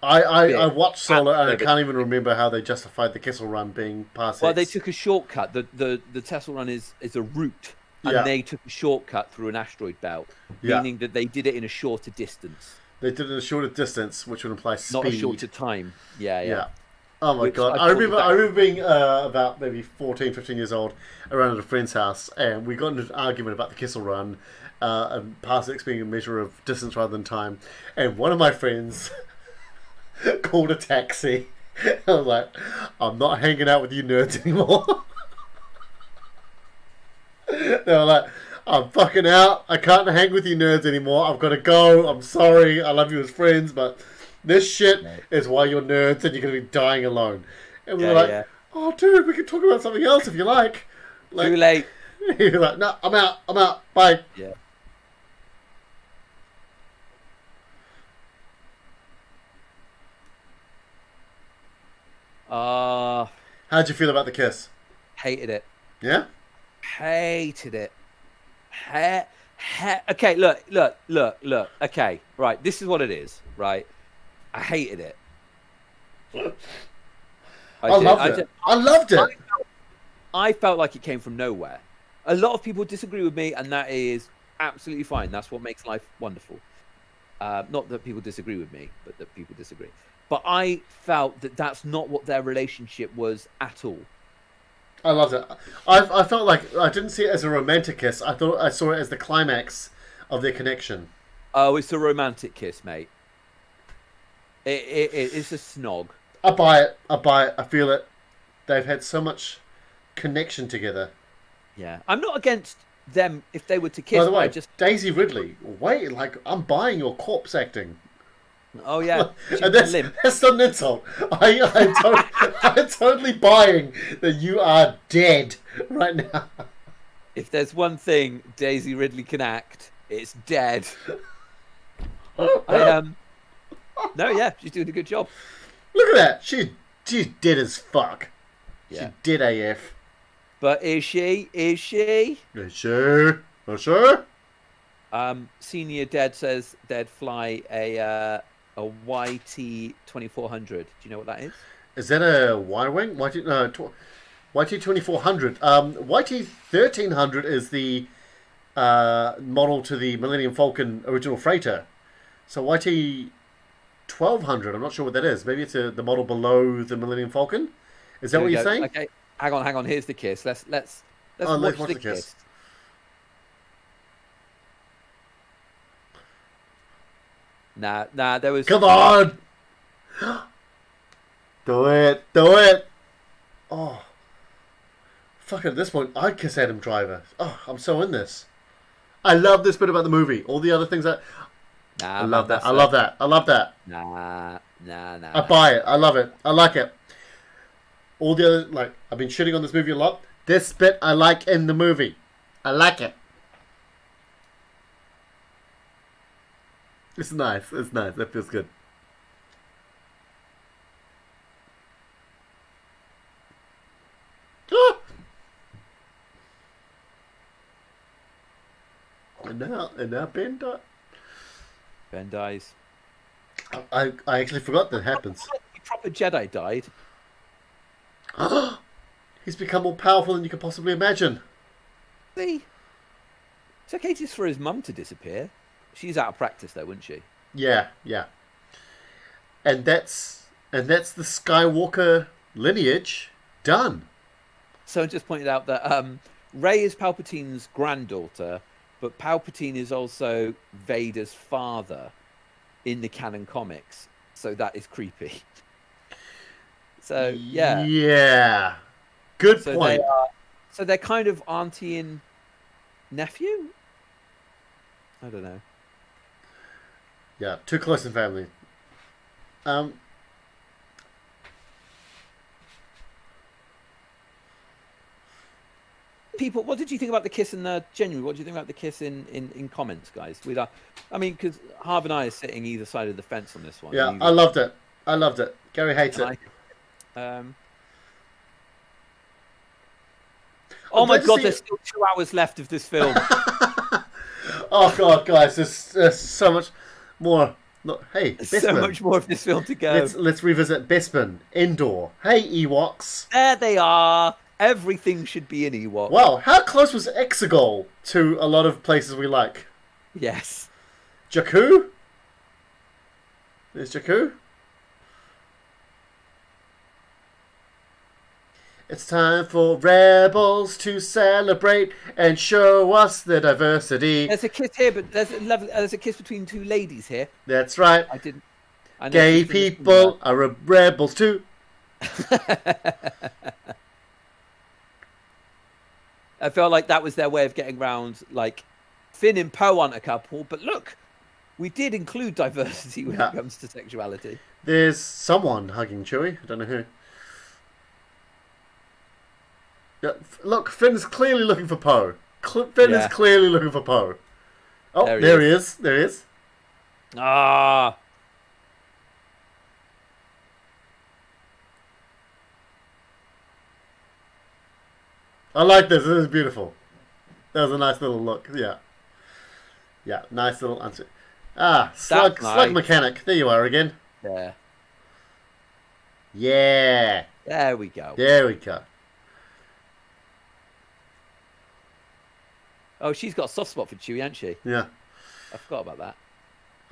I watched Solo and I can't even remember how they justified the Kessel Run being past. Well, they took a shortcut. The Tesla Run is a route, and they took a shortcut through an asteroid belt, meaning that they did it in a shorter distance. They did it in a shorter distance, which would imply speed. Not a shorter time. Yeah. Oh my god. I remember being about maybe 14, 15 years old around at a friend's house, and we got into an argument about the Kessel Run, and parsecs being a measure of distance rather than time. And one of my friends called a taxi. I was like, I'm not hanging out with you nerds anymore. They were like, I'm fucking out. I can't hang with you nerds anymore. I've got to go. I'm sorry. I love you as friends, but this shit is why you're nerds and you're going to be dying alone. And we were like, oh, dude, we can talk about something else if you like. Too late. You're like, no, I'm out. Bye. Yeah. How'd you feel about the kiss? Hated it. Yeah? Hated it. Okay, look. Okay, right. This is what it is, right? I hated it. I loved it. I felt like it came from nowhere. A lot of people disagree with me, and that is absolutely fine. That's what makes life wonderful. Not that people disagree with me, but that people disagree. But I felt that that's not what their relationship was at all. I loved it. I felt like I didn't see it as a romantic kiss. I thought I saw it as the climax of their connection. Oh, it's a romantic kiss, mate. It's a snog. I buy it. I feel it. They've had so much connection together. Yeah, I'm not against them if they were to kiss. By the way, Daisy Ridley. Wait, like I'm buying your corpse acting. Oh yeah, and that's not an insult. I'm totally buying that you are dead right now. If there's one thing Daisy Ridley can act, it's dead. No, yeah, she's doing a good job. Look at that. She's dead as fuck. Yeah. She's dead AF. But is she? Is she? Is she? Is she? Senior Dead says they'd fly a YT 2400. Do you know what that is? Is that a Y-wing? YT 2400. YT 1300 is the model to the Millennium Falcon original freighter. So YT 1200, I'm not sure what that is. Maybe it's the model below the Millennium Falcon. Is that what you're saying? Okay, hang on. Here's the kiss. Let's watch watch the the kiss. kiss. Nah. There was. Come on! Do it! Oh. Fuck, at this point, I'd kiss Adam Driver. Oh, I'm so in this. I love this bit about the movie. All the other things that... I love that. Nah. I buy it. I love it. I like it. All the other... Like, I've been shitting on this movie a lot. This bit I like in the movie. I like it. It's nice. That feels good. Ah! And now Ben died. Ben dies. I actually forgot that happens. The proper Jedi died. He's become more powerful than you could possibly imagine. See? It's okay just for his mum to disappear. She's out of practice though, wouldn't she? Yeah. And that's the Skywalker lineage done. So I just pointed out that Rey is Palpatine's granddaughter, but Palpatine is also Vader's father in the canon comics. So that is creepy. So yeah. Yeah. Good point. They're kind of auntie and nephew? I don't know. Yeah, too close in family. People, what did you think about the kiss in the genuinely? What do you think about the kiss in comments, guys? I mean, because Harv and I are sitting either side of the fence on this one. Yeah, I loved it. Gary hates it. Oh my God, there's still 2 hours left of this film. Oh God, guys, there's so much more. Look, hey, Bespin. So much more of this film to go. Let's revisit Bespin, Endor. Hey, Ewoks. There they are. Everything should be in Ewok. Wow, how close was Exegol to a lot of places we like? Yes. Jakku? There's Jakku. It's time for rebels to celebrate and show us the diversity. There's a kiss here, but there's a kiss between 2 ladies here. That's right. I Gay people are rebels too. I felt like that was their way of getting round, like, Finn and Poe aren't a couple, but look, we did include diversity when it comes to sexuality. There's someone hugging Chewie. I don't know who. Yeah, look, Finn's clearly looking for Poe. Finn is clearly looking for Poe. Oh, there he is. There he is. Ah. I like this. This is beautiful. That was a nice little look. Yeah. Yeah, nice little answer. Ah, slug mechanic. There you are again. Yeah. Yeah. There we go. There we go. Oh, she's got a soft spot for Chewie, hasn't she? Yeah. I forgot about that.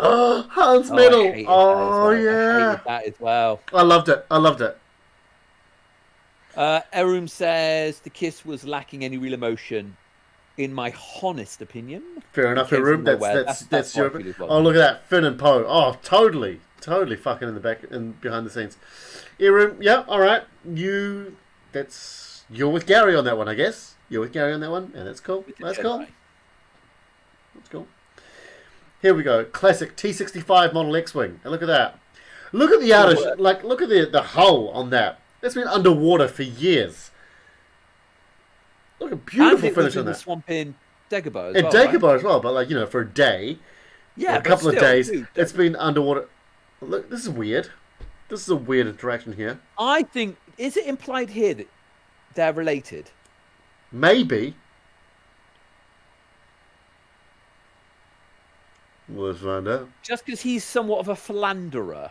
Oh, Han's middle. Oh, yeah. I hated that as well. I loved it. Erum says the kiss was lacking any real emotion, in my honest opinion. Fair enough, Erum. That's your. Oh, look at that, Finn and Poe. Oh, totally fucking in the back and behind the scenes. Erum, yeah, all right. You're with Gary on that one, I guess. You're with Gary on that one, and that's cool. That's cool. Here we go. Classic T65 model X-wing. And look at that. Look at the outer, look at the hull on that. It's been underwater for years. Look at beautiful finish on that. The swamp in Dagobah as well. Dagobah as well, but for a day, a couple of days, it's been underwater. Look, this is weird. This is a weird interaction here. I think, is it implied here that they're related? Maybe. Let's find out. Just because he's somewhat of a philanderer.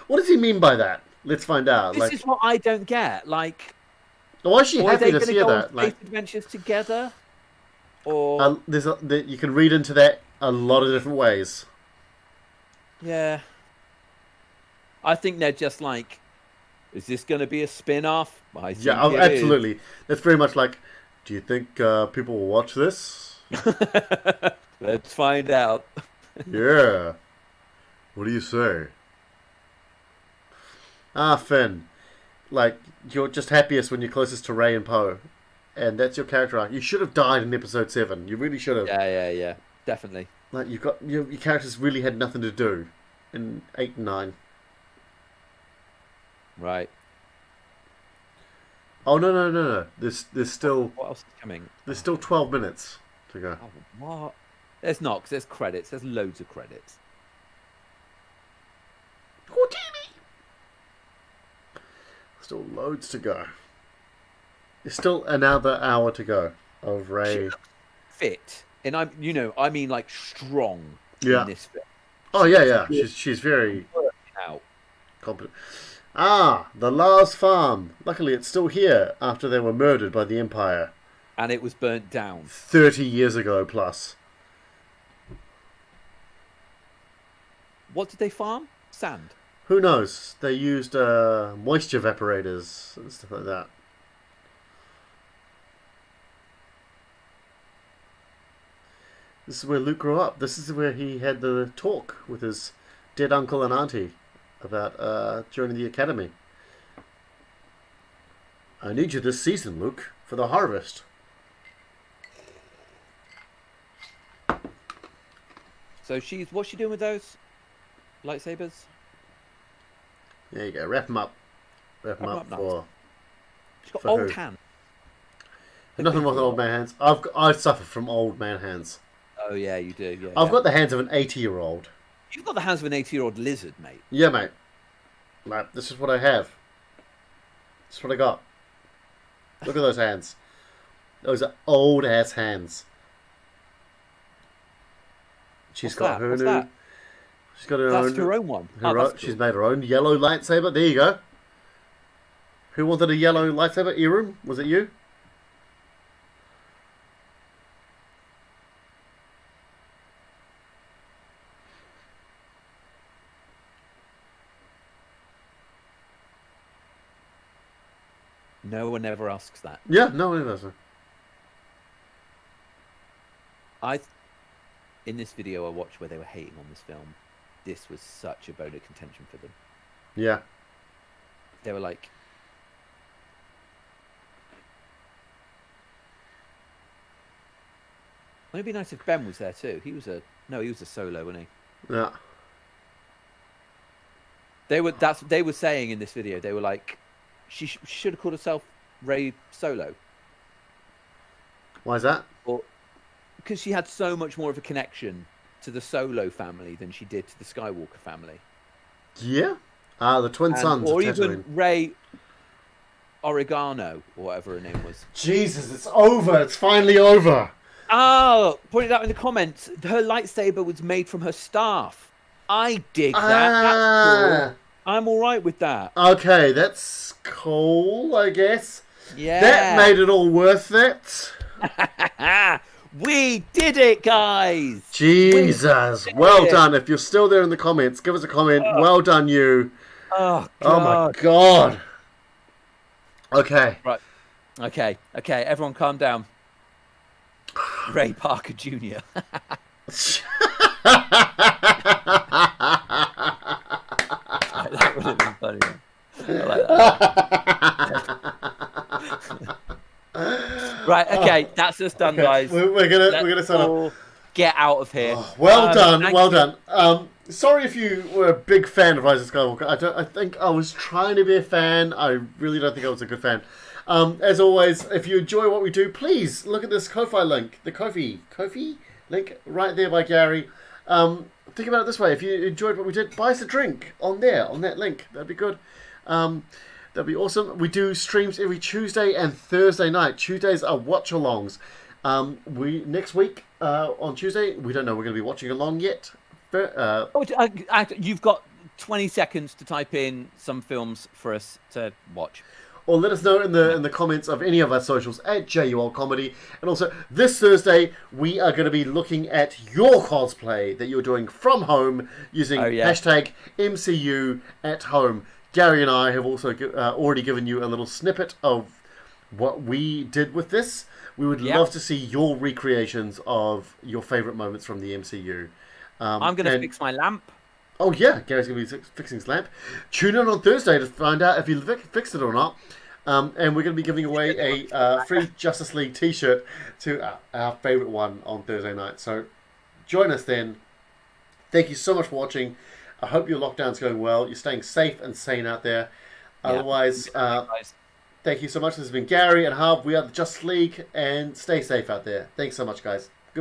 What does he mean by that? Let's find out. This is what I don't get. Why is she happy to see that? Space adventures together, or you can read into that a lot of different ways. Yeah, I think they're just like, is this going to be a spin-off? Absolutely. That's very much like, do you think people will watch this? Let's find out. Yeah. What do you say? Ah, Finn. You're just happiest when you're closest to Rey and Poe. And that's your character arc. You should have died in episode 7. You really should have. Yeah. Definitely. You've got your characters really had nothing to do in 8 and 9. Right. Oh, no. There's still... What else is coming? There's still 12 minutes to go. Oh, what? There's not, because there's credits. There's loads of credits. Houdini! Still loads to go. There's still another hour to go of Rey. fit, and I mean like strong Yeah. in this film. Oh yeah. She's very Out. competent. Ah, the Lars farm. Luckily, it's still here after they were murdered by the Empire And it was burnt down. 30 years ago plus. What did they farm? Sand. Who knows? They used moisture evaporators and stuff like that. This is where Luke grew up. This is where he had the talk with his dead uncle and auntie about joining the academy. I need you this season, Luke, for the harvest. So what's she doing with those lightsabers? There you go. Wrap them up. Wrap them up nice. for... She's got For old who? hands. Nothing wrong with old man hands. I suffer from old man hands. Oh yeah, you do. Yeah, I've got the hands of an 80-year-old. You've got the hands of an 80-year-old lizard, mate. Yeah, mate. Mate, this is what I have. This is what I got. Look at those hands. Those are old-ass hands. She's got her new... That? She's got her That's own... her own one. Her own, That's She's cool. made her own yellow lightsaber. There you go. Who wanted a yellow lightsaber? Erum? Was it you? No one ever asks that. Yeah, no, it doesn't. In this video I watched where they were hating on this film, this was such a bone of contention for them. Yeah. They were like, wouldn't it be nice if Ben was there too? He was a solo, wasn't he? Yeah. They were saying in this video, they were like, she should have called herself Rey Solo. Why is that? Or because she had so much more of a connection to the Solo family than she did to the Skywalker family. Yeah. The twin sons or of even Tatooine. Rey Oregano, or whatever her name was. Jesus, it's over. It's finally over. Oh, pointed out in the comments, her lightsaber was made from her staff. I dig that. That's cool. I'm all right with that. Okay, that's cool, I guess. Yeah. That made it all worth it. We did it, guys. Jesus. Well done. If you're still there in the comments, give us a comment. Well done, you. Oh, God. Oh, my God. Okay. Right. Okay. Everyone calm down. Ray Parker Jr. That would have been funny. I like that. Right, okay, that's us done, guys. We're gonna set up. Get out of here. Oh, well done. Thank you. Sorry if you were a big fan of Rise of Skywalker. I think I was trying to be a fan. I really don't think I was a good fan. As always, if you enjoy what we do, please look at this Ko-Fi link. The Ko-Fi link right there by Gary. Think about it this way. If you enjoyed what we did, buy us a drink on that link. That'd be good. That'd be awesome. We do streams every Tuesday and Thursday night. Tuesdays are watch-alongs. Next week on Tuesday, we don't know we're going to be watching along yet. You've got 20 seconds to type in some films for us to watch. Or let us know in the comments of any of our socials at JUL Comedy. And also, this Thursday, we are going to be looking at your cosplay that you're doing from home using hashtag MCU at home. Gary and I have also already given you a little snippet of what we did with this. We would love to see your recreations of your favourite moments from the MCU. I'm going to fix my lamp. Oh yeah, Gary's going to be fixing his lamp. Tune in on Thursday to find out if he fixed it or not. And we're going to be giving away a free Justice League t-shirt to our favourite one on Thursday night. So join us then. Thank you so much for watching. I hope your lockdown's going well. You're staying safe and sane out there. Otherwise, thank you so much. This has been Gary and Hub. We are the Justice League, and stay safe out there. Thanks so much, guys.